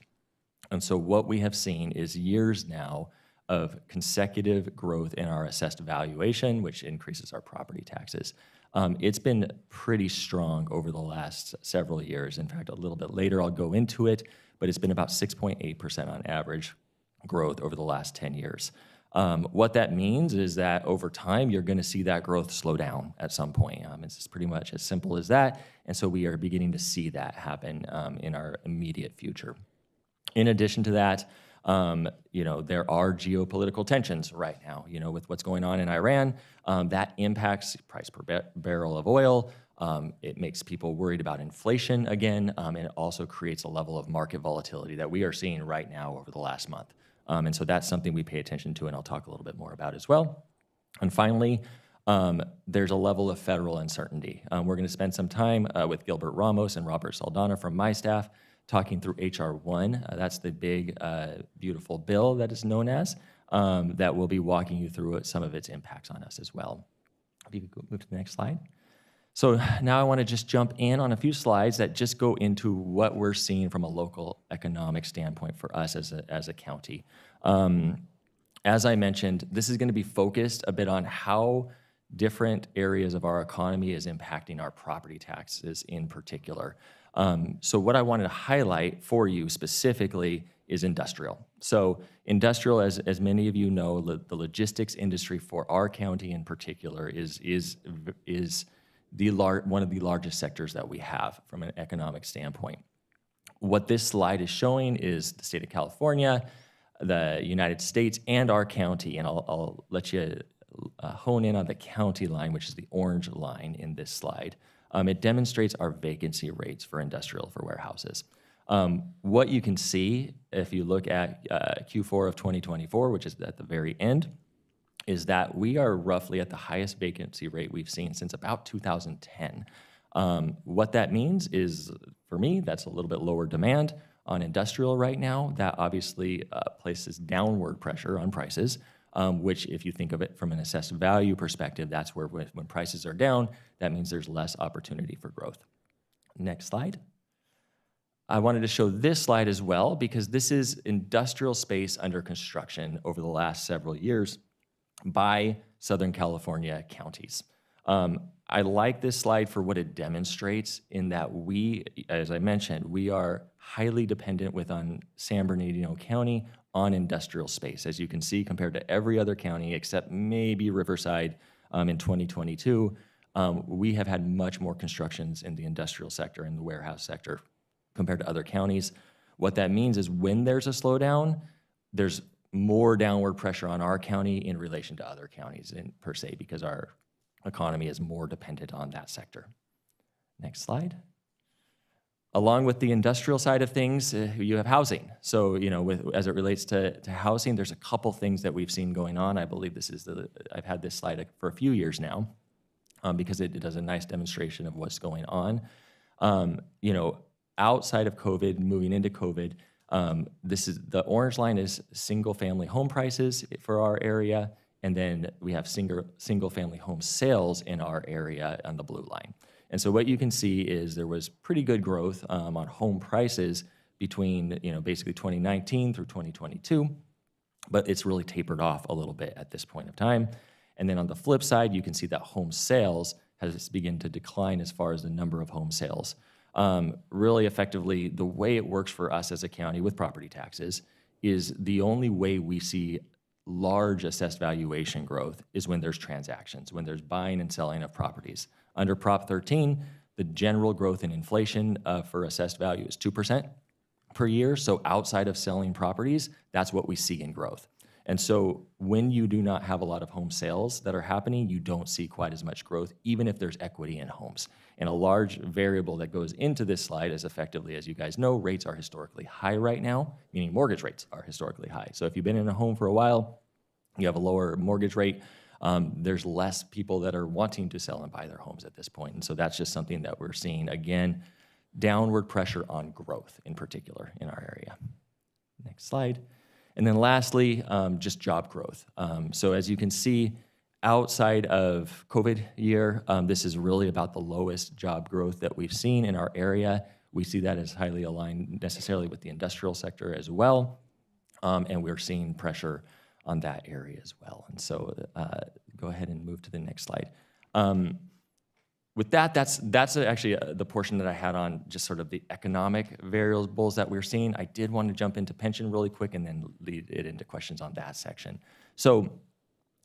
And so what we have seen is years now of consecutive growth in our assessed valuation, which increases our property taxes. It's been pretty strong over the last several years. In fact, a little bit later, I'll go into it, but it's been about 6.8% on average growth over the last 10 years. What that means is that over time, you're going to see that growth slow down at some point. It's pretty much as simple as that. And so we are beginning to see that happen in our immediate future. In addition to that, there are geopolitical tensions right now, with what's going on in Iran. That impacts price per barrel of oil. It makes people worried about inflation again, and it also creates a level of market volatility that we are seeing right now over the last month. And so that's something we pay attention to, and I'll talk a little bit more about as well. And finally, there's a level of federal uncertainty. We're going to spend some time with Gilbert Ramos and Robert Saldana from my staff talking through H.R. 1. That's the big, beautiful bill that is known as, that will be walking you through some of its impacts on us as well. If you could move to the next slide. So now I want to just jump in on a few slides that just go into what we're seeing from a local economic standpoint for us as a county. As I mentioned, this is going to be focused a bit on how different areas of our economy is impacting our property taxes in particular. So what I wanted to highlight for you specifically is industrial. So industrial, as many of you know, the logistics industry for our county in particular is one of the largest sectors that we have from an economic standpoint. What this slide is showing is the state of California, the United States, and our county. And I'll let you hone in on the county line, which is the orange line in this slide. It demonstrates our vacancy rates for industrial, for warehouses. What you can see if you look at Q4 of 2024, which is at the very end, is that we are roughly at the highest vacancy rate we've seen since about 2010. What that means is, for me, that's a little bit lower demand on industrial right now. That obviously places downward pressure on prices, which if you think of it from an assessed value perspective, that's where when prices are down, that means there's less opportunity for growth. Next slide. I wanted to show this slide as well because this is industrial space under construction over the last several years by Southern California counties. I like this slide for what it demonstrates in that we, as I mentioned, we are highly dependent within San Bernardino County on industrial space. As you can see, compared to every other county except maybe Riverside in 2022, we have had much more constructions in the industrial sector and the warehouse sector compared to other counties. What that means is when there's a slowdown, there's more downward pressure on our county in relation to other counties per se, because our economy is more dependent on that sector. Next slide. Along with the industrial side of things, you have housing. So, as it relates to housing, there's a couple things that we've seen going on. I believe I've had this slide for a few years now, because it does a nice demonstration of what's going on. Outside of COVID, moving into COVID, the orange line is single-family home prices for our area, and then we have single-family home sales in our area on the blue line. And so what you can see is there was pretty good growth on home prices between, basically 2019 through 2022, but it's really tapered off a little bit at this point of time. And then on the flip side, you can see that home sales has begun to decline as far as the number of home sales. Really effectively, the way it works for us as a county with property taxes is the only way we see large assessed valuation growth is when there's transactions, when there's buying and selling of properties. Under Prop 13, the general growth in inflation for assessed value is 2% per year. So outside of selling properties, that's what we see in growth. And so when you do not have a lot of home sales that are happening, you don't see quite as much growth, even if there's equity in homes. And a large variable that goes into this slide is effectively, as you guys know, rates are historically high right now, meaning mortgage rates are historically high. So if you've been in a home for a while, you have a lower mortgage rate, there's less people that are wanting to sell and buy their homes at this point. And so that's just something that we're seeing, again, downward pressure on growth in particular in our area. Next slide. And then lastly, just job growth. So as you can see, outside of COVID year, this is really about the lowest job growth that we've seen in our area. We see that as highly aligned necessarily with the industrial sector as well. And we're seeing pressure on that area as well. And so go ahead and move to the next slide. With that, that's actually the portion that I had on just sort of the economic variables that we're seeing. I did want to jump into pension really quick and then lead it into questions on that section. So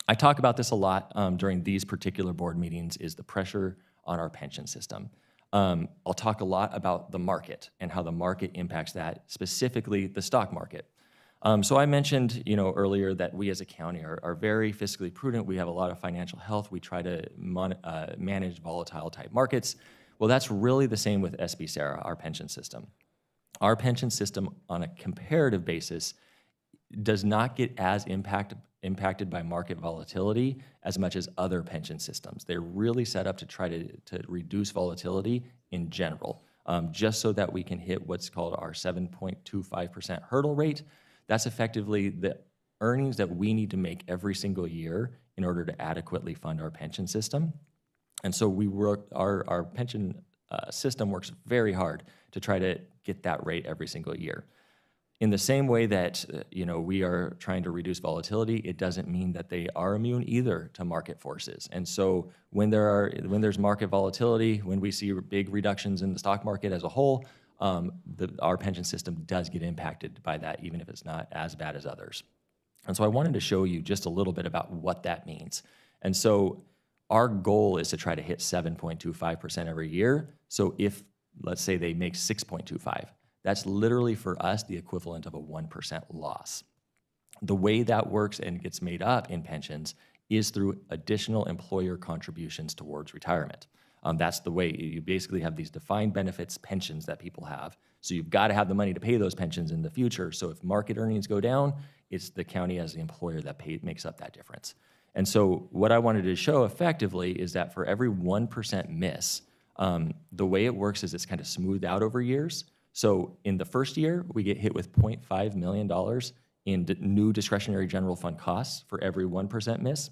I talk about this a lot during these particular board meetings, is the pressure on our pension system. I'll talk a lot about the market and how the market impacts that, specifically the stock market. So I mentioned, earlier that we as a county are very fiscally prudent. We have a lot of financial health. We try to manage volatile type markets. Well, that's really the same with SB Sarah, our pension system. Our pension system on a comparative basis does not get as impacted by market volatility as much as other pension systems. They're really set up to try to reduce volatility in general, just so that we can hit what's called our 7.25% hurdle rate. That's effectively the earnings that we need to make every single year in order to adequately fund our pension system. And so our pension system works very hard to try to get that rate every single year. In the same way that we are trying to reduce volatility, it doesn't mean that they are immune either to market forces. And so when there's market volatility, when we see big reductions in the stock market as a whole, our pension system does get impacted by that, even if it's not as bad as others. And so I wanted to show you just a little bit about what that means. And so our goal is to try to hit 7.25% every year. So if, let's say, they make 6.25, that's literally for us the equivalent of a 1% loss. The way that works and gets made up in pensions is through additional employer contributions towards retirement. That's the way you basically have these defined benefits pensions that people have. So you've got to have the money to pay those pensions in the future. So if market earnings go down, it's the county as the employer that makes up that difference. And so what I wanted to show effectively is that for every 1% miss, the way it works is it's kind of smoothed out over years. So in the first year, we get hit with $0.5 million in new discretionary general fund costs for every 1% miss.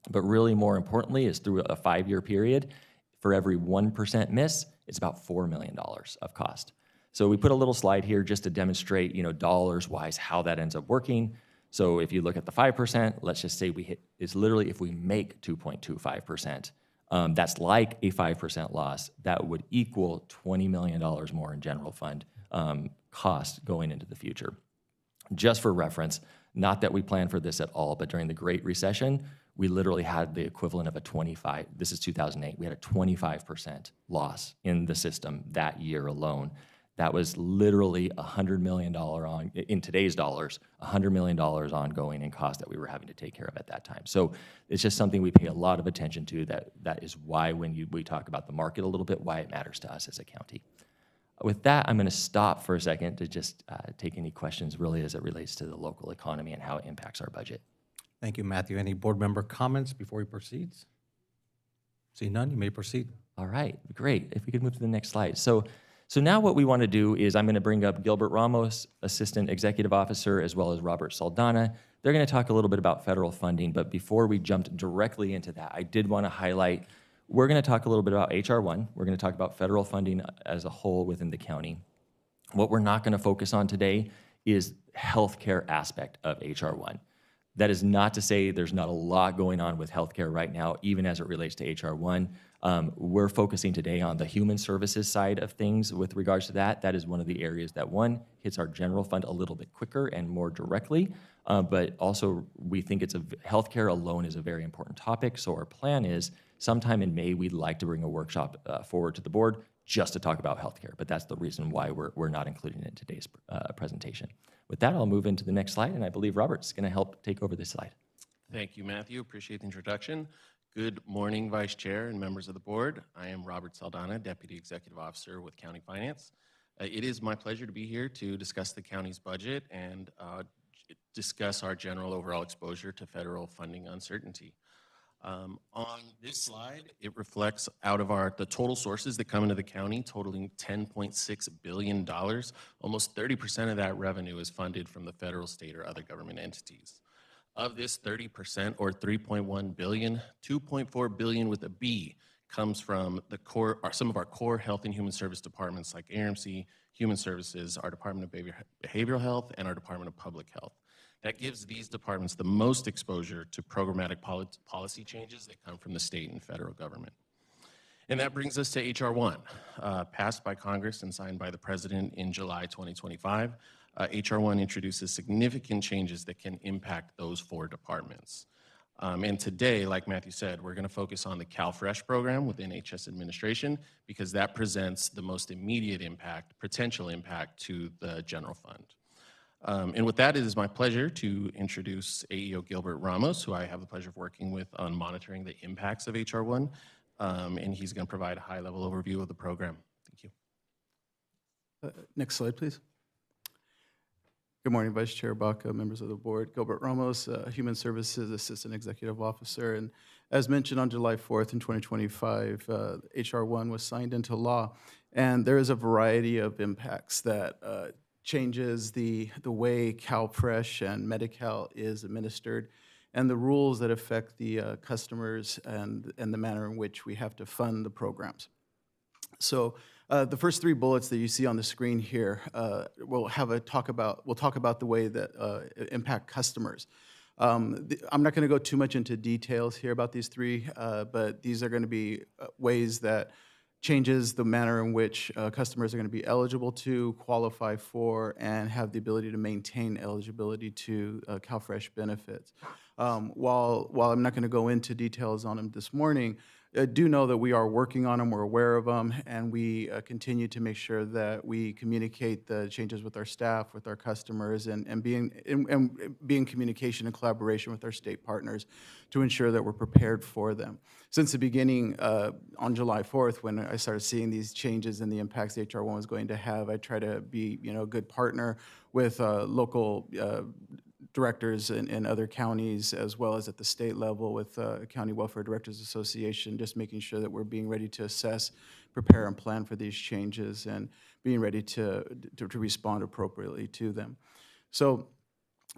But really more importantly is through a 5-year period, for every 1% miss, it's about $4 million of cost. So we put a little slide here just to demonstrate, dollars-wise how that ends up working. So if you look at the 5%, let's just say it's literally if we make 2.25%, that's like a 5% loss. That would equal $20 million more in general fund cost going into the future. Just for reference, not that we plan for this at all, but during the Great Recession, we literally had the equivalent of this is 2008, we had a 25% loss in the system that year alone. That was literally $100 million in today's dollars, $100 million ongoing in cost that we were having to take care of at that time. So it's just something we pay a lot of attention to. That is why when we talk about the market a little bit, why it matters to us as a county. With that, I'm going to stop for a second to just take any questions really as it relates to the local economy and how it impacts our budget. Thank you, Matthew. Any board member comments before we proceed? See none, you may proceed. All right, great. If we could move to the next slide. So now what we want to do is I'm going to bring up Gilbert Ramos, Assistant Executive Officer, as well as Robert Saldana. They're going to talk a little bit about federal funding, but before we jumped directly into that, I did want to highlight, we're going to talk a little bit about HR 1. We're going to talk about federal funding as a whole within the county. What we're not going to focus on today is healthcare aspect of HR 1. That is not to say there's not a lot going on with healthcare right now, even as it relates to HR 1. We're focusing today on the human services side of things with regards to that. That is one of the areas that, one, hits our general fund a little bit quicker and more directly, but also we think healthcare alone is a very important topic. So our plan is sometime in May, we'd like to bring a workshop forward to the board just to talk about healthcare, but that's the reason why we're not including it in today's presentation. With that, I'll move into the next slide, and I believe Robert's going to help take over this slide. Thank you, Matthew. Appreciate the introduction. Good morning, Vice Chair and members of the board. I am Robert Saldana, Deputy Executive Officer with County Finance. It is my pleasure to be here to discuss the county's budget and discuss our general overall exposure to federal funding uncertainty. On this slide, it reflects out of the total sources that come into the county, totaling $10.6 billion. Almost 30% of that revenue is funded from the federal, state, or other government entities. Of this 30%, or $3.1 billion, $2.4 billion with a B comes from some of our core health and human service departments like ARMC, Human Services, our Department of Behavioral Health, and our Department of Public Health. That gives these departments the most exposure to programmatic policy changes that come from the state and federal government. And that brings us to HR 1, passed by Congress and signed by the President in July 2025. HR 1 introduces significant changes that can impact those 4 departments. And today, like Matthew said, we're going to focus on the CalFresh program within HS administration because that presents the most immediate potential impact to the general fund. And with that, it is my pleasure to introduce AEO Gilbert Ramos, who I have the pleasure of working with on monitoring the impacts of HR 1, and he's going to provide a high-level overview of the program. Thank you. Next slide, please. Good morning, Vice Chair Baca, members of the board. Gilbert Ramos, Human Services Assistant Executive Officer. And as mentioned on July 4th in 2025, HR 1 was signed into law. And there is a variety of impacts that changes the way CalFresh and Medi-Cal is administered and the rules that affect the customers and the manner in which we have to fund the programs. So the first 3 bullets that you see on the screen here, we'll talk about the way that impact customers. I'm not going to go too much into details here about these 3, but these are going to be ways that changes the manner in which customers are going to be eligible to qualify for and have the ability to maintain eligibility to CalFresh benefits. While I'm not going to go into details on them this morning, I do know that we are working on them, we're aware of them, and we continue to make sure that we communicate the changes with our staff, with our customers, and be in communication and collaboration with our state partners to ensure that we're prepared for them. Since the beginning, on July 4th, when I started seeing these changes and the impacts HR 1 was going to have, I try to be a good partner with local directors in other counties, as well as at the state level with County Welfare Directors Association, just making sure that we're being ready to assess, prepare, and plan for these changes and being ready to respond appropriately to them. So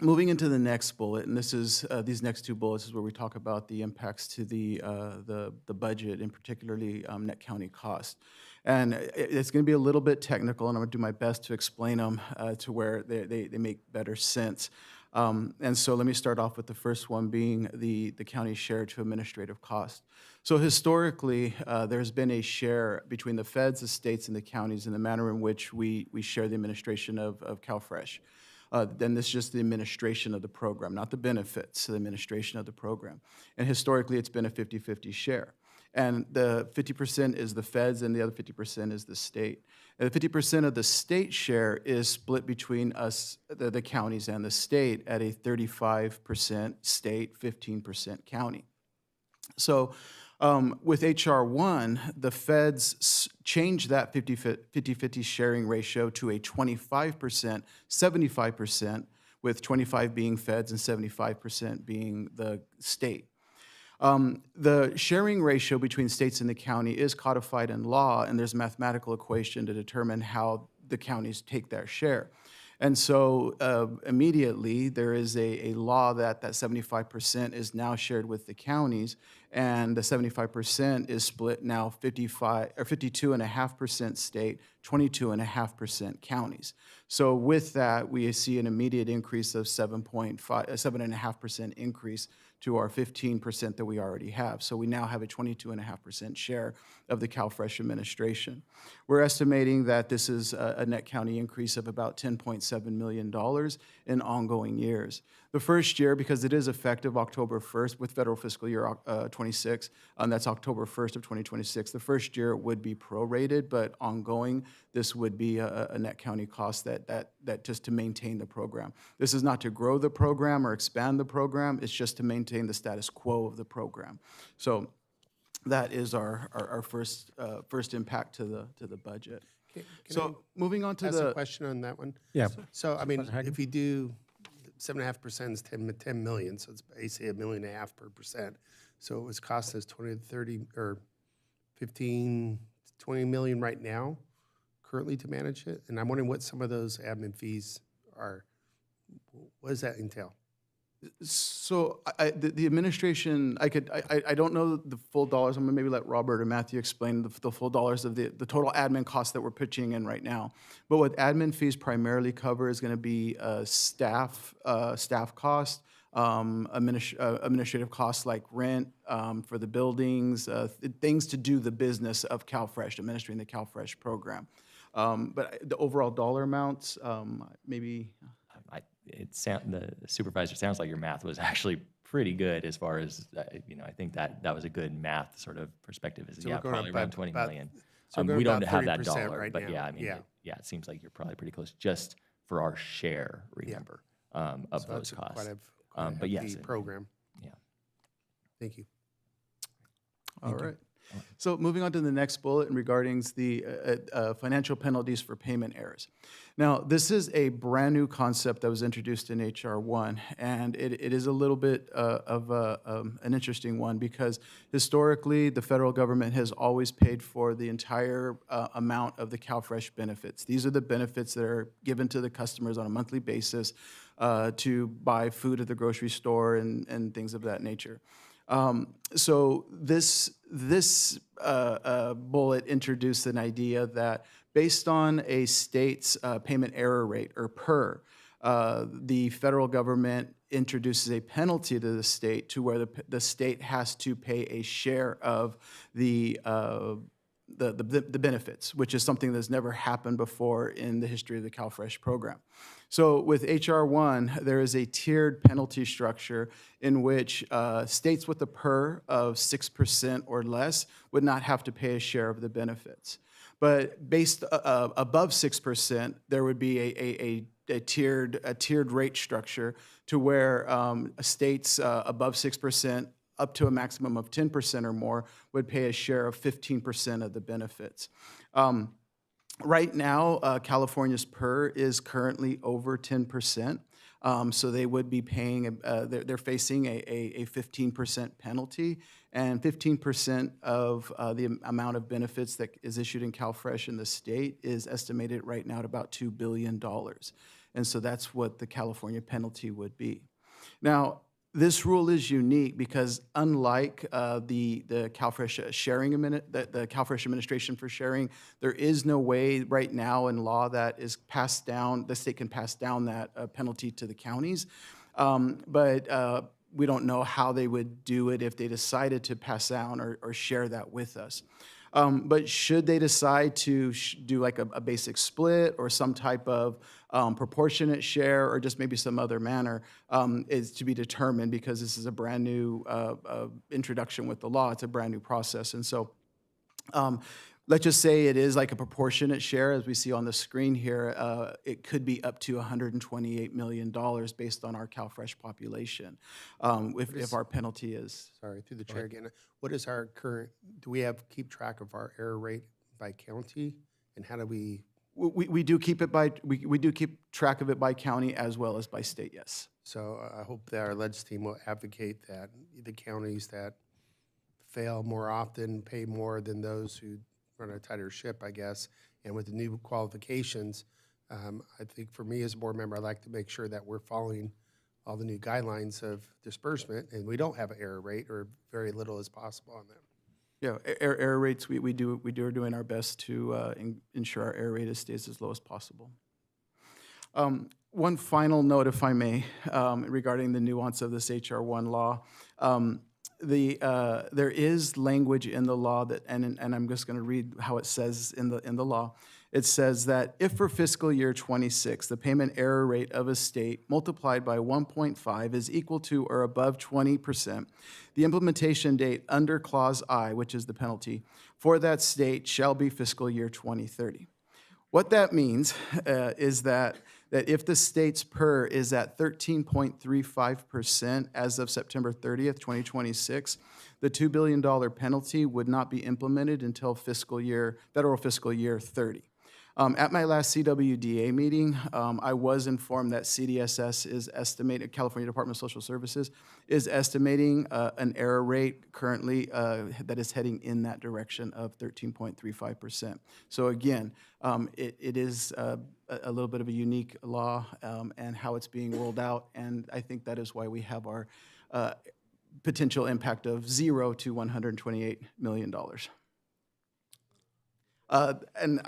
moving into the next bullet, and this is these next 2 bullets is where we talk about the impacts to the budget, and particularly net county cost. And it's going to be a little bit technical, and I'm going to do my best to explain them to where they make better sense. And so let me start off with the first one being the county share to administrative cost. So historically, there's been a share between the feds, the states, and the counties in the manner in which we share the administration of CalFresh. Then this is just the administration of the program, not the benefits, the administration of the program. And historically, it's been a 50-50 share. And the 50% is the feds and the other 50% is the state. And the 50% of the state share is split between us, the counties and the state at a 35% state, 15% county. So with HR 1, the feds changed that 50-50 sharing ratio to a 25%, 75%, with 25 being feds and 75% being the state. The sharing ratio between states and the county is codified in law, and there's a mathematical equation to determine how the counties take their share. And so immediately there is a law that 75% is now shared with the counties, and the 75% is split now 52.5% state, 22.5% counties. So with that, we see an immediate increase of 7.5% increase to our 15% that we already have. So we now have a 22.5% share of the CalFresh administration. We're estimating that this is a net county increase of about $10.7 million in ongoing years. The first year, because it is effective October 1st with federal fiscal year 26, that's October 1st of 2026. The first year would be prorated, but ongoing, this would be a net county cost that just to maintain the program. This is not to grow the program or expand the program, it's just to maintain the status quo of the program. So that is our first impact to the budget. So moving on to ask a question on that one. Yeah. So I mean, if you do 7.5% is 10 million, so it's basically $1.5 million per percent. So it was costing us 20 to 30 or 15, 20 million right now, currently to manage it. And I'm wondering what some of those admin fees are. What does that entail? So the administration, I don't know the full dollars. I'm gonna maybe let Robert or Matthew explain the full dollars of the total admin costs that we're pitching in right now. But what admin fees primarily cover is gonna be staff cost, administrative costs like rent for the buildings, things to do the business of CalFresh, administering the CalFresh program. But the overall dollar amounts, maybe. The supervisor, sounds like your math was actually pretty good as far as, I think that was a good math sort of perspective. So Yeah, we're going probably up around about- 20 about- million. so we're going We don't about have that 30% dollar, right but now. yeah, I mean, Yeah. it seems like you're probably pretty close just for our share, remember, of So those that's costs. quite a But yes, hefty program. Yeah. Thank you. All right. So moving on to the next bullet regarding the financial penalties for payment errors. Now, this is a brand new concept that was introduced in HR 1, and it is a little bit of an interesting one because historically the federal government has always paid for the entire amount of the CalFresh benefits. These are the benefits that are given to the customers on a monthly basis to buy food at the grocery store and things of that nature. So this bullet introduced an idea that based on a state's payment error rate, or PER, the federal government introduces a penalty to the state to where the state has to pay a share of the benefits, which is something that's never happened before in the history of the CalFresh program. So with HR 1, there is a tiered penalty structure in which states with a PER of 6% or less would not have to pay a share of the benefits. But based above 6%, there would be a tiered rate structure to where states above 6% up to a maximum of 10% or more would pay a share of 15% of the benefits. Right now, California's PER is currently over 10%. So they would be paying, they're facing a 15% penalty, and 15% of the amount of benefits that is issued in CalFresh in the state is estimated right now at about $2 billion. And so that's what the California penalty would be. Now, this rule is unique because unlike the CalFresh the CalFresh administration for sharing, there is no way right now in law that is passed down, the state can pass down that penalty to the counties. But we don't know how they would do it if they decided to pass down or share that with us. But should they decide to do like a basic split or some type of proportionate share or just maybe some other manner is to be determined, because this is a brand new introduction with the law. It's a brand new process. And so let's just say it is like a proportionate share, as we see on the screen here. It could be up to $128 million based on our CalFresh population, if our penalty is. Sorry, through the chair again. What is our current, do we keep track of our error rate by county? And how do we? We do keep it by, we do keep track of it by county as well as by state, yes. So I hope that our ledge team will advocate that the counties that fail more often pay more than those who run a tighter ship, I guess. And with the new qualifications, I think for me as a board member, I'd like to make sure that we're following all the new guidelines of disbursement, and we don't have an error rate or very little as possible on them. Yeah, error rates, we are doing our best to ensure our error rate stays as low as possible. One final note, if I may, regarding the nuance of this HR 1 law. There is language in the law that, and I'm just going to read how it says in the law. It says that if for fiscal year 26, the payment error rate of a state multiplied by 1.5 is equal to or above 20%, the implementation date under Clause I, which is the penalty, for that state shall be fiscal year 2030. What that means is that if the state's PER is at 13.35% as of September 30th, 2026, the $2 billion penalty would not be implemented until federal fiscal year 30. At my last CWDA meeting, I was informed that CDSS is estimating, California Department of Social Services, is estimating an error rate currently that is heading in that direction of 13.35%. So again, it is a little bit of a unique law and how it's being rolled out, and I think that is why we have our potential impact of $0 to $128 million. And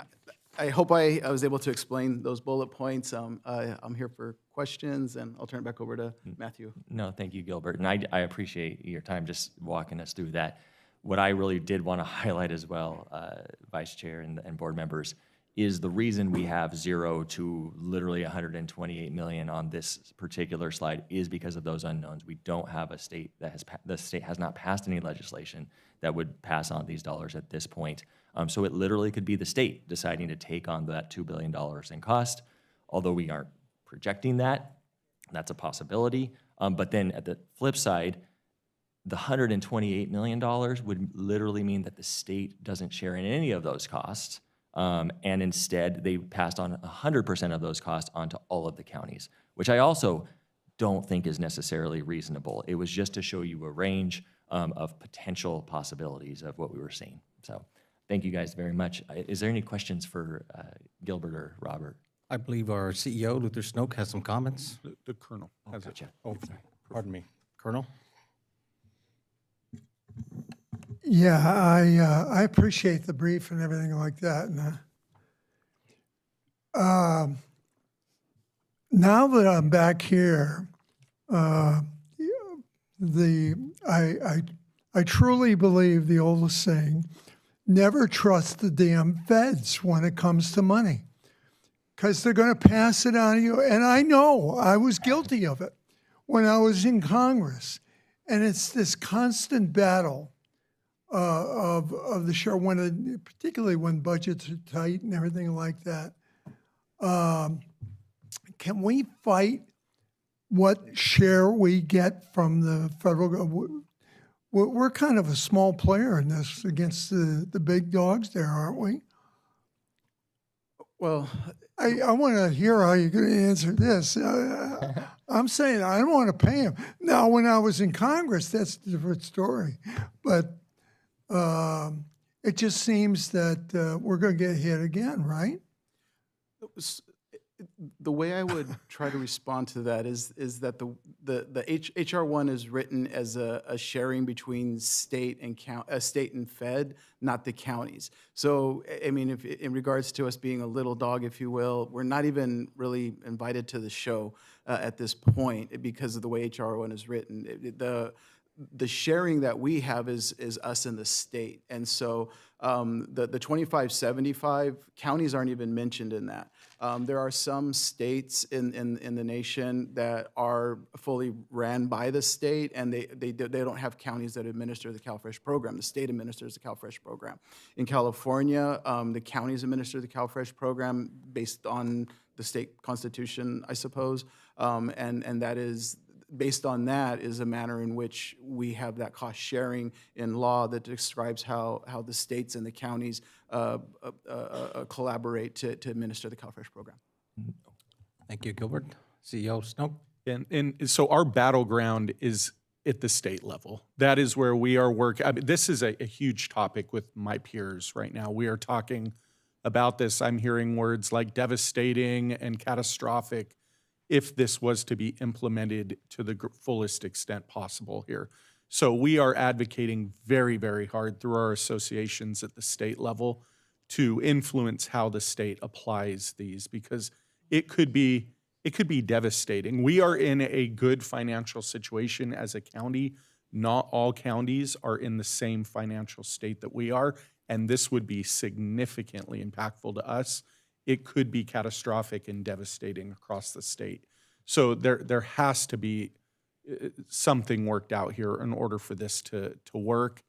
I hope I was able to explain those bullet points. I'm here for questions, and I'll turn it back over to Matthew. No, thank you, Gilbert. And I appreciate your time just walking us through that. What I really did want to highlight as well, Vice Chair and board members, is the reason we have 0 to literally 128 million on this particular slide is because of those unknowns. We don't have a state that the state has not passed any legislation that would pass on these dollars at this point. So it literally could be the state deciding to take on that $2 billion in cost, although we aren't projecting that. That's a possibility. But then at the flip side, the $128 million would literally mean that the state doesn't share in any of those costs, and instead they passed on 100% of those costs onto all of the counties, which I also don't think is necessarily reasonable. It was just to show you a range of potential possibilities of what we were seeing. So thank you guys very much. Is there any questions for Gilbert or Robert? I believe our CEO, Luther Snoke, has some comments. The Colonel has it. Gotcha. Oh, pardon me. Colonel? Yeah, I appreciate the brief and everything like that. And, now that I'm back here, I truly believe the oldest saying, never trust the damn feds when it comes to money, because they're going to pass it on to you. And I know I was guilty of it when I was in Congress. And it's this constant battle of the share, particularly when budgets are tight and everything like that. Can we fight what share we get from the federal government? We're kind of a small player in this against the big dogs there, aren't we? Well, I want to hear how you're going to answer this. I'm saying I don't want to pay him. Now, when I was in Congress, that's a different story. But it just seems that we're going to get hit again, right? The way I would try to respond to that is that the HR 1 is written as a sharing between state and fed, not the counties. So, I mean, if in regards to us being a little dog, if you will, we're not even really invited to the show at this point because of the way HR 1 is written. the sharing that we have is us in the state. And so the 2575, counties aren't even mentioned in that. There are some states in the nation that are fully ran by the state, and they don't have counties that administer the CalFresh program. The state administers the CalFresh program. In California, the counties administer the CalFresh program based on the state constitution, I suppose, and that is, based on that is a manner in which we have that cost sharing in law that describes how the states and the counties collaborate to administer the CalFresh program. Thank you, Gilbert. CEO Snow. And so our battleground is at the state level. That is where we are working. I mean, this is a huge topic with my peers right now. We are talking about this. I'm hearing words like devastating and catastrophic if this was to be implemented to the fullest extent possible here. So we are advocating very, very hard through our associations at the state level to influence how the state applies these, because it could be devastating. We are in a good financial situation as a county. Not all counties are in the same financial state that we are, and this would be significantly impactful to us. It could be catastrophic and devastating across the state. So there has to be something worked out here in order for this to work.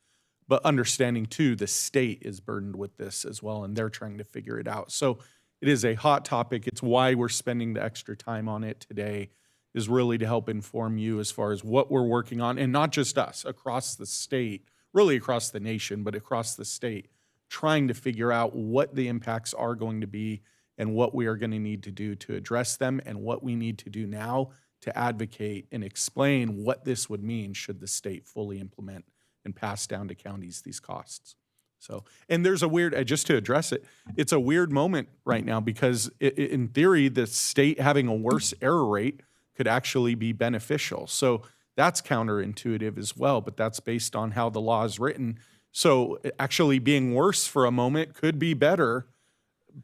But understanding too, the state is burdened with this as well, and they're trying to figure it out. So it is a hot topic. It's why we're spending the extra time on it today, is really to help inform you as far as what we're working on, and not just us, across the state, really across the nation, but across the state, trying to figure out what the impacts are going to be and what we are going to need to do to address them, and what we need to do now to advocate and explain what this would mean should the state fully implement and pass down to counties these costs. So, and there's a weird, just to address it, it's a weird moment right now because in theory, the state having a worse error rate could actually be beneficial. So that's counterintuitive as well, but that's based on how the law is written. So actually being worse for a moment could be better,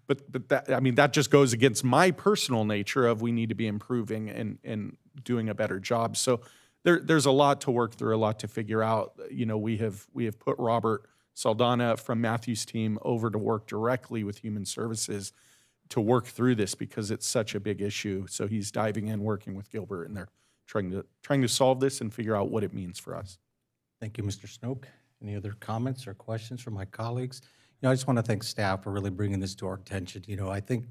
but that, I mean, that just goes against my personal nature of we need to be improving and doing a better job. So there's a lot to work through, a lot to figure out. You know, we have put Robert Saldana from Matthew's team over to work directly with Human Services to work through this because it's such a big issue. So he's diving in, working with Gilbert, and they're trying to solve this and figure out what it means for us. Thank you, Mr. Snoke. Any other comments or questions from my colleagues? You know, I just want to thank staff for really bringing this to our attention. You know, I think,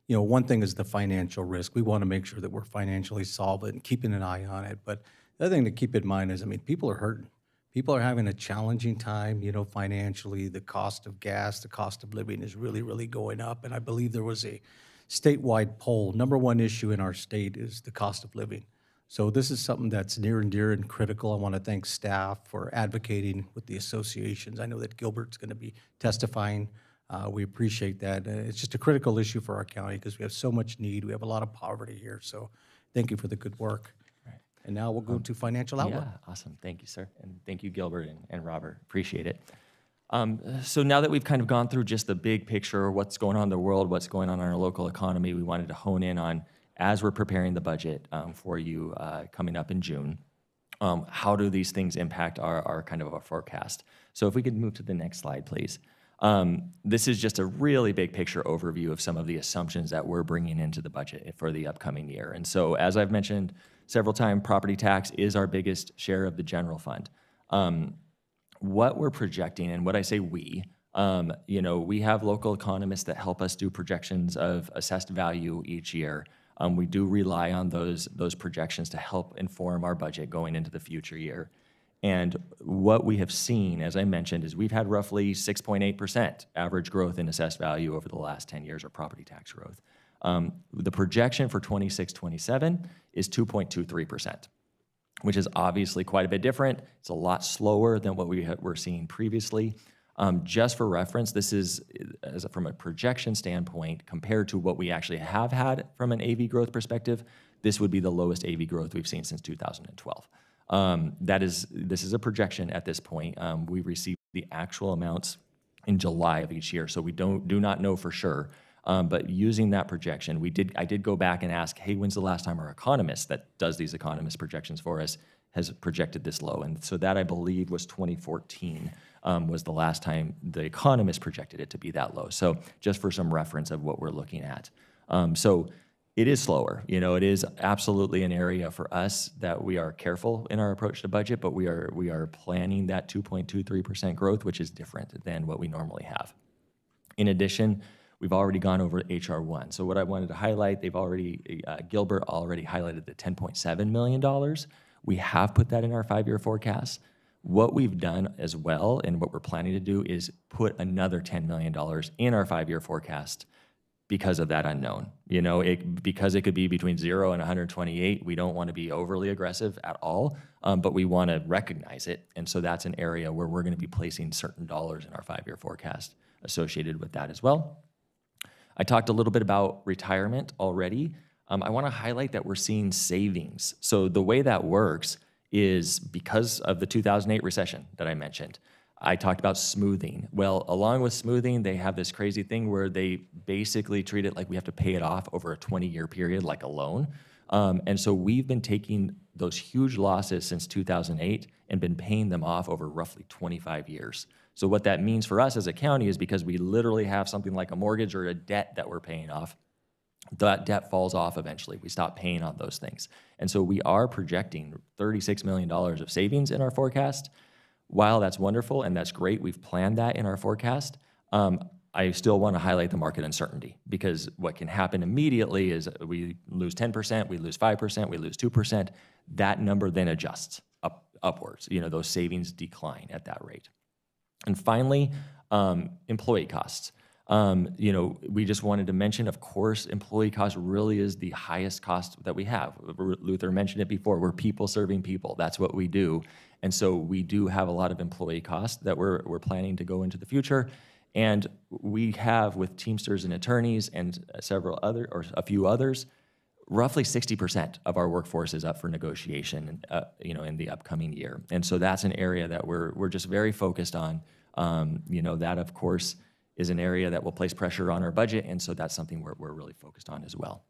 you know, one thing is the financial risk. We want to make sure that we're financially solvent and keeping an eye on it. But the other thing to keep in mind is, I mean, people are hurting. People are having a challenging time, you know, financially. The cost of gas, the cost of living is really, really going up. And I believe there was a statewide poll. Number one issue in our state is the cost of living. So this is something that's near and dear and critical. I want to thank staff for advocating with the associations. I know that Gilbert's going to be testifying. We appreciate that. It's just a critical issue for our county because we have so much need. We have a lot of poverty here. So thank you for the good work. And now we'll go to financial outlook. Yeah, awesome. Thank you, sir. And thank you, Gilbert and Robert. Appreciate it. So now that we've kind of gone through just the big picture, what's going on in the world, what's going on in our local economy, we wanted to hone in on, as we're preparing the budget for you coming up in June, how do these things impact our kind of our forecast? So if we could move to the next slide, please. This is just a really big picture overview of some of the assumptions that we're bringing into the budget for the upcoming year. And so as I've mentioned several times, property tax is our biggest share of the general fund. What we're projecting, and what I say we, you know, we have local economists that help us do projections of assessed value each year. We do rely on those projections to help inform our budget going into the future year. And what we have seen, as I mentioned, is we've had roughly 6.8% average growth in assessed value over the last 10 years, or property tax growth. The projection for 26-27 is 2.23%, which is obviously quite a bit different. It's a lot slower than what we were seeing previously. Just for reference, this is, from a projection standpoint, compared to what we actually have had from an AV growth perspective, this would be the lowest AV growth we've seen since 2012. This is a projection at this point. We receive the actual amounts in July of each year, so we do not know for sure. But using that projection, I did go back and ask, hey, when's the last time our economist that does these economist projections for us has projected this low. And so that, I believe, was 2014 was the last time the economists projected it to be that low. So just for some reference of what we're looking at. So it is slower. You know, it is absolutely an area for us that we are careful in our approach to budget, but we are planning that 2.23% growth, which is different than what we normally have. In addition, we've already gone over HR 1. So what I wanted to highlight, Gilbert already highlighted the $10.7 million. We have put that in our 5-year forecast. What we've done as well, and what we're planning to do, is put another $10 million in our 5-year forecast because of that unknown. You know, because it could be between 0 and 128, we don't want to be overly aggressive at all, but we want to recognize it. And so that's an area where we're going to be placing certain dollars in our 5-year forecast associated with that as well. I talked a little bit about retirement already. I want to highlight that we're seeing savings. So the way that works is because of the 2008 recession that I mentioned. I talked about smoothing. Well, along with smoothing, they have this crazy thing where they basically treat it like we have to pay it off over a 20-year period, like a loan. And so we've been taking those huge losses since 2008 and been paying them off over roughly 25 years. So what that means for us as a county is, because we literally have something like a mortgage or a debt that we're paying off, that debt falls off eventually. We stop paying on those things. And so we are projecting $36 million of savings in our forecast. While that's wonderful and that's great, we've planned that in our forecast, I still want to highlight the market uncertainty, because what can happen immediately is we lose 10%, we lose 5%, we lose 2%. That number then adjusts upwards. You know, those savings decline at that rate. And finally, employee costs. You know, we just wanted to mention, of course, employee cost really is the highest cost that we have. Luther mentioned it before. We're people serving people. That's what we do. And so we do have a lot of employee costs that we're planning to go into the future. And we have, with Teamsters and attorneys and a few others, roughly 60% of our workforce is up for negotiation, you know, in the upcoming year. And so that's an area that we're just very focused on. You know, that, of course, is an area that will place pressure on our budget, and so that's something we're really focused on as well.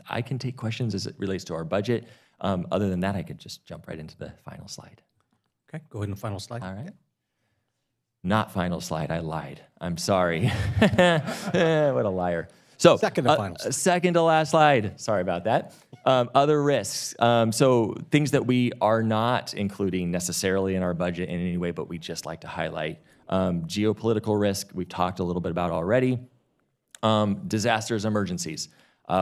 I can take questions as it relates to our budget. Other than that, I could just jump right into the final slide. Okay, go ahead and final slide. All right. Not final slide, I lied. I'm sorry. What a liar. So, Second to final slide. Second to last slide. Sorry about that. Other risks. So things that we are not including necessarily in our budget in any way, but we just like to highlight. Geopolitical risk, we've talked a little bit about already. Disasters, emergencies.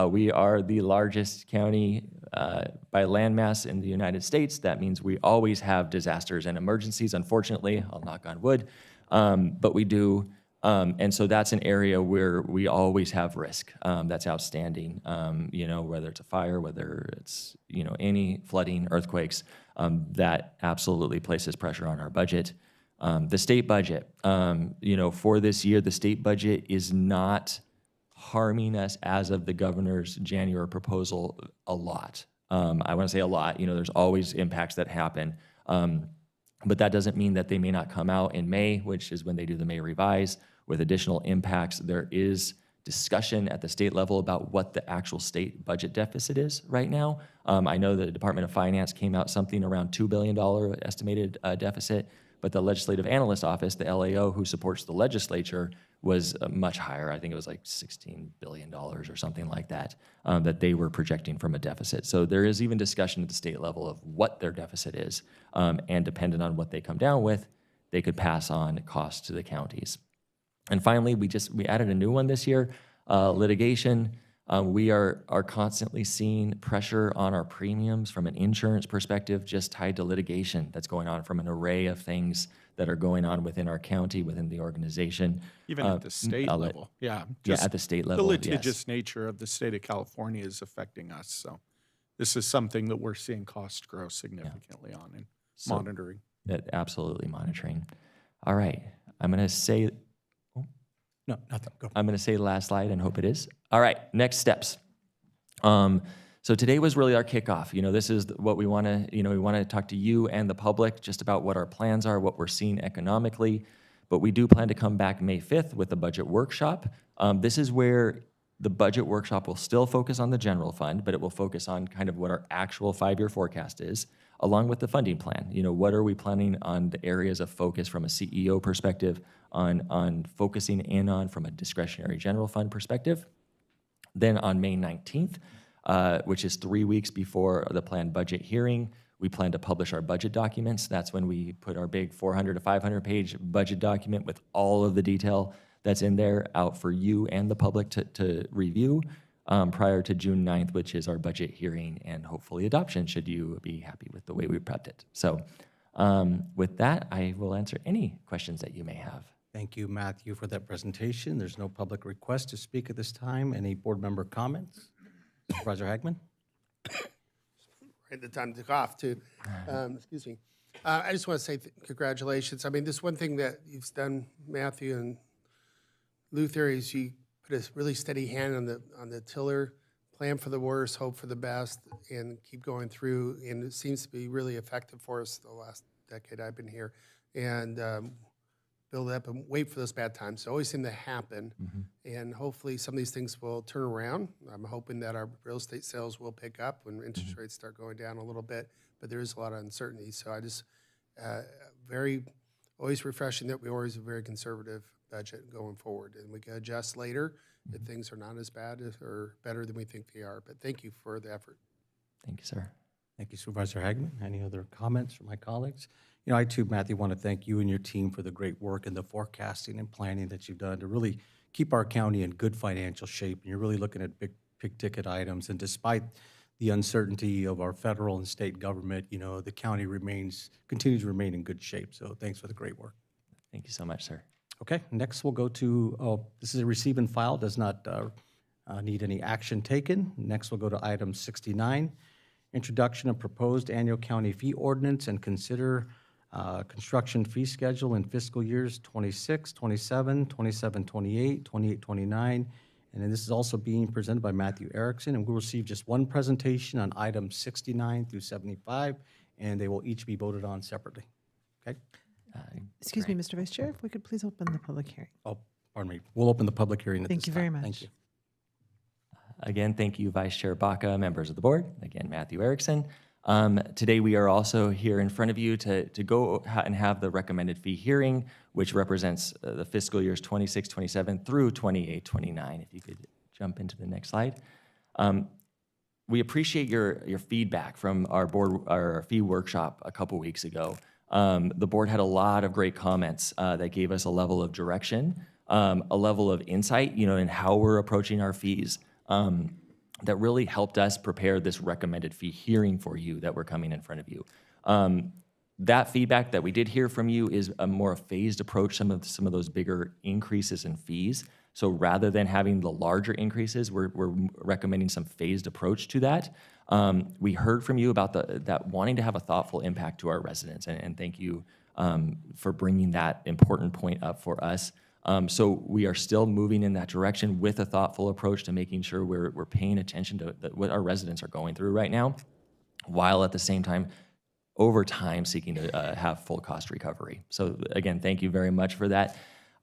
We are the largest county by landmass in the United States. That means we always have disasters and emergencies, unfortunately. I'll knock on wood. But we do. And so that's an area where we always have risk that's outstanding, you know, whether it's a fire, whether it's, you know, any flooding, earthquakes, that absolutely places pressure on our budget. The state budget, you know, for this year, the state budget is not harming us as of the governor's January proposal a lot. I want to say a lot. You know, there's always impacts that happen. But that doesn't mean that they may not come out in May, which is when they do the May revise, with additional impacts. There is discussion at the state level about what the actual state budget deficit is right now. I know the Department of Finance came out something around $2 billion estimated deficit, but the Legislative Analyst Office, the LAO, who supports the legislature, was much higher. I think it was like $16 billion or something like that, that they were projecting from a deficit. So there is even discussion at the state level of what their deficit is, and dependent on what they come down with, they could pass on costs to the counties. And finally, we added a new one this year, litigation. We are constantly seeing pressure on our premiums from an insurance perspective, just tied to litigation that's going on from an array of things that are going on within our county, within the organization. Even at the state level. Yeah. Yeah, at the state level, The yes. litigious nature of the state of California is affecting us. So this is something that we're seeing costs grow significantly on and monitoring. Absolutely monitoring. All right. I'm going to say... No, nothing. Go. I'm going to say the last slide and hope it is. All right, next steps. So today was really our kickoff. You know, this is what we want to, you know, we want to talk to you and the public just about what our plans are, what we're seeing economically. But we do plan to come back May 5th with a budget workshop. This is where The budget workshop will still focus on the general fund, but it will focus on kind of what our actual 5-year forecast is, along with the funding plan. You know, what are we planning on the areas of focus from a CEO perspective, on focusing in on from a discretionary general fund perspective. Then on May 19th, which is 3 weeks before the planned budget hearing, we plan to publish our budget documents. That's when we put our big 400 to 500 page budget document with all of the detail that's in there out for you and the public to review prior to June 9th, which is our budget hearing and hopefully adoption, should you be happy with the way we prepped it. So with that, I will answer any questions that you may have. Thank you, Matthew, for that presentation. There's no public request to speak at this time. Any board member comments? Supervisor Hagman? Right, the time to cough, too. Excuse me. I just want to say congratulations. I mean, this one thing that you've done, Matthew and Luther, is you put a really steady hand on the tiller, plan for the worst, hope for the best, and keep going through. And it seems to be really effective for us the last decade I've been here. And build up and wait for those bad times. They always seem to happen. And hopefully some of these things will turn around. I'm hoping that our real estate sales will pick up when interest rates start going down a little bit, but there is a lot of uncertainty. So I just, always refreshing that we always have a very conservative budget going forward, and we can adjust later if things are not as bad or better than we think they are. But thank you for the effort. Thank you, sir. Thank you, Supervisor Hagman. Any other comments from my colleagues? You know, I too, Matthew, want to thank you and your team for the great work and the forecasting and planning that you've done to really keep our county in good financial shape. And you're really looking at big ticket items. And despite the uncertainty of our federal and state government, you know, the county continues to remain in good shape. So thanks for the great work. Thank you so much, sir. Okay, next we'll go to, this is a receive and file, does not need any action taken. Next we'll go to item 69, introduction of proposed annual county fee ordinance and consider construction fee schedule in fiscal years 26, 27, 27, 28, 28, 29. And then this is also being presented by Matthew Erickson, and we'll receive just one presentation on items 69 through 75, and they will each be voted on separately. Okay? Excuse me, Mr. Vice Chair, if we could please open the public hearing. Oh, pardon me. We'll open the public hearing at this Thank you very time. much. Thank you. Again, thank you, Vice Chair Baca, members of the board. Again, Matthew Erickson. Today, we are also here in front of you to go and have the recommended fee hearing, which represents the fiscal years 26, 27 through 28, 29. If you could jump into the next slide. We appreciate your feedback from our fee workshop a couple weeks ago. The board had a lot of great comments that gave us a level of direction, a level of insight, you know, in how we're approaching our fees. That really helped us prepare this recommended fee hearing for you that we're coming in front of you. That feedback that we did hear from you is a more phased approach, some of those bigger increases in fees. So rather than having the larger increases, we're recommending some phased approach to that. We heard from you about that wanting to have a thoughtful impact to our residents, and thank you for bringing that important point up for us. So we are still moving in that direction with a thoughtful approach to making sure we're paying attention to what our residents are going through right now, while at the same time, over time, seeking to have full cost recovery. So again, thank you very much for that.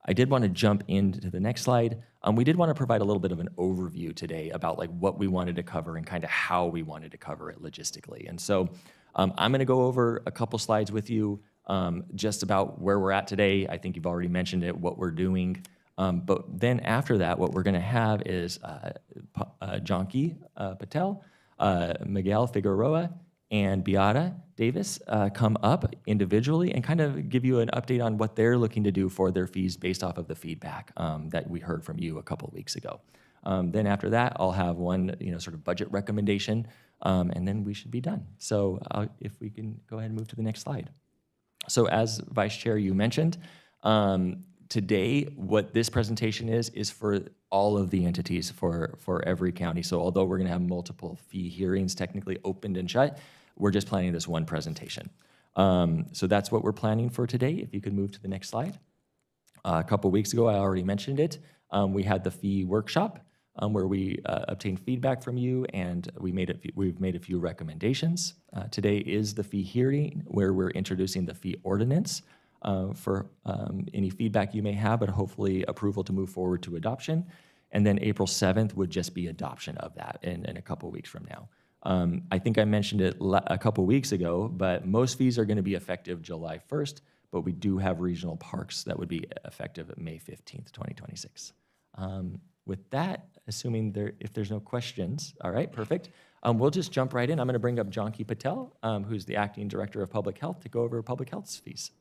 I did want to jump into the next slide. We did want to provide a little bit of an overview today about like what we wanted to cover and kind of how we wanted to cover it logistically. And so I'm going to go over a couple slides with you just about where we're at today. I think you've already mentioned it, what we're doing. But then after that, what we're going to have is Janki Patel, Miguel Figueroa, and Beata Davis come up individually and kind of give you an update on what they're looking to do for their fees based off of the feedback that we heard from you a couple of weeks ago. Then after that, I'll have one sort of budget recommendation, and then we should be done. So if we can go ahead and move to the next slide. So as Vice Chair, you mentioned, today what this presentation is for all of the entities for every county. So although we're going to have multiple fee hearings technically opened and shut, we're just planning this one presentation. So that's what we're planning for today. If you could move to the next slide. A couple weeks ago, I already mentioned it. We had the fee workshop where we obtained feedback from you, and we've made a few recommendations. Today is the fee hearing where we're introducing the fee ordinance for any feedback you may have, but hopefully approval to move forward to adoption. And then April 7th would just be adoption of that in a couple weeks from now. I think I mentioned it a couple weeks ago, but most fees are going to be effective July 1st, but we do have regional parks that would be effective May 15th, 2026. With that, assuming if there's no questions, all right, perfect. We'll just jump right in. I'm going to bring up Janki Patel, who's the Acting Director of Public Health, to go over public health fees.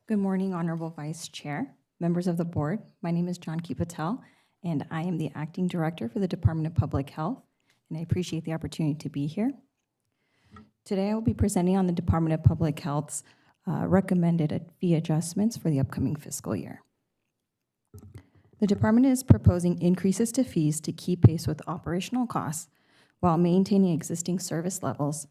Good morning, Honorable Vice Chair, members of the board. My name is Janki Patel, and I am the Acting Director for the Department of Public Health, and I appreciate the opportunity to be here. Today, I will be presenting on the Department of Public Health's recommended fee adjustments for the upcoming fiscal year. The department is proposing increases to fees to keep pace with operational costs while maintaining existing service levels.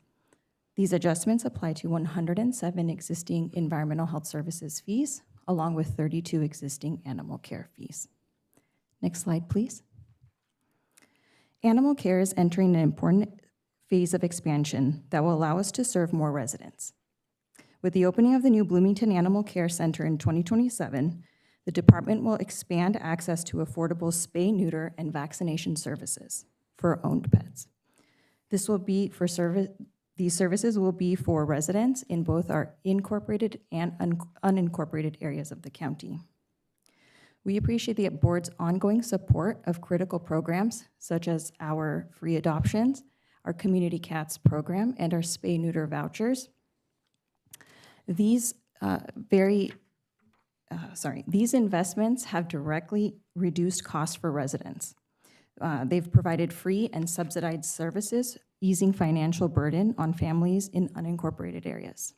These adjustments apply to 107 existing environmental health services fees, along with 32 existing animal care fees. Next slide, please. Animal care is entering an important phase of expansion that will allow us to serve more residents. With the opening of the new Bloomington Animal Care Center in 2027, the department will expand access to affordable spay, neuter, and vaccination services for owned pets. This will be for These services will be for residents in both our incorporated and unincorporated areas of the county. We appreciate the board's ongoing support of critical programs such as our free adoptions, our community cats program, and our spay-neuter vouchers. These investments have directly reduced costs for residents. They've provided free and subsidized services, easing financial burden on families in unincorporated areas.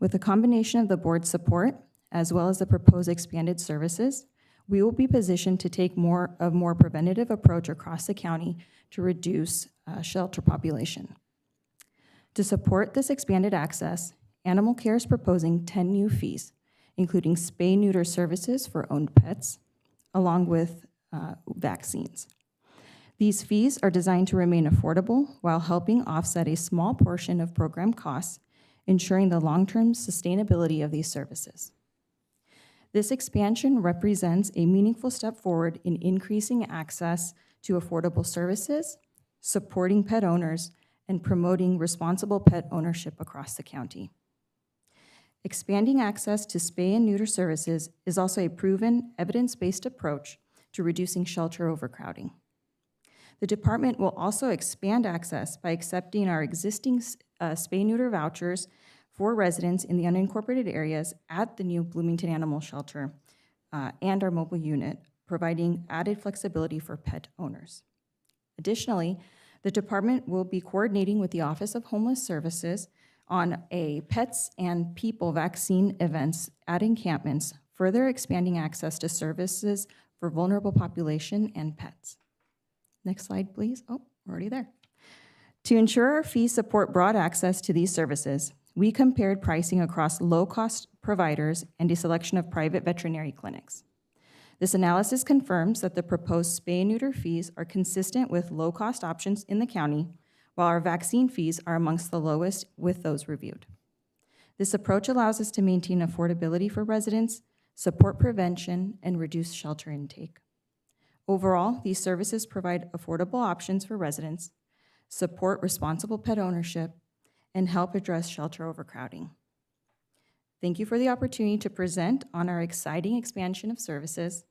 With a combination of the board's support, as well as the proposed expanded services, we will be positioned to take a more preventative approach across the county to reduce shelter population. To support this expanded access, Animal Care is proposing 10 new fees, including spay-neuter services for owned pets, along with vaccines. These fees are designed to remain affordable while helping offset a small portion of program costs, ensuring the long-term sustainability of these services. This expansion represents a meaningful step forward in increasing access to affordable services, supporting pet owners, and promoting responsible pet ownership across the county. Expanding access to spay and neuter services is also a proven, evidence-based approach to reducing shelter overcrowding. The department will also expand access by accepting our existing spay-neuter vouchers for residents in the unincorporated areas at the new Bloomington Animal Shelter and our mobile unit, providing added flexibility for pet owners. Additionally, the department will be coordinating with the Office of Homeless Services on a pets and people vaccine events at encampments, further expanding access to services for vulnerable population and pets. Next slide, please. Oh, we're already there. To ensure our fees support broad access to these services, we compared pricing across low-cost providers and a selection of private veterinary clinics. This analysis confirms that the proposed spay and neuter fees are consistent with low-cost options in the county, while our vaccine fees are amongst the lowest with those reviewed. This approach allows us to maintain affordability for residents, support prevention, and reduce shelter intake. Overall, these services provide affordable options for residents, support responsible pet ownership, and help address shelter overcrowding. Thank you for the opportunity to present on our exciting expansion of services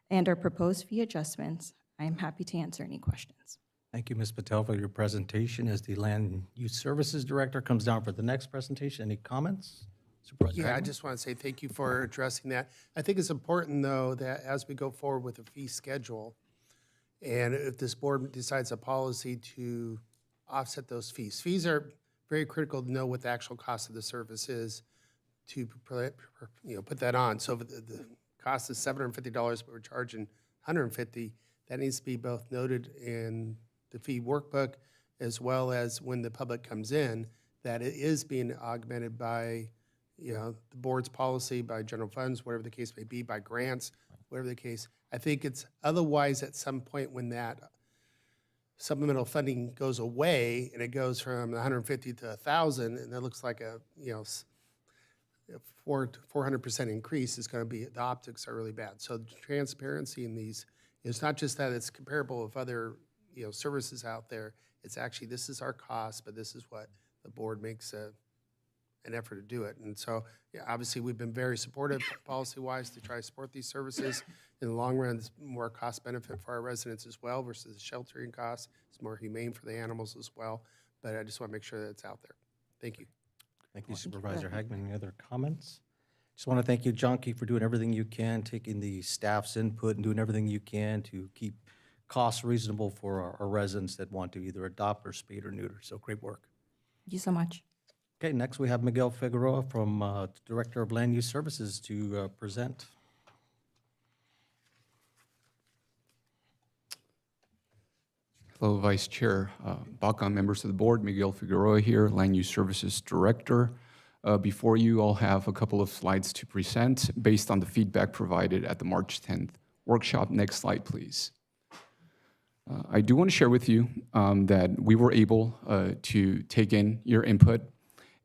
and our proposed fee adjustments. I am happy to answer any questions. Thank you, Ms. Patel, for your presentation. As the Land Use Services Director comes down for the next presentation, any comments? Supervisor Yeah, I Hagman? just want to say thank you for addressing that. I think it's important, though, that as we go forward with the fee schedule, and if this board decides a policy to offset those fees are very critical to know what the actual cost of the service is to put that on. So if the cost is $750, but we're charging $150, that needs to be both noted in the fee workbook as well as when the public comes in, that it is being augmented by the board's policy, by general funds, whatever the case may be, by grants, whatever the case. I think it's otherwise at some point when that supplemental funding goes away and it goes from 150 to 1,000, and it looks like a 400% increase is going to be, the optics are really bad. So transparency in these, it's not just that it's comparable with other services out there. It's actually, this is our cost, but this is what the board makes an effort to do it. And so, yeah, obviously, we've been very supportive policy-wise to try to support these services. In the long run, it's more cost benefit for our residents as well versus the sheltering costs. It's more humane for the animals as well. But I just want to make sure that it's out there. Thank you. Thank you, Supervisor Hagman. Any other comments? Just want to thank you, Jonky, for doing everything you can, taking the staff's input and doing everything you can to keep costs reasonable for our residents that want to either adopt or spay or neuter. So great work. Thank you so much. Okay, next we have Miguel Figueroa from Director of Land Use Services to present. Hello, Vice Chair Baca, members of the board. Miguel Figueroa here, Land Use Services Director. Before you, I'll have a couple of slides to present based on the feedback provided at the March 10th workshop. Next slide, please. I do want to share with you that we were able to take in your input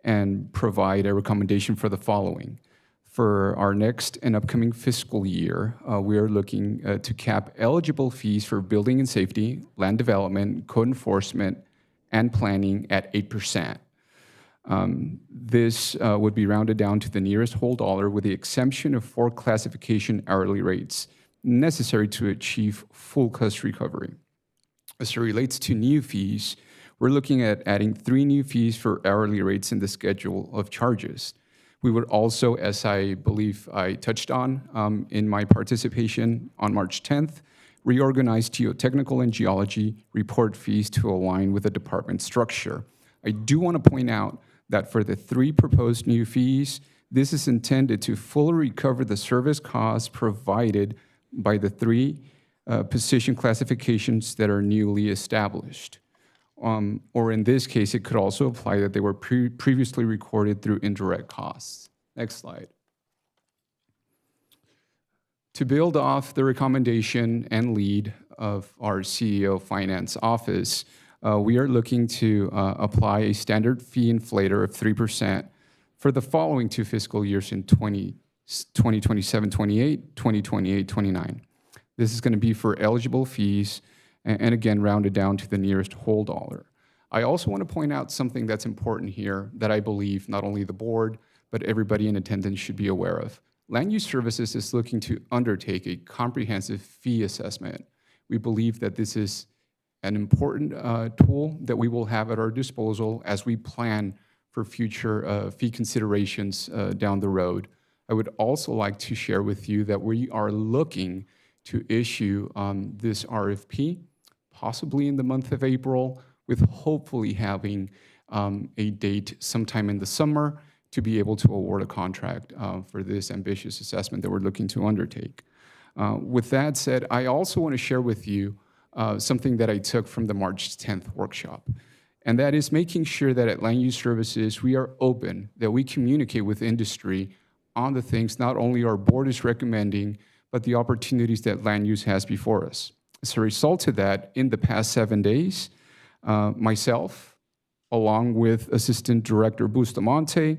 and provide a recommendation for the following. For our next and upcoming fiscal year, we are looking to cap eligible fees for building and safety, land development, code enforcement, and planning at 8%. This would be rounded down to the nearest whole dollar with the exemption of 4 classification hourly rates necessary to achieve full cost recovery. As it relates to new fees, we're looking at adding 3 new fees for hourly rates in the schedule of charges. We would also, as I believe I touched on in my participation on March 10th, reorganize geotechnical and geology report fees to align with the department structure. I do want to point out that for the 3 proposed new fees, this is intended to fully recover the service costs provided by the 3 position classifications that are newly established. Or in this case, it could also apply that they were previously recorded through indirect costs. Next slide. To build off the recommendation and lead of our CEO Finance Office, we are looking to apply a standard fee inflator of 3% for the following 2 fiscal years in 2027-28, 2028-29. This is going to be for eligible fees, and again, rounded down to the nearest whole dollar. I also want to point out something that's important here that I believe not only the board, but everybody in attendance should be aware of. Land Use Services is looking to undertake a comprehensive fee assessment. We believe that this is an important tool that we will have at our disposal as we plan for future fee considerations down the road. I would also like to share with you that we are looking to issue this RFP, possibly in the month of April, with hopefully having a date sometime in the summer to be able to award a contract for this ambitious assessment that we're looking to undertake. With that said, I also want to share with you something that I took from the March 10th workshop, and that is making sure that at Land Use Services, we are open, that we communicate with industry on the things not only our board is recommending, but the opportunities that land use has before us. As a result of that, in the past 7 days, myself, along with Assistant Director Bustamante,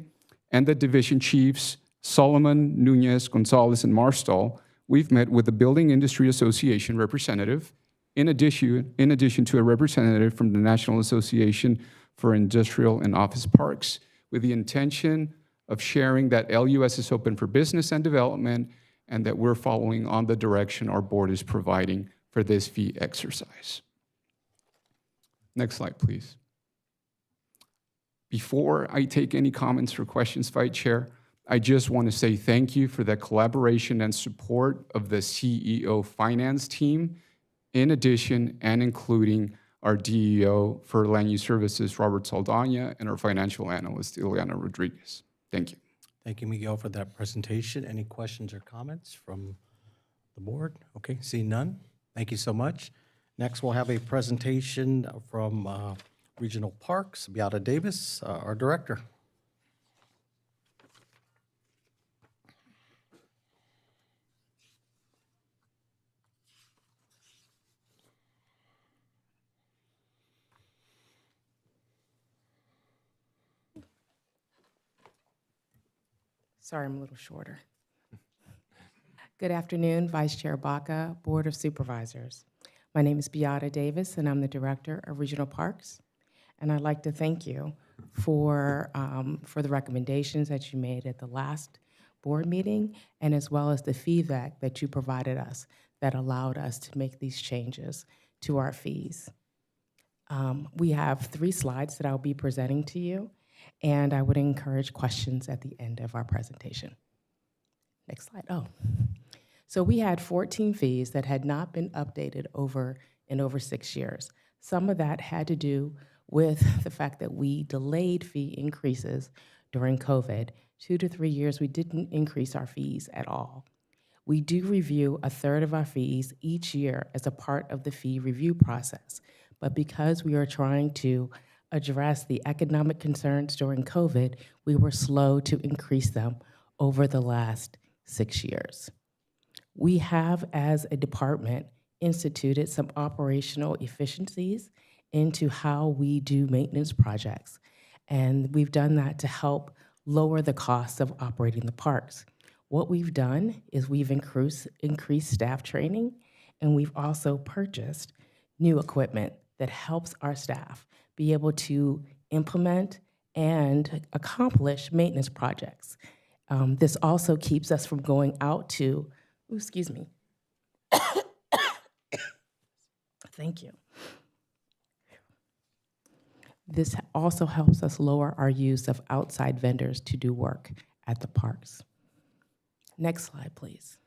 and the division chiefs, Solomon, Nunez, Gonzalez, and Marstall, we've met with the Building Industry Association representative, in addition to a representative from the National Association for Industrial and Office Parks, with the intention of sharing that LUS is open for business and development, and that we're following on the direction our board is providing for this fee exercise. Next slide, please. Before I take any comments or questions, Vice Chair, I just want to say thank you for the collaboration and support of the CEO finance team, in addition and including our DEO for Land Use Services, Robert Saldana, and our financial analyst, Ileana Rodriguez. Thank you. Thank you, Miguel, for that presentation. Any questions or comments from the board? Okay, seeing none. Thank you so much. Next, we'll have a presentation from Regional Parks, Beata Davis, our director. Sorry, I'm a little shorter. Good afternoon, Vice Chair Baca, Board of Supervisors. My name is Beata Davis, and I'm the Director of Regional Parks. And I'd like to thank you for the recommendations that you made at the last board meeting, and as well as the feedback that you provided us that allowed us to make these changes to our fees. We have 3 slides that I'll be presenting to you, and I would encourage questions at the end of our presentation. Next slide. Oh. So we had 14 fees that had not been updated in over 6 years. Some of that had to do with the fact that we delayed fee increases during COVID. 2 to 3 years, we didn't increase our fees at all. We do review 1/3 of our fees each year as a part of the fee review process. But because we are trying to address the economic concerns during COVID, we were slow to increase them over the last 6 years. We have, as a department, instituted some operational efficiencies into how we do maintenance projects. And we've done that to help lower the cost of operating the parks. What we've done is we've increased staff training, and we've also purchased new equipment that helps our staff be able to implement and accomplish maintenance projects. This also keeps us from going out to, excuse me. Thank you. This also helps us lower our use of outside vendors to do work at the parks. Next slide, please.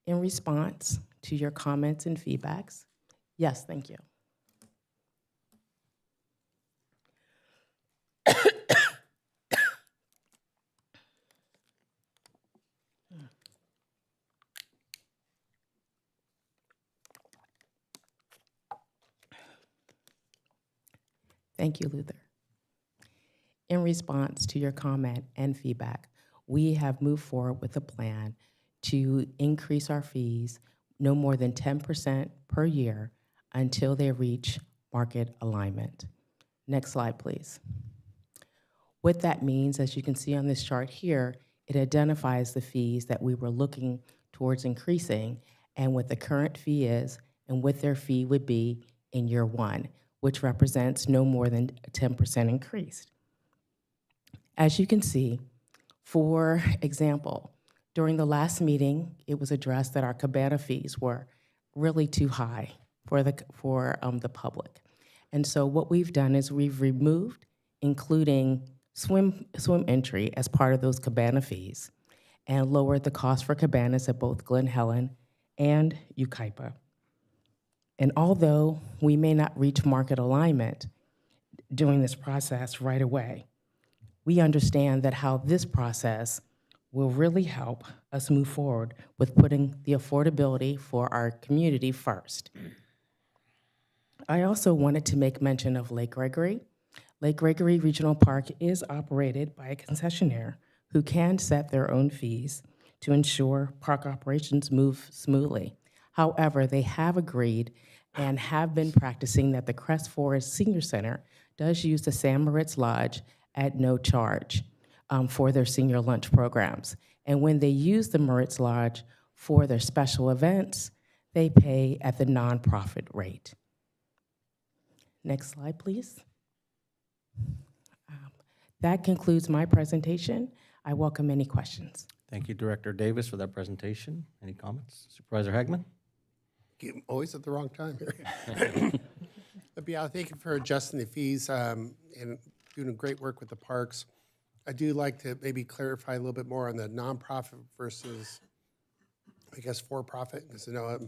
In response to your comments and feedbacks, yes, thank you. Thank you, Luther. In response to your comment and feedback, we have moved forward with a plan to increase our fees no more than 10% per year until they reach market alignment. Next slide, please. What that means, as you can see on this chart here, it identifies the fees that we were looking towards increasing and what the current fee is and what their fee would be in year 1, which represents no more than a 10% increase. As you can see, for example, during the last meeting, it was addressed that our cabana fees were really too high for the public. And so what we've done is we've removed including swim entry as part of those cabana fees and lowered the cost for cabanas at both Glen Helen and Yucaipa. And although we may not reach market alignment during this process right away, we understand that how this process will really help us move forward with putting the affordability for our community first. I also wanted to make mention of Lake Gregory. Lake Gregory Regional Park is operated by a concessionaire who can set their own fees to ensure park operations move smoothly. However, they have agreed and have been practicing that the Crest Forest Senior Center does use the San Moritz Lodge at no charge for their senior lunch programs. And when they use the Moritz Lodge for their special events, they pay at the nonprofit rate. Next slide, please. That concludes my presentation. I welcome any questions. Thank you, Director Davis, for that presentation. Any comments? Supervisor Hagman? I'm always at the wrong time here. But yeah, thank you for adjusting the fees and doing great work with the parks. I do like to maybe clarify a little bit more on the nonprofit versus, I guess, for-profit, because I know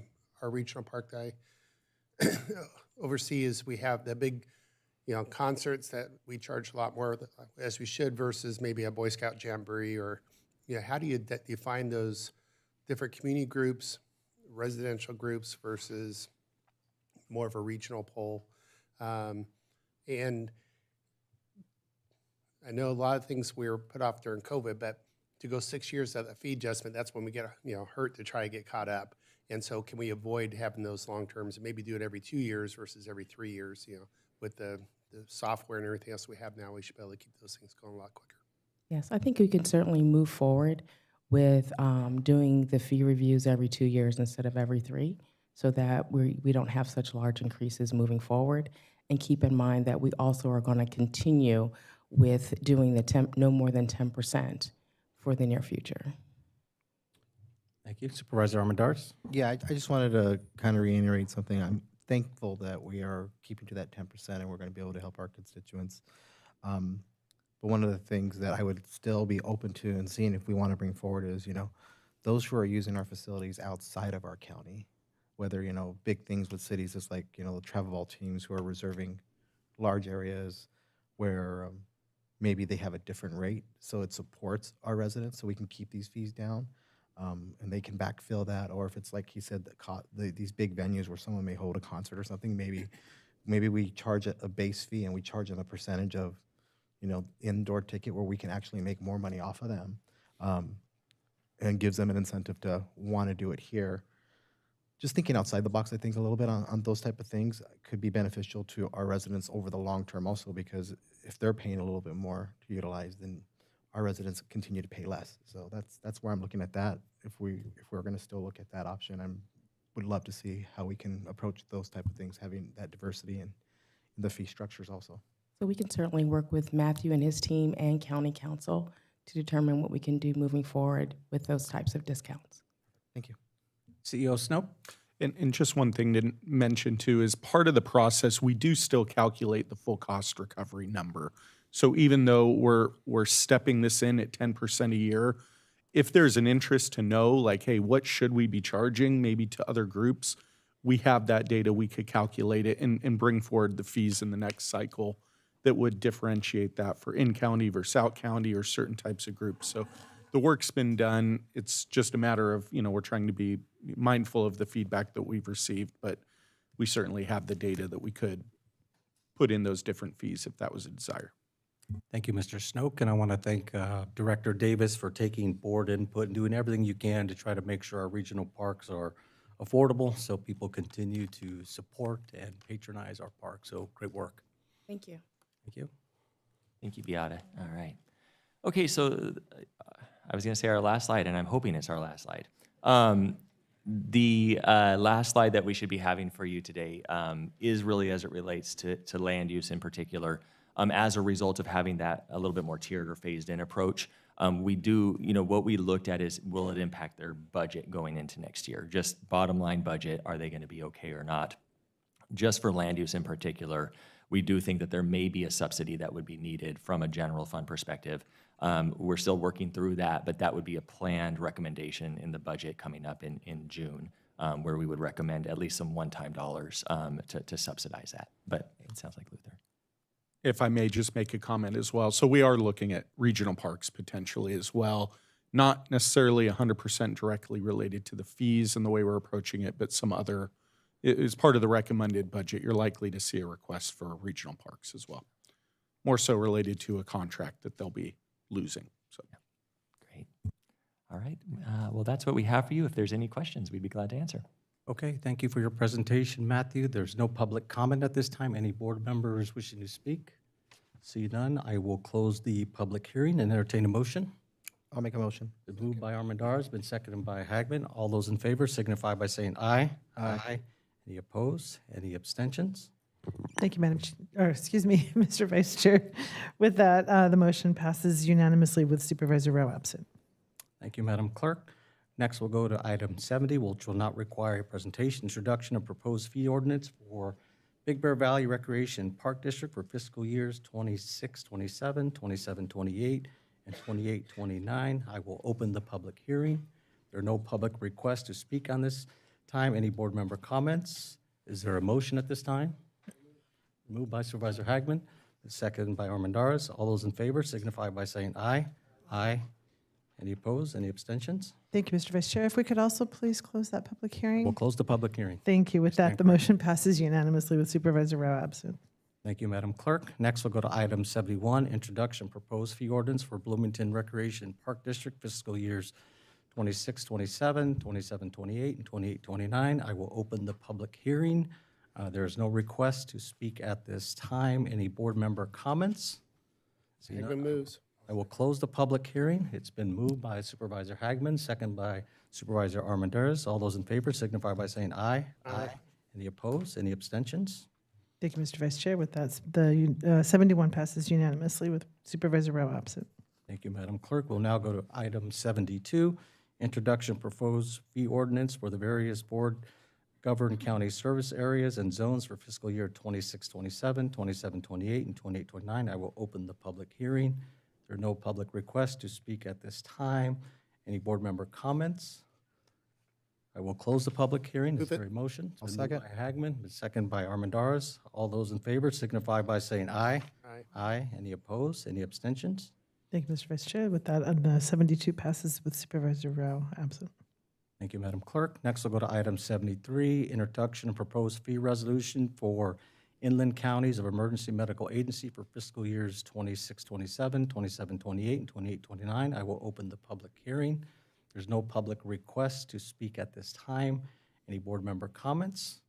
our regional park guy oversees, we have the big, concerts that we charge a lot more as we should versus maybe a Boy Scout jamboree or, how do you define those different community groups, residential groups versus more of a regional poll? And I know a lot of things we were put off during COVID, but to go 6 years at a fee adjustment, that's when we get, hurt to try to get caught up. And so can we avoid having those long terms and maybe do it every 2 years versus every 3 years, with the software and everything else we have now, we should be able to keep those things going a lot quicker. Yes, I think we can certainly move forward with doing the fee reviews every 2 years instead of every 3, so that we don't have such large increases moving forward. And keep in mind that we also are going to continue with doing the no more than 10% for the near future. Thank you. Supervisor Armendariz? Yeah, I just wanted to kind of reiterate something. I'm thankful that we are keeping to that 10% and we're going to be able to help our constituents. But one of the things that I would still be open to and seeing if we want to bring forward is, those who are using our facilities outside of our county, whether, big things with cities, just like, the travel ball teams who are reserving large areas where maybe they have a different rate, so it supports our residents, so we can keep these fees down, and they can backfill that. Or if it's like he said, these big venues where someone may hold a concert or something, maybe we charge a base fee and we charge them a percentage of, indoor ticket where we can actually make more money off of them, and gives them an incentive to want to do it here. Just thinking outside the box, I think a little bit on those type of things could be beneficial to our residents over the long term also, because if they're paying a little bit more to utilize, then our residents continue to pay less. So that's where I'm looking at that. If we're going to still look at that option, I would love to see how we can approach those type of things, having that diversity in the fee structures also. So we can certainly work with Matthew and his team and county council to determine what we can do moving forward with those types of discounts. Thank you. CEO Snow? And just one thing to mention too is part of the process, we do still calculate the full cost recovery number. So even though we're stepping this in at 10% a year, if there's an interest to know, like, hey, what should we be charging maybe to other groups, we have that data, we could calculate it and bring forward the fees in the next cycle that would differentiate that for in-county versus out-county or certain types of groups. So the work's been done. It's just a matter of, we're trying to be mindful of the feedback that we've received, but we certainly have the data that we could put in those different fees if that was a desire. Thank you, Mr. Snoke, and I want to thank Director Davis for taking board input and doing everything you can to try to make sure our regional parks are affordable so people continue to support and patronize our parks. So great work. Thank you. Thank you. Thank you, Beata. All right. Okay, so I was going to say our last slide, and I'm hoping it's our last slide. The last slide that we should be having for you today is really as it relates to land use in particular. As a result of having that a little bit more tiered or phased in approach, we do, what we looked at is, will it impact their budget going into next year? Just bottom line budget, are they going to be okay or not? Just for land use in particular, we do think that there may be a subsidy that would be needed from a general fund perspective. We're still working through that, but that would be a planned recommendation in the budget coming up in June, where we would recommend at least some one-time dollars to subsidize that. But it sounds like Luther. If I may just make a comment as well. So we are looking at regional parks potentially as well, not necessarily 100% directly related to the fees and the way we're approaching it, but some other, as part of the recommended budget, you're likely to see a request for regional parks as well. More so related to a contract that they'll be losing. So. Great. All right. Well, that's what we have for you. If there's any questions, we'd be glad to answer. Okay, thank you for your presentation, Matthew. There's no public comment at this time. Any board members wishing to speak? See none, I will close the public hearing and entertain a motion. I'll make a motion. Been moved by Armendariz, been seconded by Hagman. All those in favor signify by saying aye. Aye. Any opposed? Any abstentions? Thank you, Mr. Vice Chair. With that, the motion passes unanimously with Supervisor Rowe absent. Thank you, Madam Clerk. Next, we'll go to item 70, which will not require a presentation. Introduction of proposed fee ordinance for Big Bear Valley Recreation Park District for fiscal years 26-27, 27-28, and 28-29. I will open the public hearing. There are no public requests to speak on this time. Any board member comments? Is there a motion at this time? Moved by Supervisor Hagman, seconded by Armendariz. All those in favor signify by saying aye. Aye. Any opposed? Any abstentions? Thank you, Mr. Vice Chair. If we could also please close that public hearing. We'll close the public hearing. Thank you. With that, the motion passes unanimously with Supervisor Rowe absent. Thank you, Madam Clerk. Next, we'll go to item 71, introduction proposed fee ordinance for Bloomington Recreation Park District fiscal years 26-27, 27-28, and 28-29. I will open the public hearing. There is no request to speak at this time. Any board member comments? Hagman moves. I will close the public hearing. It's been moved by Supervisor Hagman, second by Supervisor Armendariz. All those in favor signify by saying aye. Aye. Any opposed? Any abstentions? Thank you, Mr. Vice Chair. With that, the 71 passes unanimously with Supervisor Rao absent. Thank you, Madam Clerk. We'll now go to item 72, introduction proposed fee ordinance for the various board-governed county service areas and zones for fiscal year 26-27, 27-28, and 28-29. I will open the public hearing. There are no public requests to speak at this time. Any board member comments? I will close the public hearing. Is there a motion? I'll It's been moved second. by Hagman, been seconded by Armendariz. All those in favor signify by saying aye. Aye. Aye. Any opposed? Any abstentions? Thank you, Mr. Vice Chair. With that, 72 passes with Supervisor Rao absent. Thank you, Madam Clerk. Next, we'll go to item 73, introduction of proposed fee resolution for inland counties of emergency medical agency for fiscal years 26-27, 27-28, and 28-29. I will open the public hearing. There's no public requests to speak at this time. Any board member comments?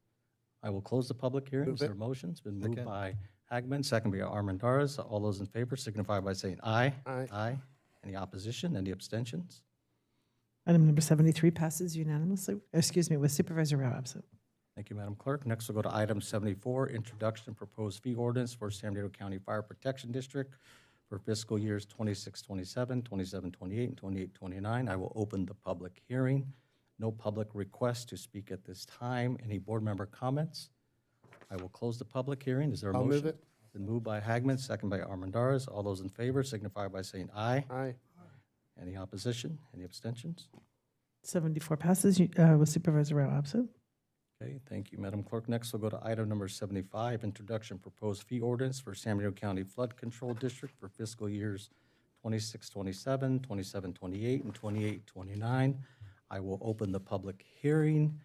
I will close the public hearing. Is there a motion? It's been moved by Hagman, second by Armendariz. All those in favor signify by saying aye. Aye. Aye. Any opposition? Any abstentions? Item number 73 passes unanimously, with Supervisor Rao absent. Thank you, Madam Clerk. Next, we'll go to item 74, introduction of proposed fee ordinance for San Diego County Fire Protection District for fiscal years 26-27, 27-28, and 28-29. I will open the public hearing. No public requests to speak at this time. Any board member comments? I will close the public hearing. Is there a I'll motion? move it. Been moved by Hagman, second by Armendariz. All those in favor signify by saying aye. Aye. Any opposition? Any abstentions? 74 passes with Supervisor Rao absent. Okay, thank you, Madam Clerk. Next, we'll go to item number 75, introduction proposed fee ordinance for San Diego County Flood Control District for fiscal years 26-27, 27-28, and 28-29. I will open the public hearing.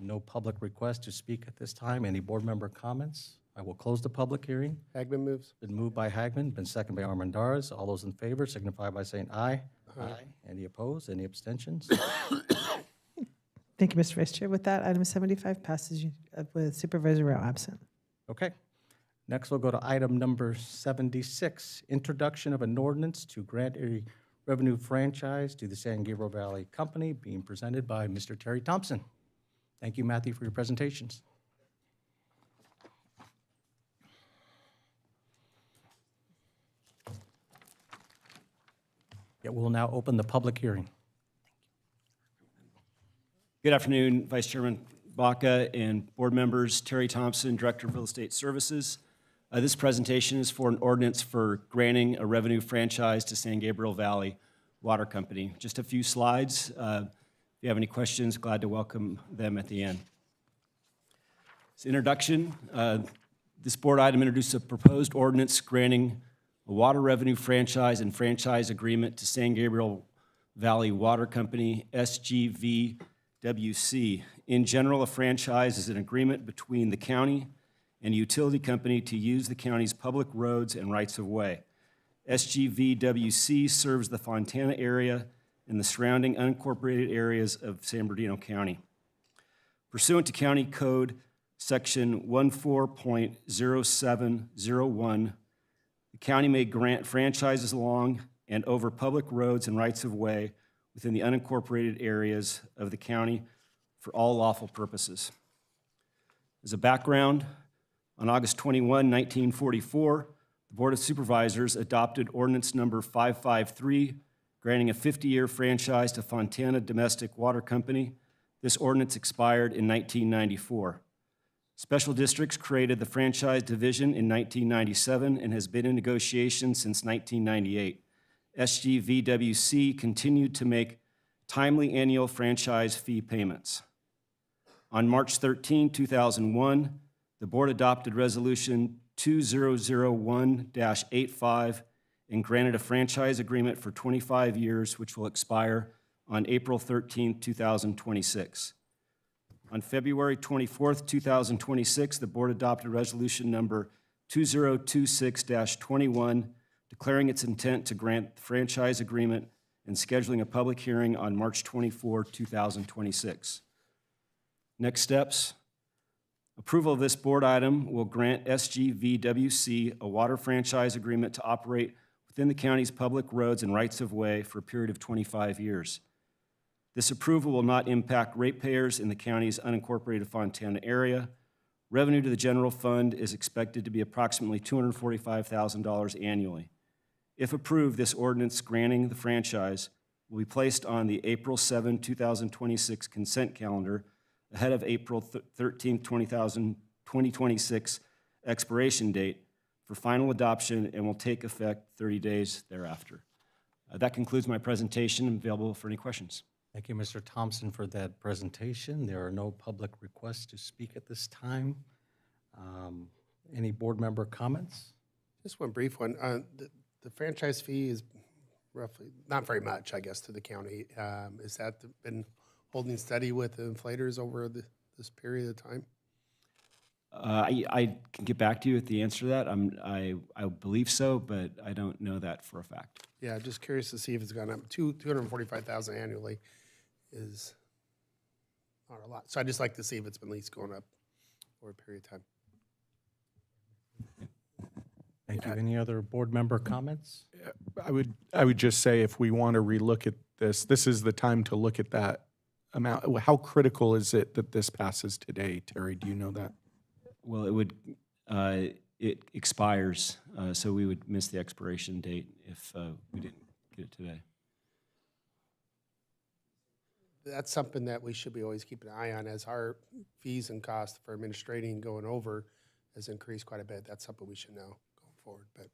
No public request to speak at this time. Any board member comments? I will close the public hearing. Hagman moves. Been moved by Hagman, been seconded by Armendariz. All those in favor signify by saying aye. Aye. Any opposed? Any abstentions? Thank you, Mr. Vice Chair. With that, item 75 passes with Supervisor Rao absent. Okay. Next, we'll go to item number 76, introduction of an ordinance to grant a revenue franchise to the San Gabriel Valley Company, being presented by Mr. Terry Thompson. Thank you, Matthew, for your presentations. Yeah, we'll now open the public hearing. Good afternoon, Vice Chairman Baca and board members. Terry Thompson, Director of Real Estate Services. This presentation is for an ordinance for granting a revenue franchise to San Gabriel Valley Water Company. Just a few slides. If you have any questions, glad to welcome them at the end. This introduction, this board item introduced a proposed ordinance granting a water revenue franchise and franchise agreement to San Gabriel Valley Water Company, SGVWC. In general, a franchise is an agreement between the county and a utility company to use the county's public roads and rights-of-way. SGVWC serves the Fontana area and the surrounding unincorporated areas of San Bernardino County. Pursuant to County Code Section 14.0701, the county may grant franchises along and over public roads and rights-of-way within the unincorporated areas of the county for all lawful purposes. As a background, on August 21, 1944, the Board of Supervisors adopted ordinance number 553, granting a 50-year franchise to Fontana Domestic Water Company. This ordinance expired in 1994. Special districts created the franchise division in 1997 and has been in negotiation since 1998. SGVWC continued to make timely annual franchise fee payments. On March 13, 2001, the board adopted Resolution 2001-85 and granted a franchise agreement for 25 years, which will expire on April 13, 2026. On February 24, 2026, the board adopted Resolution number 2026-21, declaring its intent to grant the franchise agreement and scheduling a public hearing on March 24, 2026. Next steps. Approval of this board item will grant SGVWC a water franchise agreement to operate within the county's public roads and rights-of-way for a period of 25 years. This approval will not impact ratepayers in the county's unincorporated Fontana area. Revenue to the general fund is expected to be approximately $245,000 annually. If approved, this ordinance granting the franchise will be placed on the April 7, 2026 consent calendar ahead of April 13, 2026 expiration date for final adoption and will take effect 30 days thereafter. That concludes my presentation. I'm available for any questions. Thank you, Mr. Thompson, for that presentation. There are no public requests to speak at this time. Any board member comments? Just one brief one. The franchise fee is roughly, not very much, I guess, to the county. Is that been holding steady with inflators over this period of time? I can get back to you with the answer to that. I believe so, but I don't know that for a fact. Yeah, just curious to see if it's gone up. $245,000 annually is not a lot. So I'd just like to see if it's been at least going up over a period of time. Thank you. Any other board member comments? I would just say if we want to relook at this is the time to look at that amount. How critical is it that this passes today, Terry? Do you know that? Well, it expires, so we would miss the expiration date if we didn't get it today. That's something that we should be always keeping an eye on as our fees and costs for administrating going over has increased quite a bit. That's something we should know going forward, but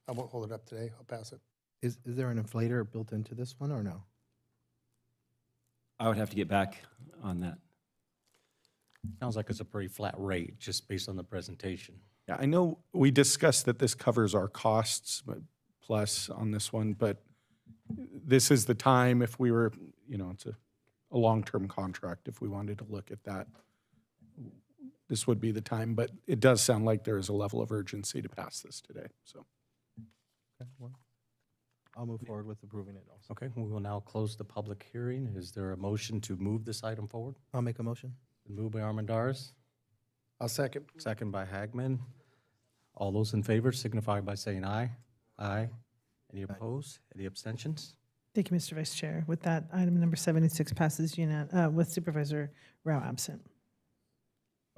I won't hold it up today. I'll pass it. Is there an inflator built into this one or no? I would have to get back on that. Sounds like it's a pretty flat rate, just based on the presentation. Yeah, I know we discussed that this covers our costs, but plus on this one, but this is the time if we were, it's a long-term contract. If we wanted to look at that, this would be the time, but it does sound like there is a level of urgency to pass this today, so. Okay, well, I'll move forward with approving it also. Okay, we will now close the public hearing. Is there a motion to move this item forward? I'll make a motion. Moved by Armendariz, I'll second. second by Hagman. All those in favor signify by saying aye. Aye. Any opposed? Any abstentions? Thank you, Mr. Vice Chair. With that, item number 76 passes with Supervisor Rao absent.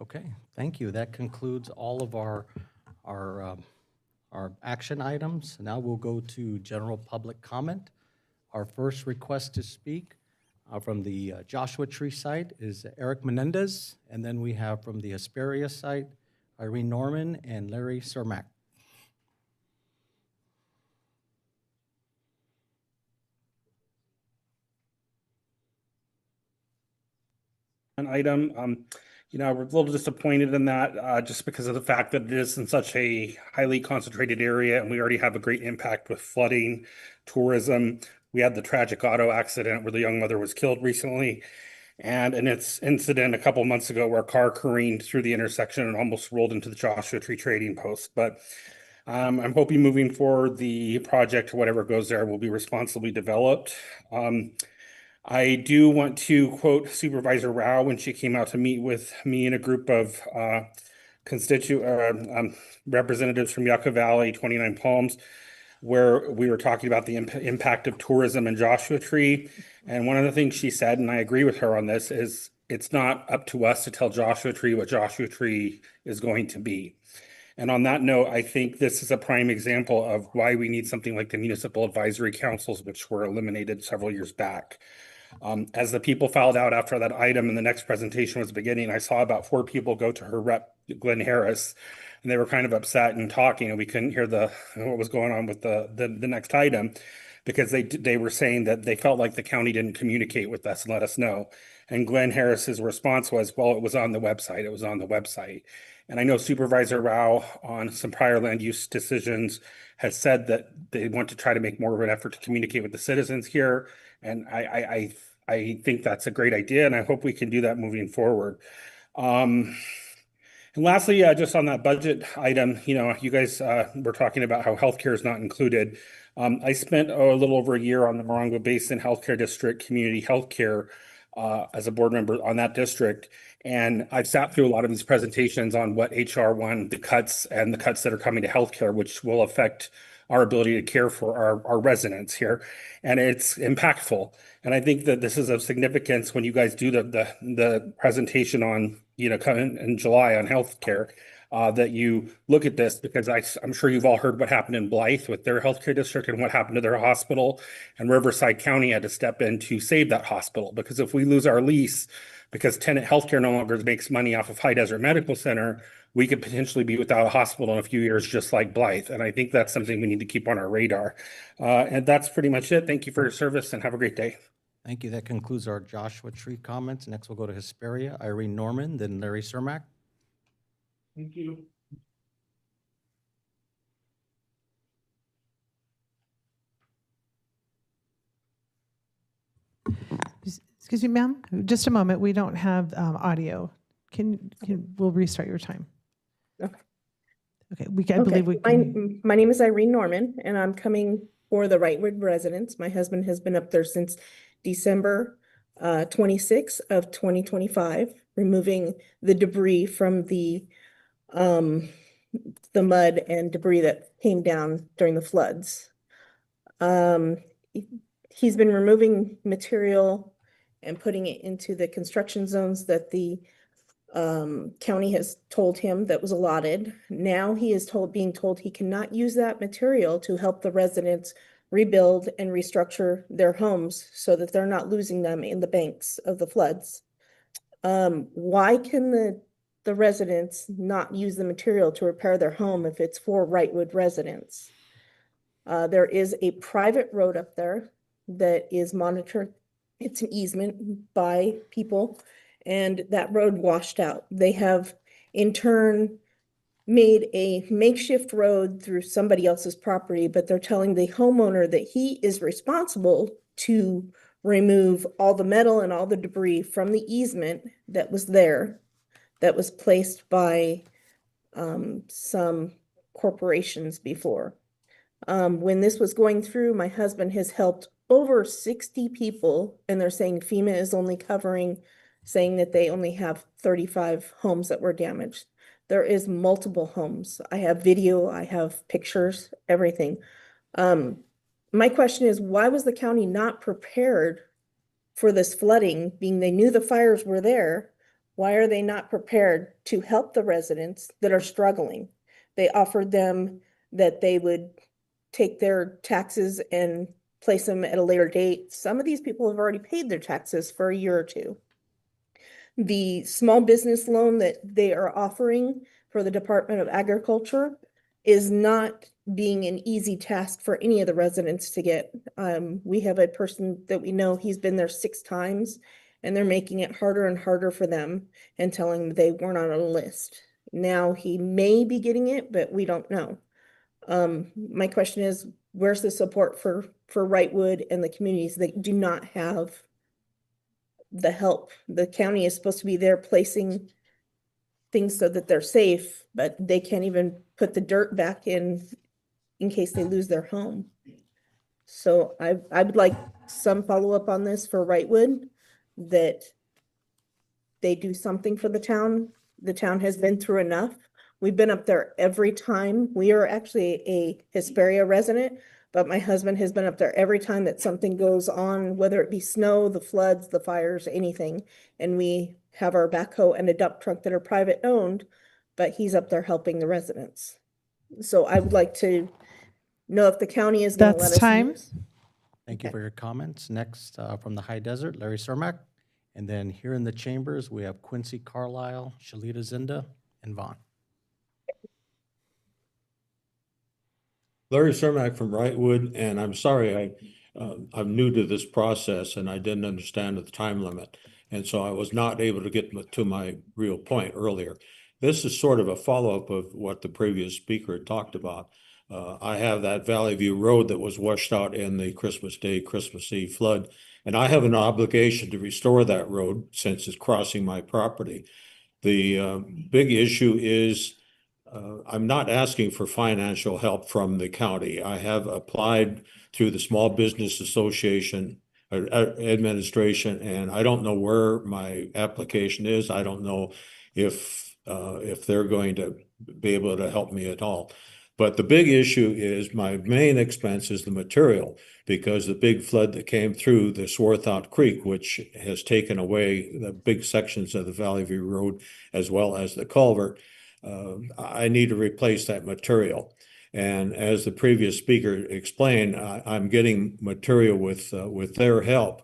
Okay, thank you. That concludes all of our action items. Now we'll go to general public comment. Our first request to speak from the Joshua Tree site is Eric Menendez, and then we have from the Hesperia site, Irene Norman and Larry Cermak. An item, we're a little disappointed in that just because of the fact that it is in such a highly concentrated area and we already have a great impact with flooding, tourism. We had the tragic auto accident where the young mother was killed recently, and an incident a couple months ago where a car careened through the intersection and almost rolled into the Joshua Tree trading post. But I'm hoping moving forward, the project, whatever goes there, will be responsibly developed. I do want to quote Supervisor Rao when she came out to meet with me and a group of representatives from Yucca Valley, 29 Palms, where we were talking about the impact of tourism in Joshua Tree. And one of the things she said, and I agree with her on this, is it's not up to us to tell Joshua Tree what Joshua Tree is going to be. And on that note, I think this is a prime example of why we need something like the municipal advisory councils, which were eliminated several years back. As the people filed out after that item and the next presentation was beginning, I saw about 4 people go to her rep, Glenn Harris, and they were kind of upset and talking, and we couldn't hear what was going on with the next item because they were saying that they felt like the county didn't communicate with us and let us know. And Glenn Harris's response was, well, it was on the website. It was on the website. And I know Supervisor Rao on some prior land use decisions has said that they want to try to make more of an effort to communicate with the citizens here. And I think that's a great idea, and I hope we can do that moving forward. And lastly, just on that budget item, you guys were talking about how healthcare is not included. I spent a little over a year on the Morongo Basin Healthcare District Community Healthcare as a board member on that district. And I've sat through a lot of these presentations on what HR1, the cuts that are coming to healthcare, which will affect our ability to care for our residents here. And it's impactful. And I think that this is of significance when you guys do the presentation on, coming in July on healthcare, that you look at this, because I'm sure you've all heard what happened in Blythe with their healthcare district and what happened to their hospital. And Riverside County had to step in to save that hospital, because if we lose our lease, because Tenet Healthcare no longer makes money off of High Desert Medical Center, we could potentially be without a hospital in a few years, just like Blythe. And I think that's something we need to keep on our radar. And that's pretty much it. Thank you for your service and have a great day. Thank you. That concludes our Joshua Tree comments. Next, we'll go to Hesperia, Irene Norman, then Larry Cermak. Thank you. Excuse me, ma'am, just a moment. We don't have audio. We'll restart your time. Okay. Okay, I believe we can. My name is Irene Norman, and I'm coming for the Wrightwood residents. My husband has been up there since December 26th of 2025, removing the debris from the mud and debris that came down during the floods. He's been removing material and putting it into the construction zones that the county has told him that was allotted. Now he is being told he cannot use that material to help the residents rebuild and restructure their homes so that they're not losing them in the banks of the floods. Why can the residents not use the material to repair their home if it's for Wrightwood residents? There is a private road up there that is monitored. It's an easement by people, and that road washed out. They have in turn made a makeshift road through somebody else's property, but they're telling the homeowner that he is responsible to remove all the metal and all the debris from the easement that was there, that was placed by some corporations before. When this was going through, my husband has helped over 60 people, and they're saying FEMA is only covering, saying that they only have 35 homes that were damaged. There is multiple homes. I have video, I have pictures, everything. My question is, why was the county not prepared for this flooding, being they knew the fires were there? Why are they not prepared to help the residents that are struggling? They offered them that they would take their taxes and place them at a later date. Some of these people have already paid their taxes for a year or two. The small business loan that they are offering for the Department of Agriculture is not being an easy task for any of the residents to get. We have a person that we know, he's been there 6 times, and they're making it harder and harder for them and telling them they weren't on a list. Now he may be getting it, but we don't know. My question is, where's the support for Wrightwood and the communities that do not have the help? The county is supposed to be there placing things so that they're safe, but they can't even put the dirt back in case they lose their home. So I would like some follow-up on this for Wrightwood, that they do something for the town. The town has been through enough. We've been up there every time. We are actually a Hesperia resident, but my husband has been up there every time that something goes on, whether it be snow, the floods, the fires, anything. And we have our backhoe and a dump truck that are private owned, but he's up there helping the residents. So I would like to know if the county is going to let us. That's time. use. Thank you for your comments. Next, from the High Desert, Larry Cermak. And then here in the chambers, we have Quincy Carlisle, Shalita Zinda, and Vaughn. Larry Cermak from Wrightwood, and I'm sorry, I'm new to this process and I didn't understand the time limit. And so I was not able to get to my real point earlier. This is sort of a follow-up of what the previous speaker had talked about. I have that Valley View Road that was washed out in the Christmas Day, Christmas Eve flood, and I have an obligation to restore that road since it's crossing my property. The big issue is I'm not asking for financial help from the county. I have applied through the Small Business Association administration, and I don't know where my application is. I don't know if they're going to be able to help me at all. But the big issue is my main expense is the material, because the big flood that came through the Swarthout Creek, which has taken away the big sections of the Valley View Road as well as the culvert, I need to replace that material. And as the previous speaker explained, I'm getting material with their help,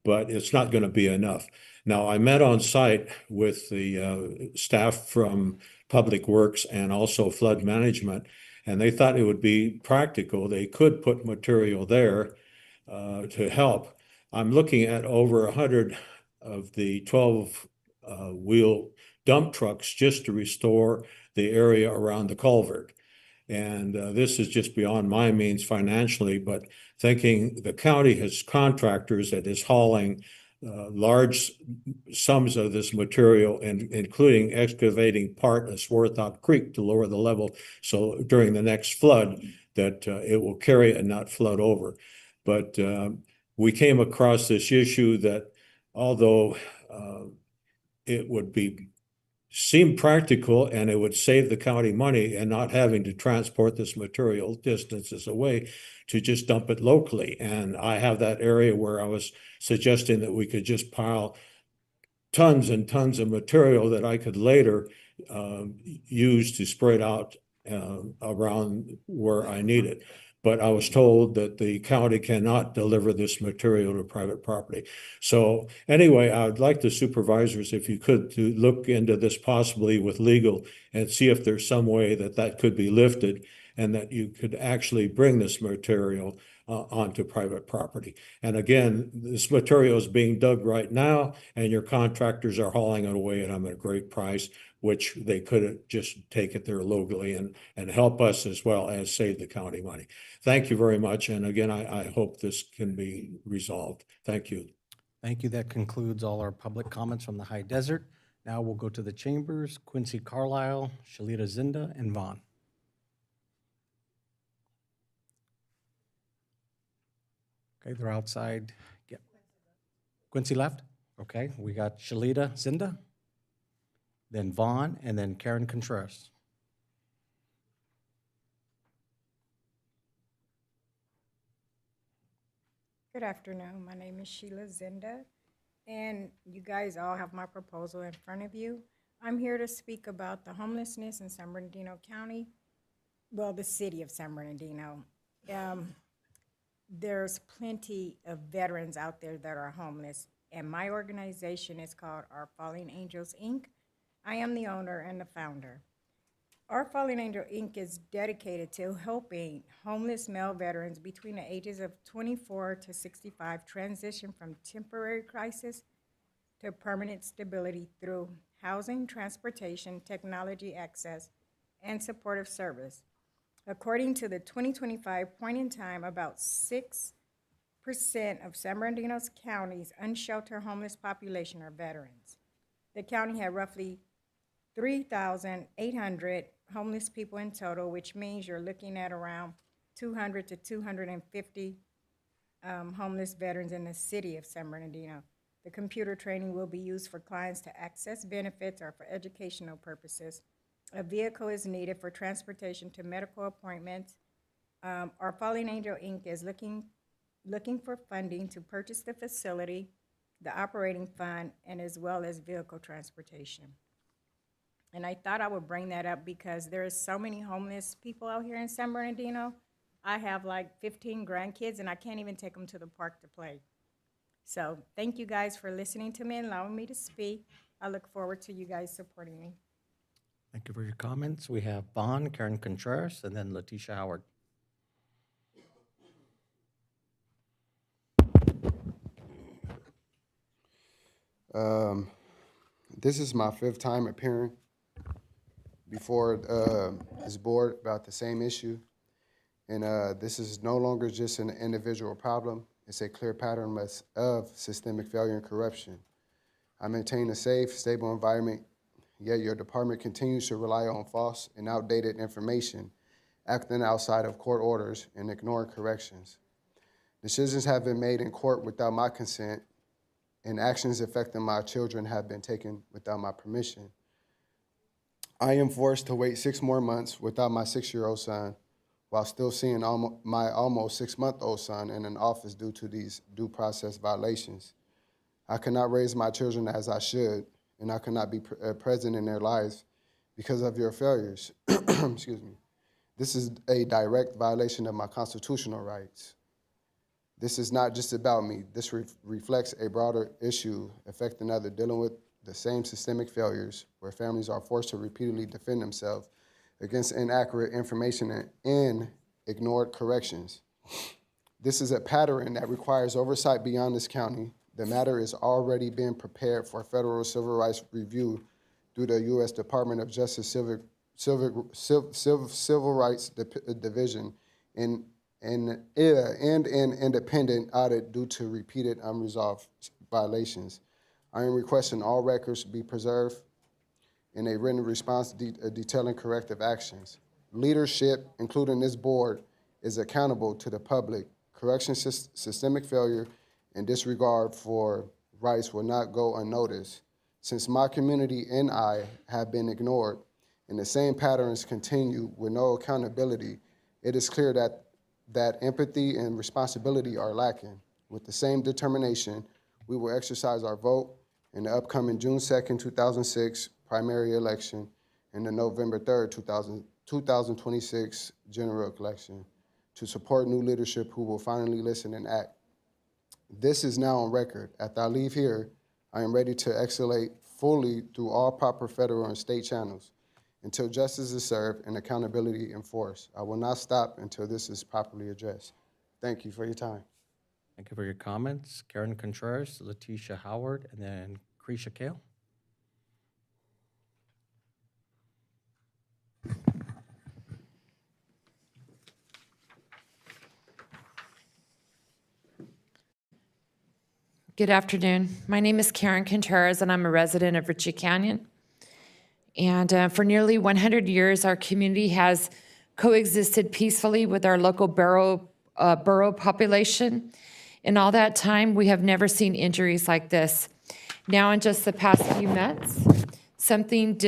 but it's not going to be enough. Now, I met on site with the staff from Public Works and also flood management, and they thought it would be practical. They could put material there to help. I'm looking at over 100 of the 12 wheel dump trucks just to restore the area around the culvert. And this is just beyond my means financially, but thinking the county has contractors that is hauling large sums of this material, and including excavating part of Swarthout Creek to lower the level, so during the next flood that it will carry it and not flood over. But we came across this issue that although it would seem practical and it would save the county money and not having to transport this material distances away, to just dump it locally. And I have that area where I was suggesting that we could just pile tons and tons of material that I could later use to spread out around where I need it. But I was told that the county cannot deliver this material to private property. So anyway, I would like the supervisors, if you could, to look into this possibly with legal and see if there's some way that that could be lifted and that you could actually bring this material onto private property. And again, this material is being dug right now, and your contractors are hauling it away at them at a great price, which they could just take it there locally and help us as well as save the county money. Thank you very much. And again, I hope this can be resolved. Thank you. Thank you. That concludes all our public comments from the High Desert. Now we'll go to the chambers. Quincy Carlisle, Shalita Zinda, and Vaughn. Okay, they're outside. Yeah. Quincy left? Okay, we got Shalita Zinda, then Vaughn, and then Karen Contreras. Good afternoon. My name is Sheila Zinda, and you guys all have my proposal in front of you. I'm here to speak about the homelessness in San Bernardino County, well, the city of San Bernardino. There's plenty of veterans out there that are homeless, and my organization is called Our Fallen Angels, Inc. I am the owner and the founder. Our Fallen Angel, Inc. is dedicated to helping homeless male veterans between the ages of 24 to 65 transition from temporary crisis to permanent stability through housing, transportation, technology access, and supportive service. According to the 2025 point in time, about 6% of San Bernardino County's unsheltered homeless population are veterans. The county had roughly 3,800 homeless people in total, which means you're looking at around 200 to 250 homeless veterans in the city of San Bernardino. The computer training will be used for clients to access benefits or for educational purposes. A vehicle is needed for transportation to medical appointments. Our Fallen Angel, Inc. is looking for funding to purchase the facility, the operating fund, and as well as vehicle transportation. And I thought I would bring that up because there is so many homeless people out here in San Bernardino. I have like 15 grandkids, and I can't even take them to the park to play. So thank you guys for listening to me and allowing me to speak. I look forward to you guys supporting me. Thank you for your comments. We have Vaughn, Karen Contreras, and then Letitia Howard. This is my 5th time appearing before this board about the same issue. And this is no longer just an individual problem. It's a clear pattern of systemic failure and corruption. I maintain a safe, stable environment, yet your department continues to rely on false and outdated information, acting outside of court orders and ignoring corrections. Decisions have been made in court without my consent, and actions affecting my children have been taken without my permission. I am forced to wait 6 more months without my 6-year-old son, while still seeing my almost 6-month-old son in an office due to these due process violations. I cannot raise my children as I should, and I cannot be present in their lives because of your failures. Excuse me. This is a direct violation of my constitutional rights. This is not just about me. This reflects a broader issue affecting others dealing with the same systemic failures where families are forced to repeatedly defend themselves against inaccurate information and ignored corrections. This is a pattern that requires oversight beyond this county. The matter is already being prepared for federal civil rights review through the U.S. Department of Justice Civil Rights Division and an independent audit due to repeated unresolved violations. I am requesting all records be preserved in a written response detailing corrective actions. Leadership, including this board, is accountable to the public. Correction systemic failure and disregard for rights will not go unnoticed. Since my community and I have been ignored and the same patterns continue with no accountability, it is clear that empathy and responsibility are lacking. With the same determination, we will exercise our vote in the upcoming June 2nd, 2006 primary election and the November 3rd, 2026 general election to support new leadership who will finally listen and act. This is now on record. After I leave here, I am ready to escalate fully through all proper federal and state channels until justice is served and accountability enforced. I will not stop until this is properly addressed. Thank you for your time. Thank you for your comments. Karen Contreras, Letitia Howard, and then Krisha Kale. Good afternoon. My name is Karen Contreras, and I'm a resident of Ritchie Canyon. And for nearly 100 years, our community has coexisted peacefully with our local borough population. In all that time, we have never seen injuries like this. Now, in just the past few months, something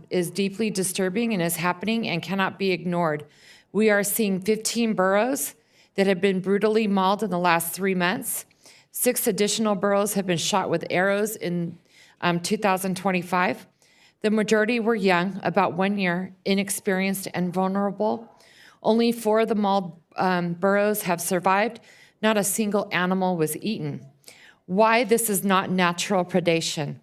is deeply disturbing and is happening and cannot be ignored. We are seeing 15 boroughs that have been brutally mauled in the last 3 months. 6 additional boroughs have been shot with arrows in 2025. The majority were young, about 1 year, inexperienced, and vulnerable. Only 4 of the mauled boroughs have survived. Not a single animal was eaten. Why this is not natural predation?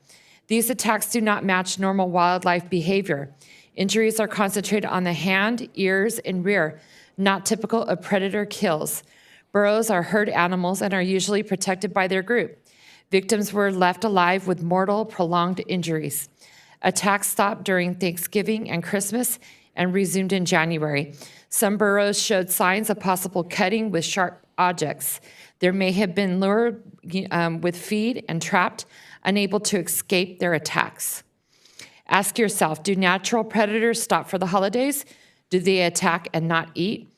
These attacks do not match normal wildlife behavior. Injuries are concentrated on the hand, ears, and rear, not typical of predator kills. Burros are herd animals and are usually protected by their group. Victims were left alive with mortal, prolonged injuries. Attacks stopped during Thanksgiving and Christmas and resumed in January. Some burros showed signs of possible cutting with sharp objects. There may have been lured with feed and trapped, unable to escape their attacks. Ask yourself, do natural predators stop for the holidays? Do they attack and not eat?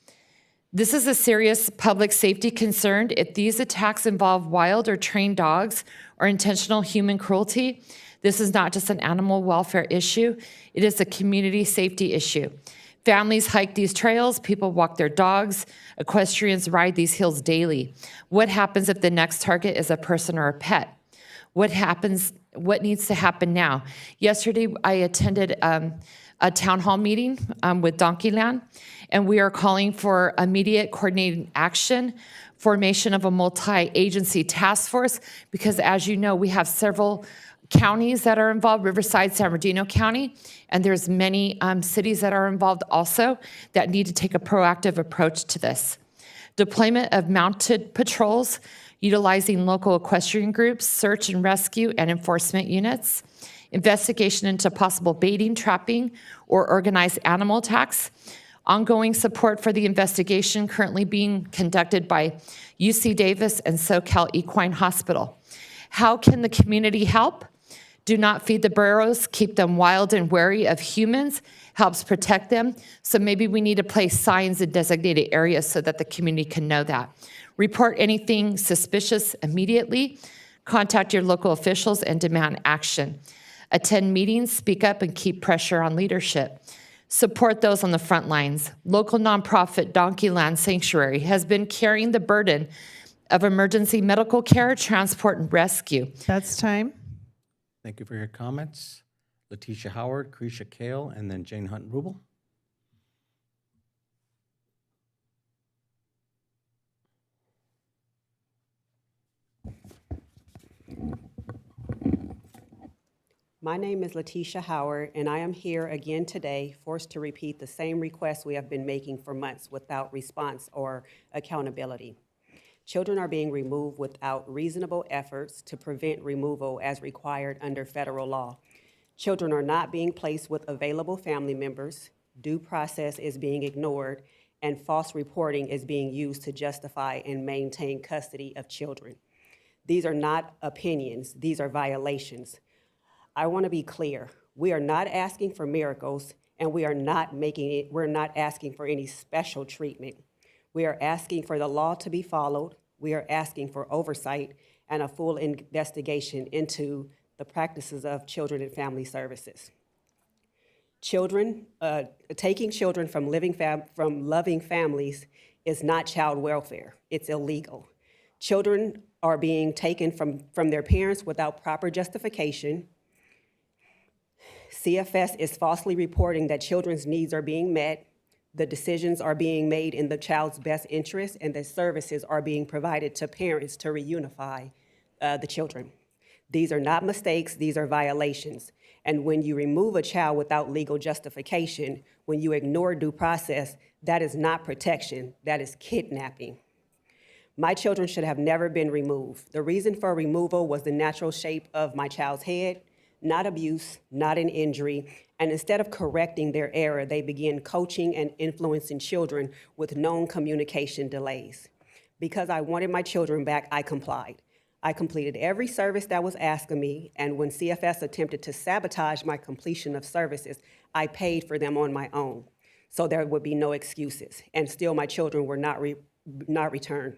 This is a serious public safety concern. If these attacks involve wild or trained dogs or intentional human cruelty, this is not just an animal welfare issue, it is a community safety issue. Families hike these trails, people walk their dogs, equestrians ride these hills daily. What happens if the next target is a person or a pet? What needs to happen now? Yesterday, I attended a town hall meeting with Donkeyland, and we are calling for immediate coordinated action, formation of a multi-agency task force, because as you know, we have several counties that are involved, Riverside, San Bernardino County, and there's many cities that are involved also that need to take a proactive approach to this. Deployment of mounted patrols, utilizing local equestrian groups, search and rescue and enforcement units, investigation into possible baiting, trapping, or organized animal attacks, ongoing support for the investigation currently being conducted by UC Davis and SoCal Equine Hospital. How can the community help? Do not feed the burros, keep them wild and wary of humans, helps protect them. So maybe we need to place signs in designated areas so that the community can know that. Report anything suspicious immediately. Contact your local officials and demand action. Attend meetings, speak up, and keep pressure on leadership. Support those on the front lines. Local nonprofit Donkey Land Sanctuary has been carrying the burden of emergency medical care, transport, and rescue. That's time. Thank you for your comments. Letitia Howard, Krisha Kale, and then Jane Hunt Rubel. My name is Letitia Howard, and I am here again today, forced to repeat the same request we have been making for months without response or accountability. Children are being removed without reasonable efforts to prevent removal as required under federal law. Children are not being placed with available family members, due process is being ignored, and false reporting is being used to justify and maintain custody of children. These are not opinions, these are violations. I want to be clear. We are not asking for miracles, and we're not asking for any special treatment. We are asking for the law to be followed. We are asking for oversight and a full investigation into the practices of children and family services. Taking children from loving families is not child welfare. It's illegal. Children are being taken from their parents without proper justification. CFS is falsely reporting that children's needs are being met, the decisions are being made in the child's best interest, and that services are being provided to parents to reunify the children. These are not mistakes, these are violations. And when you remove a child without legal justification, when you ignore due process, that is not protection, that is kidnapping. My children should have never been removed. The reason for removal was the natural shape of my child's head, not abuse, not an injury, and instead of correcting their error, they began coaching and influencing children with known communication delays. Because I wanted my children back, I complied. I completed every service that was asked of me, and when CFS attempted to sabotage my completion of services, I paid for them on my own, so there would be no excuses, and still my children were not returned.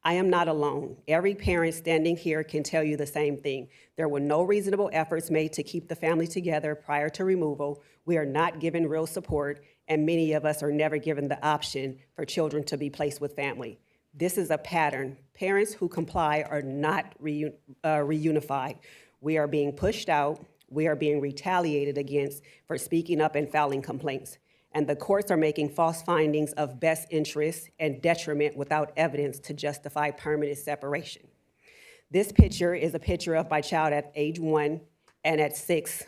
I am not alone. Every parent standing here can tell you the same thing. There were no reasonable efforts made to keep the family together prior to removal. We are not given real support, and many of us are never given the option for children to be placed with family. This is a pattern. Parents who comply are not reunified. We are being pushed out. We are being retaliated against for speaking up and filing complaints. And the courts are making false findings of best interest and detriment without evidence to justify permanent separation. This picture is a picture of my child at age 1 and at 6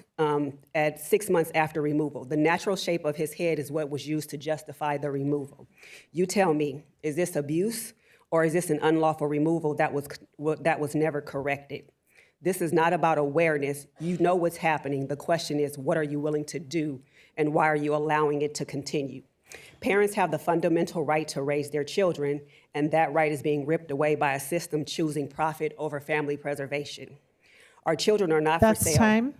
months after removal. The natural shape of his head is what was used to justify the removal. You tell me, is this abuse or is this an unlawful removal that was never corrected? This is not about awareness. You know what's happening. The question is, what are you willing to do, and why are you allowing it to continue? Parents have the fundamental right to raise their children, and that right is being ripped away by a system choosing profit over family preservation. Our children are not for sale. That's time.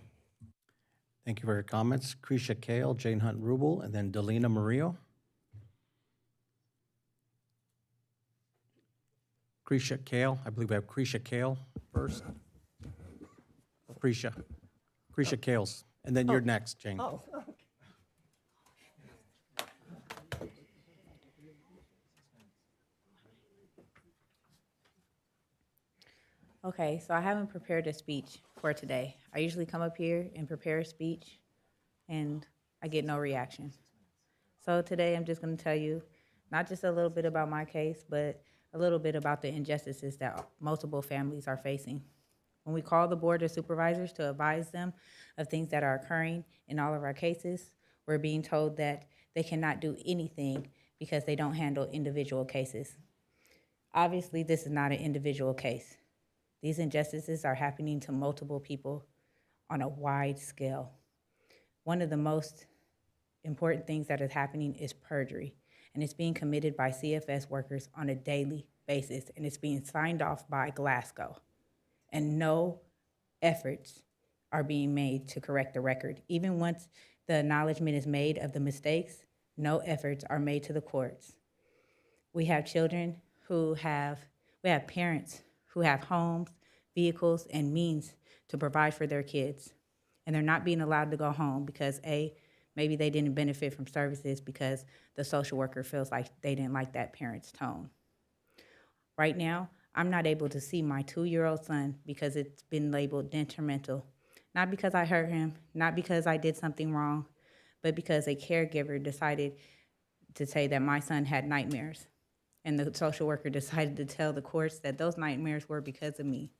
Thank you for your comments. Krisha Kale, Jane Hunt Rubel, and then Delina Murillo. Krisha Kale, I believe we have Krisha Kale first. Krisha Kales, and then you're next, Jane. Oh. Okay, so I haven't prepared a speech for today. I usually come up here and prepare a speech, and I get no reaction. So today I'm just going to tell you not just a little bit about my case, but a little bit about the injustices that multiple families are facing. When we call the Board of Supervisors to advise them of things that are occurring in all of our cases, we're being told that they cannot do anything because they don't handle individual cases. Obviously, this is not an individual case. These injustices are happening to multiple people on a wide scale. One of the most important things that is happening is perjury, and it's being committed by CFS workers on a daily basis, and it's being signed off by Glasgow. And no efforts are being made to correct the record. Even once the acknowledgement is made of the mistakes, no efforts are made to the courts. We have children we have parents who have homes, vehicles, and means to provide for their kids. and they're not being allowed to go home because maybe they didn't benefit from services because the social worker feels like they didn't like that parent's tone. Right now, I'm not able to see my 2-year-old son because it's been labeled detrimental. Not because I hurt him, not because I did something wrong, but because a caregiver decided to say that my son had nightmares. And the social worker decided to tell the courts that those nightmares were because of me.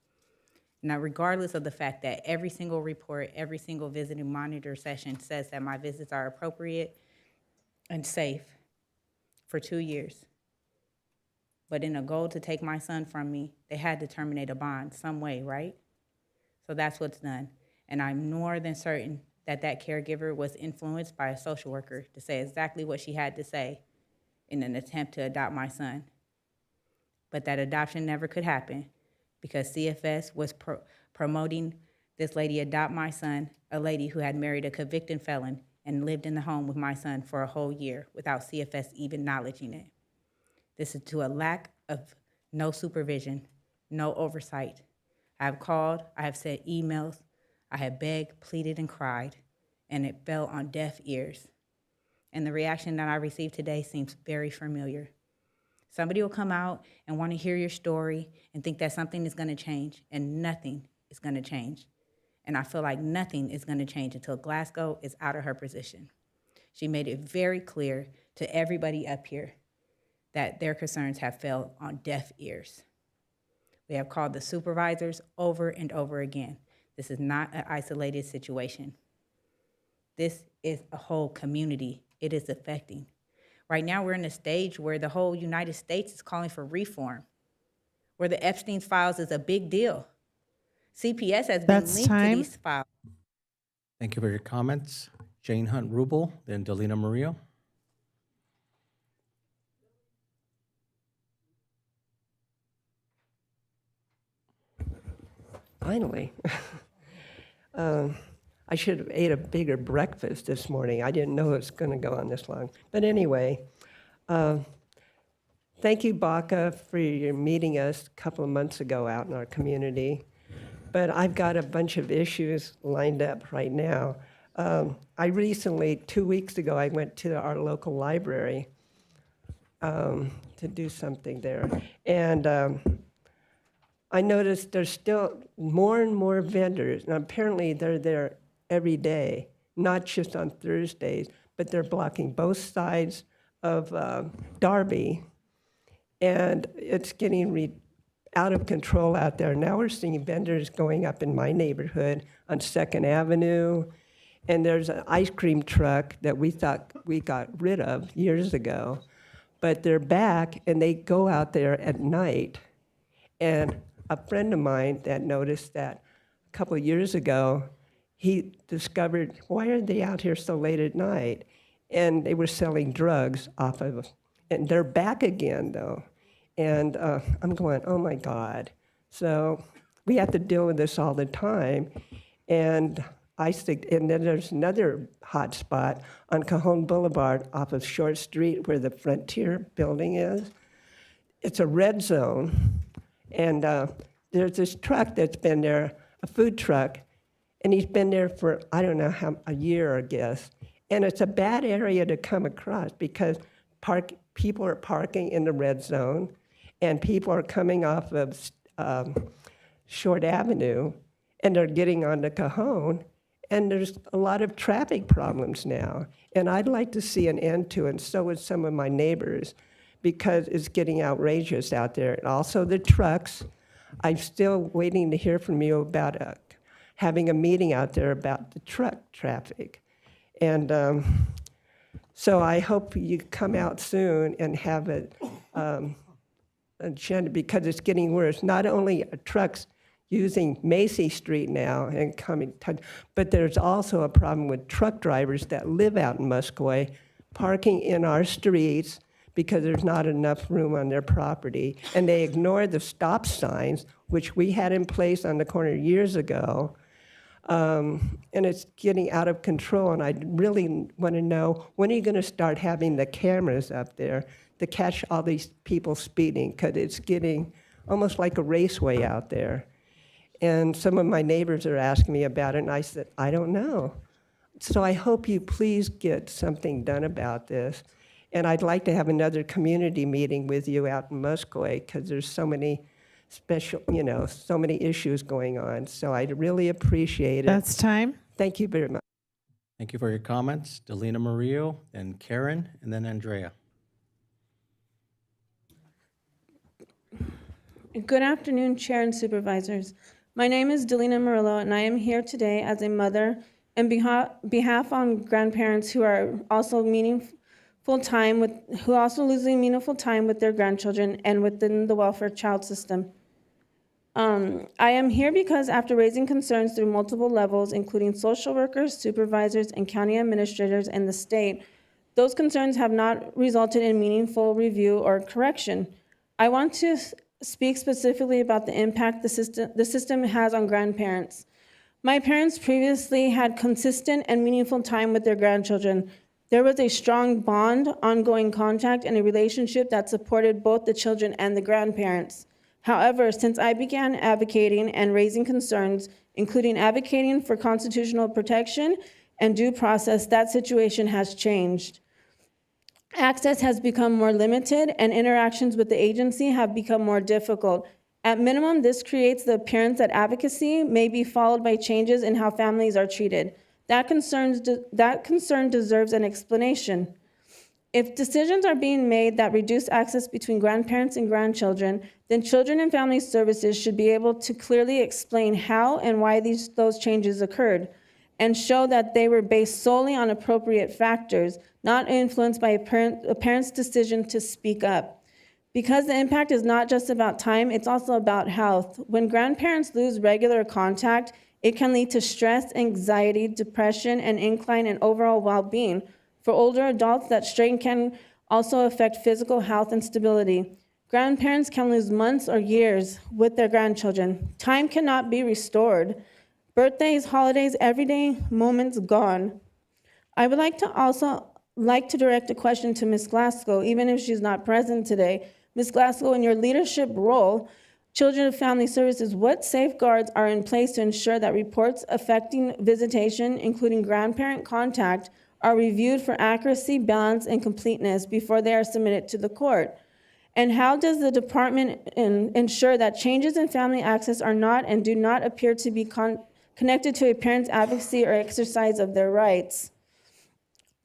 Now, regardless of the fact that every single report, every single visit and monitor session says that my visits are appropriate and safe for 2 years. But in a goal to take my son from me, they had to terminate a bond some way, right? So that's what's done. And I'm more than certain that that caregiver was influenced by a social worker to say exactly what she had to say in an attempt to adopt my son. But that adoption never could happen because CFS was promoting this lady adopt my son, a lady who had married a convicted felon and lived in the home with my son for a whole year without CFS even acknowledging it. This is to a lack of no supervision, no oversight. I have called, I have sent emails, I have begged, pleaded, and cried, and it fell on deaf ears. And the reaction that I received today seems very familiar. Somebody will come out and want to hear your story and think that something is going to change, and nothing is going to change. And I feel like nothing is going to change until Glasgow is out of her position. She made it very clear to everybody up here that their concerns have fell on deaf ears. We have called the supervisors over and over again. This is not an isolated situation. This is a whole community it is affecting. Right now, we're in a stage where the whole United States is calling for reform, where the Epstein's files is a big deal. CPS has been linked to these files. Thank you for your comments. Jane Hunt Rubel, then Delina Murillo. Finally. I should have ate a bigger breakfast this morning. I didn't know it was going to go on this long. But anyway, thank you, Baca, for your meeting us a couple of months ago out in our community. But I've got a bunch of issues lined up right now. I recently, 2 weeks ago, I went to our local library to do something there. And I noticed there's still more and more vendors, and apparently they're there every day, not just on Thursdays, but they're blocking both sides of Darby, and it's getting out of control out there. Now we're seeing vendors going up in my neighborhood on 2nd Avenue, and there's an ice cream truck that we thought we got rid of years ago, but they're back, and they go out there at night. And a friend of mine that noticed that a couple of years ago, he discovered, why are they out here so late at night? And they were selling drugs off of, and they're back again though. And I'm going, oh my God. So we have to deal with this all the time. And and then there's another hot spot on Cajon Boulevard off of Short Street where the Frontier building is. It's a red zone. And there's this truck that's been there, a food truck, and he's been there for, I don't know how, a year, I guess. And it's a bad area to come across because people are parking in the red zone, and people are coming off of Short Avenue, and they're getting onto Cajon, and there's a lot of traffic problems now. And I'd like to see an end to it, and so would some of my neighbors, because it's getting outrageous out there. And also the trucks. I'm still waiting to hear from you about having a meeting out there about the truck traffic. And so I hope you come out soon and have an agenda, because it's getting worse. Not only are trucks using Macy Street now and coming, but there's also a problem with truck drivers that live out in Muscogee parking in our streets because there's not enough room on their property. And they ignore the stop signs, which we had in place on the corner years ago. And it's getting out of control. And I really want to know, when are you going to start having the cameras up there to catch all these people speeding? Because it's getting almost like a raceway out there. And some of my neighbors are asking me about it, and I said, I don't know. So I hope you please get something done about this. And I'd like to have another community meeting with you out in Muscoe, because there's so many special, so many issues going on. So I'd really appreciate it. That's time. Thank you very much. Thank you for your comments. Delina Murillo, then Karen, and then Andrea. Good afternoon, Chair and Supervisors. My name is Delina Murillo, and I am here today as a mother and behalf on grandparents who are also losing meaningful time with their grandchildren and within the welfare child system. I am here because after raising concerns through multiple levels, including social workers, supervisors, and county administrators and the state, those concerns have not resulted in meaningful review or correction. I want to speak specifically about the impact the system has on grandparents. My parents previously had consistent and meaningful time with their grandchildren. There was a strong bond, ongoing contact, and a relationship that supported both the children and the grandparents. However, since I began advocating and raising concerns, including advocating for constitutional protection and due process, that situation has changed. Access has become more limited, and interactions with the agency have become more difficult. At minimum, this creates the appearance that advocacy may be followed by changes in how families are treated. That concern deserves an explanation. If decisions are being made that reduce access between grandparents and grandchildren, then Children and Family Services should be able to clearly explain how and why those changes occurred, and show that they were based solely on appropriate factors, not influenced by a parent's decision to speak up. Because the impact is not just about time, it's also about health. When grandparents lose regular contact, it can lead to stress, anxiety, depression, and incline in overall well-being. For older adults, that strain can also affect physical health and stability. Grandparents can lose months or years with their grandchildren. Time cannot be restored. Birthdays, holidays, everyday moments gone. I would like to direct a question to Ms. Glasgow, even if she's not present today. Ms. Glasgow, in your leadership role, Children and Family Services, what safeguards are in place to ensure that reports affecting visitation, including grandparent contact, are reviewed for accuracy, balance, and completeness before they are submitted to the court? And how does the department ensure that changes in family access are not and do not appear to be connected to a parent's advocacy or exercise of their rights?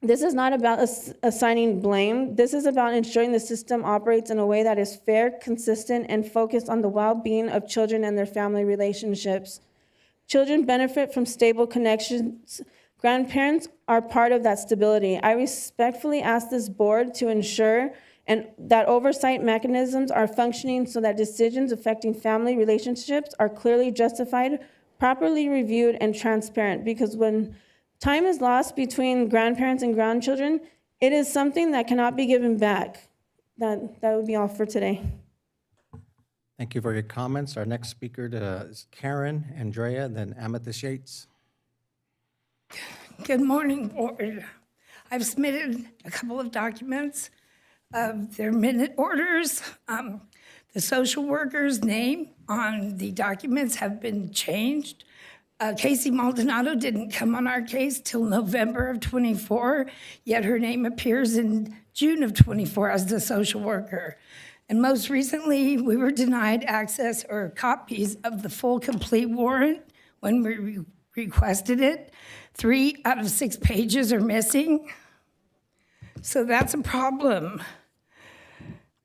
This is not about assigning blame. This is about ensuring the system operates in a way that is fair, consistent, and focused on the well-being of children and their family relationships. Children benefit from stable connections. Grandparents are part of that stability. I respectfully ask this board to ensure that oversight mechanisms are functioning so that decisions affecting family relationships are clearly justified, properly reviewed, and transparent. Because when time is lost between grandparents and grandchildren, it is something that cannot be given back. That would be all for today. Thank you for your comments. Our next speaker is Karen, Andrea, then Amethyst Yates. Good morning, board. I've submitted a couple of documents of their minute orders. The social worker's name on the documents have been changed. Casey Maldonado didn't come on our case till November of 24, yet her name appears in June of 24 as the social worker. And most recently, we were denied access or copies of the full complete warrant when we requested it. 3 out of 6 pages are missing. So that's a problem.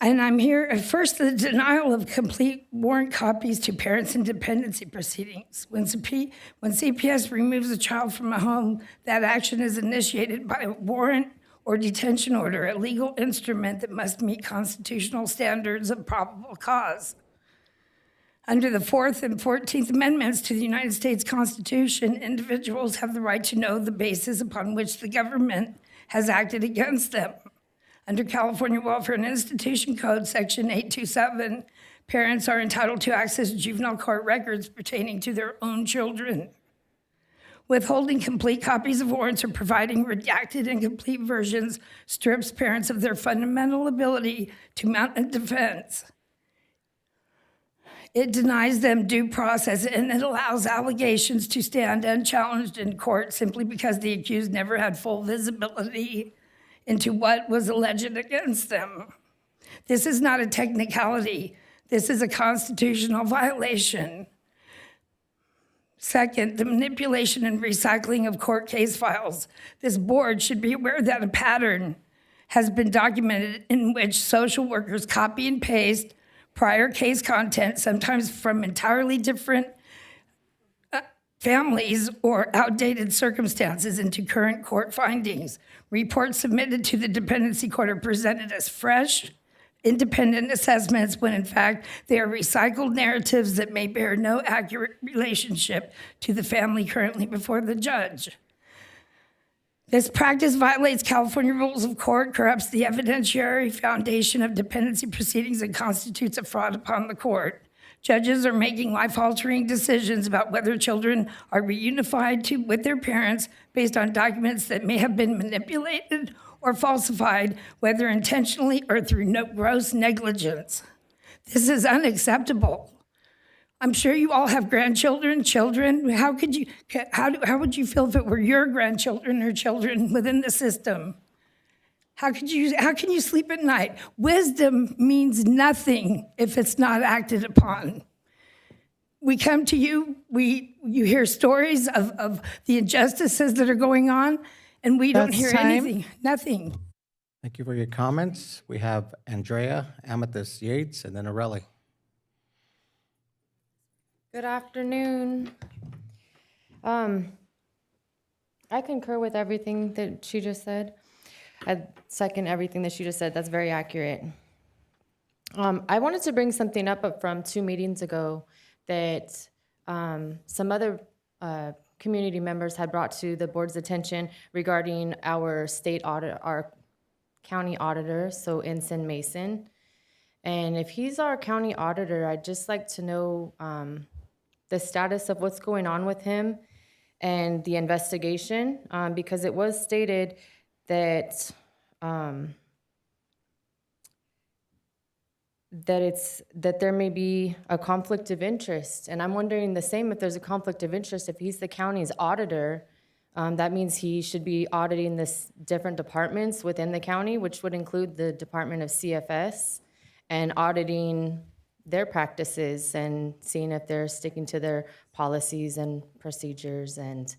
And I'm here at first, the denial of complete warrant copies to parents in dependency proceedings. When CPS removes a child from a home, that action is initiated by a warrant or detention order, a legal instrument that must meet constitutional standards of probable cause. Under the 4th and 14th Amendments to the United States Constitution, individuals have the right to know the basis upon which the government has acted against them. Under California Welfare and Institution Code, Section 827, parents are entitled to access juvenile court records pertaining to their own children. Withholding complete copies of warrants or providing redacted and incomplete versions strips parents of their fundamental ability to mount a defense. It denies them due process, and it allows allegations to stand unchallenged in court simply because the accused never had full visibility into what was alleged against them. This is not a technicality. This is a constitutional violation. Second, the manipulation and recycling of court case files. This board should be aware that a pattern has been documented in which social workers copy and paste prior case content, sometimes from entirely different families or outdated circumstances, into current court findings. Reports submitted to the dependency court are presented as fresh, independent assessments when in fact they are recycled narratives that may bear no accurate relationship to the family currently before the judge. This practice violates California rules of court, corrupts the evidentiary foundation of dependency proceedings, and constitutes a fraud upon the court. Judges are making life-altering decisions about whether children are reunified with their parents based on documents that may have been manipulated or falsified, whether intentionally or through gross negligence. This is unacceptable. I'm sure you all have grandchildren, children. How would you feel if it were your grandchildren or children within the system? How can you sleep at night? Wisdom means nothing if it's not acted upon. We come to you, you hear stories of the injustices that are going on, and we don't hear anything, nothing. Thank you for your comments. We have Andrea, Amethyst Yates, and then Areli. Good afternoon. I concur with everything that she just said. I second everything that she just said. That's very accurate. I wanted to bring something up from 2 meetings ago that some other community members had brought to the board's attention regarding our state audit, our county auditor, so Ensign Mason. And if he's our county auditor, I'd just like to know the status of what's going on with him and the investigation, because it was stated that that there may be a conflict of interest. And I'm wondering the same, if there's a conflict of interest, if he's the county's auditor, that means he should be auditing this different departments within the county, which would include the Department of CFS, and auditing their practices and seeing if they're sticking to their policies and procedures, and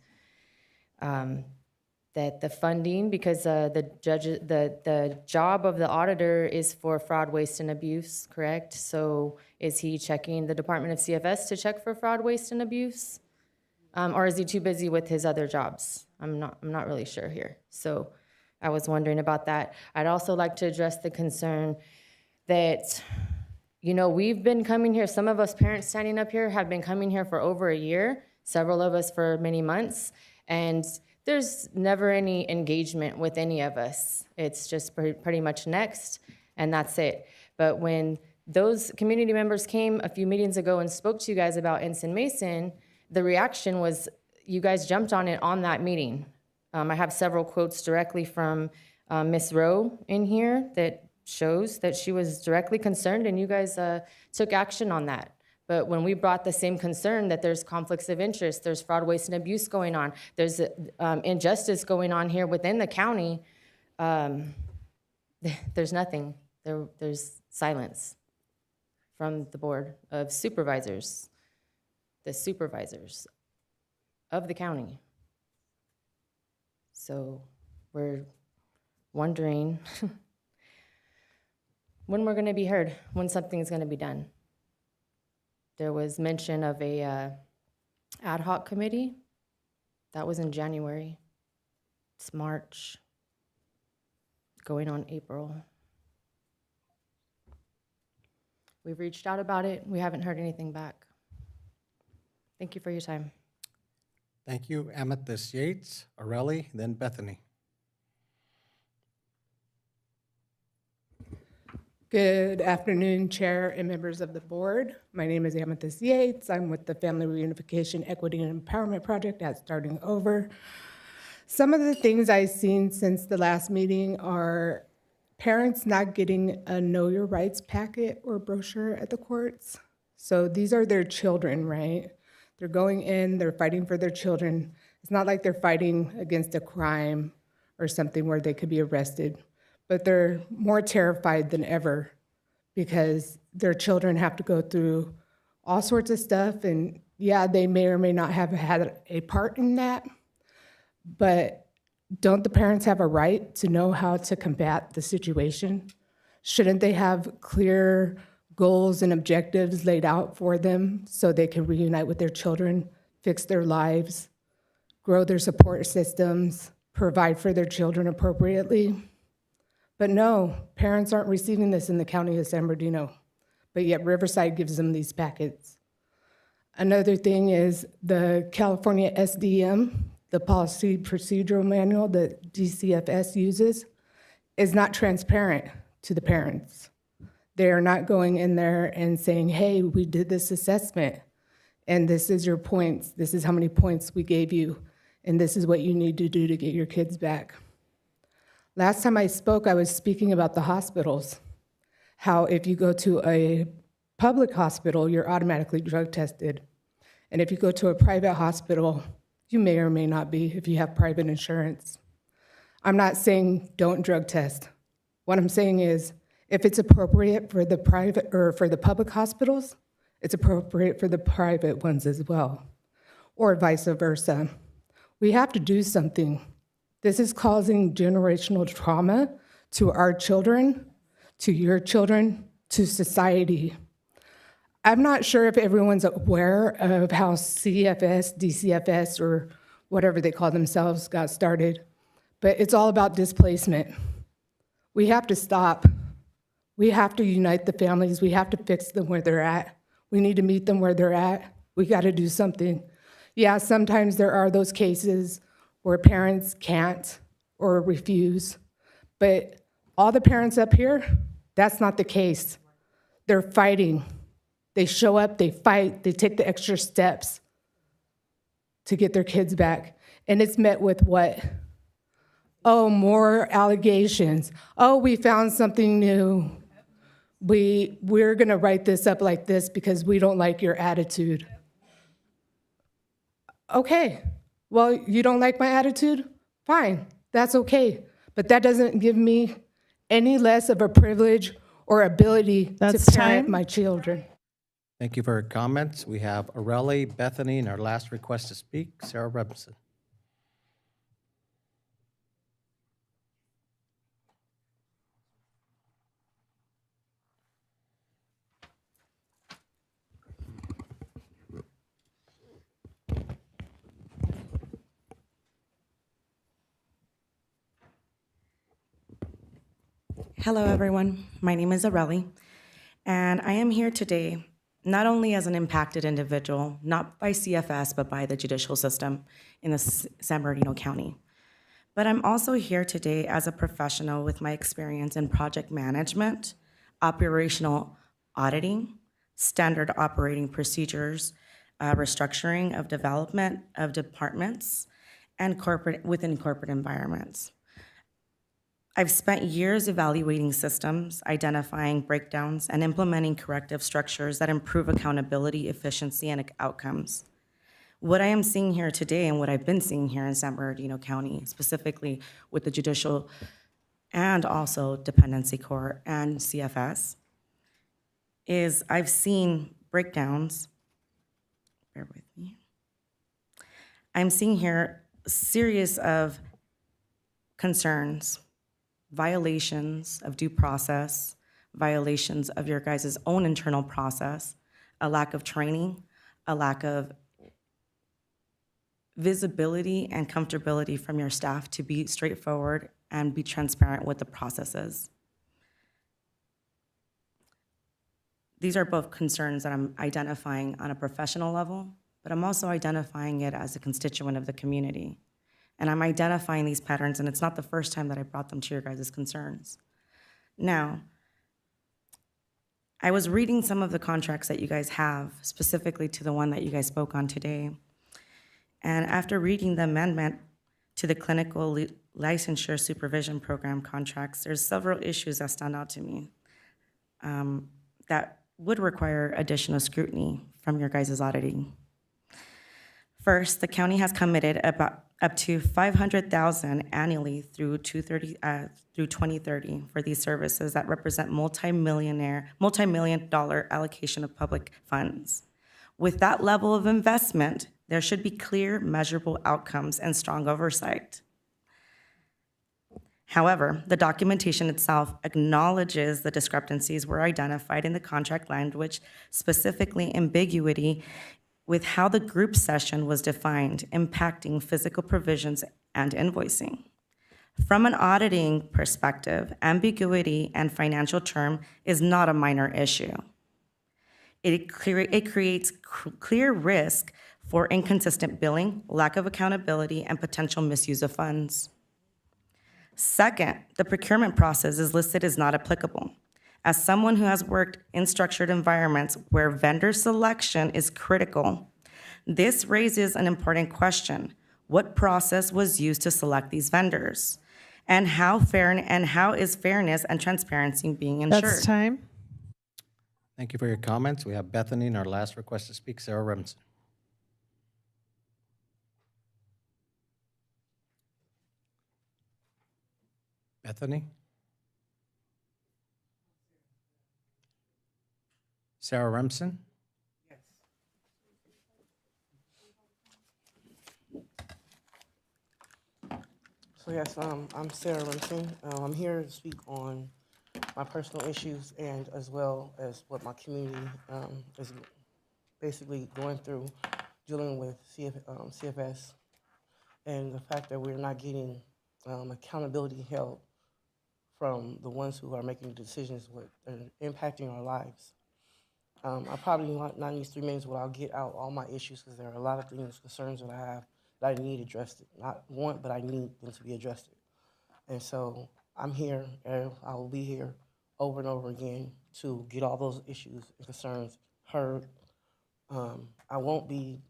that the funding, because the job of the auditor is for fraud, waste, and abuse, correct? So is he checking the Department of CFS to check for fraud, waste, and abuse? Or is he too busy with his other jobs? I'm not really sure here. So I was wondering about that. I'd also like to address the concern that, you know, we've been coming here, some of us parents standing up here have been coming here for over a year, several of us for many months, and there's never any engagement with any of us. It's just pretty much next, and that's it. But when those community members came a few meetings ago and spoke to you guys about Ensign Mason, the reaction was you guys jumped on it on that meeting. I have several quotes directly from Ms. Rowe in here that shows that she was directly concerned, and you guys took action on that. But when we brought the same concern that there's conflicts of interest, there's fraud, waste, and abuse going on, there's injustice going on here within the county, there's nothing. There's silence from the Board of Supervisors, the supervisors of the county. So we're wondering when we're going to be heard, when something's going to be done. There was mention of a ad hoc committee. That was in January. It's March, going on April. We've reached out about it. We haven't heard anything back. Thank you for your time. Thank you, Amethyst Yates, Areli, then Bethany. Good afternoon, Chair and members of the board. My name is Amethyst Yates. I'm with the Family Reunification, Equity, and Empowerment Project at Starting Over. Some of the things I've seen since the last meeting are parents not getting a Know Your Rights packet or brochure at the courts. So these are their children, right? They're going in, they're fighting for their children. It's not like they're fighting against a crime or something where they could be arrested, but they're more terrified than ever because their children have to go through all sorts of stuff. And yeah, they may or may not have had a part in that, but don't the parents have a right to know how to combat the situation? Shouldn't they have clear goals and objectives laid out for them so they can reunite with their children, fix their lives, grow their support systems, provide for their children appropriately? But no, parents aren't receiving this in the county of San Bernardino, but yet Riverside gives them these packets. Another thing is the California SDM, the Policy Procedural Manual that DCFS uses, is not transparent to the parents. They are not going in there and saying, hey, we did this assessment, and this is your points. This is how many points we gave you, and this is what you need to do to get your kids back. Last time I spoke, I was speaking about the hospitals, how if you go to a public hospital, you're automatically drug tested. And if you go to a private hospital, you may or may not be if you have private insurance. I'm not saying don't drug test. What I'm saying is, if it's appropriate for the private or for the public hospitals, it's appropriate for the private ones as well, or vice versa. We have to do something. This is causing generational trauma to our children, to your children, to society. I'm not sure if everyone's aware of how CFS, DCFS, or whatever they call themselves got started, but it's all about displacement. We have to stop. We have to unite the families. We have to fix them where they're at. We need to meet them where they're at. We got to do something. Yeah, sometimes there are those cases where parents can't or refuse, but all the parents up here, that's not the case. They're fighting. They show up, they fight, they take the extra steps to get their kids back. And it's met with what? Oh, more allegations. Oh, we found something new. We're gonna write this up like this because we don't like your attitude. Okay, well, you don't like my attitude? Fine, that's okay. But that doesn't give me any less of a privilege or ability That's to parent time. my children. Thank you for your comments. We have Areli, Bethany, and our last request to speak, Sarah Robinson. Hello, everyone. My name is Areli, and I am here today not only as an impacted individual, not by CFS, but by the judicial system in the San Bernardino County. But I'm also here today as a professional with my experience in project management, operational auditing, standard operating procedures, restructuring of development of departments, and within corporate environments. I've spent years evaluating systems, identifying breakdowns, and implementing corrective structures that improve accountability, efficiency, and outcomes. What I am seeing here today and what I've been seeing here in San Bernardino County, specifically with the judicial and also dependency court and CFS, is I've seen breakdowns. Bear with me. I'm seeing here a series of concerns, violations of due process, violations of your guys' own internal process, a lack of training, a lack of visibility and comfortability from your staff to be straightforward and be transparent with the processes. These are both concerns that I'm identifying on a professional level, but I'm also identifying it as a constituent of the community. And I'm identifying these patterns, and it's not the first time that I brought them to your guys' concerns. Now, I was reading some of the contracts that you guys have, specifically to the one that you guys spoke on today. And after reading the amendment to the clinical licensure supervision program contracts, there's several issues that stand out to me that would require additional scrutiny from your guys' auditing. First, the county has committed about up to $500,000 annually through 2030 for these services that represent multi-million-dollar allocation of public funds. With that level of investment, there should be clear, measurable outcomes and strong oversight. However, the documentation itself acknowledges the discrepancies were identified in the contract language, specifically ambiguity with how the group session was defined, impacting physical provisions and invoicing. From an auditing perspective, ambiguity and financial term is not a minor issue. It creates clear risk for inconsistent billing, lack of accountability, and potential misuse of funds. Second, the procurement process is listed as not applicable. As someone who has worked in structured environments where vendor selection is critical, this raises an important question. What process was used to select these vendors? And how is fairness and transparency being ensured? That's time. Thank you for your comments. We have Bethany and our last request to speak, Sarah Remsen. Bethany? Sarah Remsen? So yes, I'm Sarah Remsen. I'm here to speak on my personal issues and as well as what my community is basically going through, dealing with CFS, and the fact that we're not getting accountability held from the ones who are making decisions that are impacting our lives. I probably not in these 3 minutes will I'll get out all my issues, because there are a lot of things, concerns that I have that I need addressed. Not want, but I need them to be addressed. And so I'm here, and I will be here over and over again to get all those issues and concerns heard. I won't be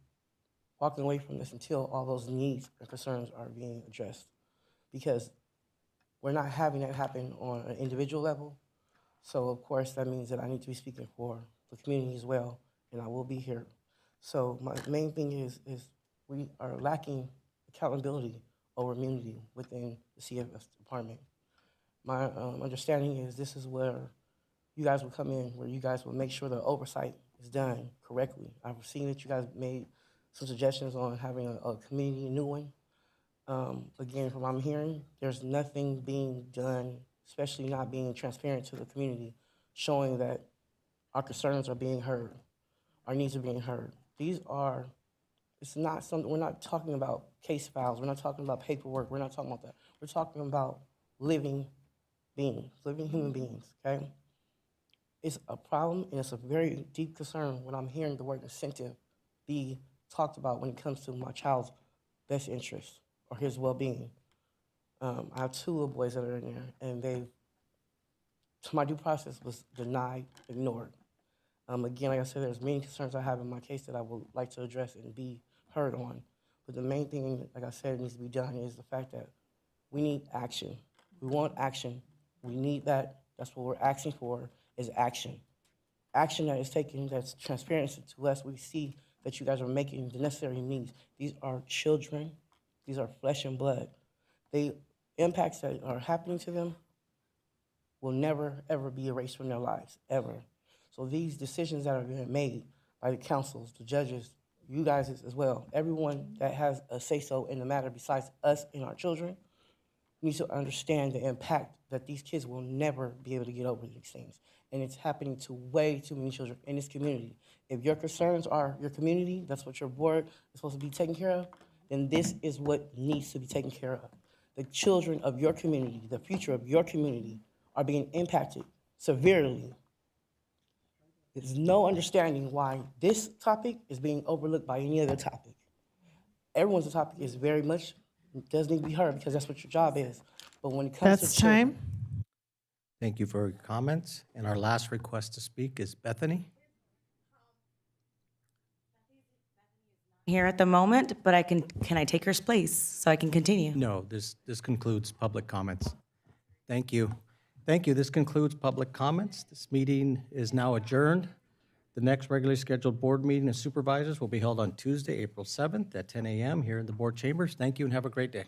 walking away from this until all those needs and concerns are being addressed, because we're not having that happen on an individual level. So of course that means that I need to be speaking for the community as well, and I will be here. So my main thing is we are lacking accountability over immunity within the CFS department. My understanding is this is where you guys will come in, where you guys will make sure the oversight is done correctly. I've seen that you guys made some suggestions on having a community new one. Again, from what I'm hearing, there's nothing being done, especially not being transparent to the community, showing that our concerns are being heard, our needs are being heard. It's not something, we're not talking about case files, we're not talking about paperwork, we're not talking about that. We're talking about living beings, living human beings, okay? It's a problem, and it's a very deep concern when I'm hearing the word incentive be talked about when it comes to my child's best interest or his well-being. I have 2 little boys that are in there, and my due process was denied, ignored. Again, like I said, there's many concerns I have in my case that I would like to address and be heard on. But the main thing, like I said, needs to be done is the fact that we need action. We want action. We need that. That's what we're asking for, is action. Action that is taken, that's transparent to us. We see that you guys are making the necessary needs. These are children. These are flesh and blood. The impacts that are happening to them will never, ever be erased from their lives, ever. So these decisions that are being made by the councils, the judges, you guys as well, everyone that has a say-so in the matter besides us and our children, needs to understand the impact that these kids will never be able to get over these things. And it's happening to way too many children in this community. If your concerns are your community, that's what your board is supposed to be taking care of, then this is what needs to be taken care of. The children of your community, the future of your community, are being impacted severely. There's no understanding why this topic is being overlooked by any other topic. Everyone's topic is very much, does need to be heard, because that's what your job is. But when it comes That's to children, time. Thank you for your comments. And our last request to speak is Bethany. Here at the moment, but can I take her place so I can continue? No, this concludes public comments. Thank you. Thank you. This concludes public comments. This meeting is now adjourned. The next regularly scheduled board meeting of supervisors will be held on Tuesday, April 7th at 10 a.m. here in the board chambers. Thank you and have a great day.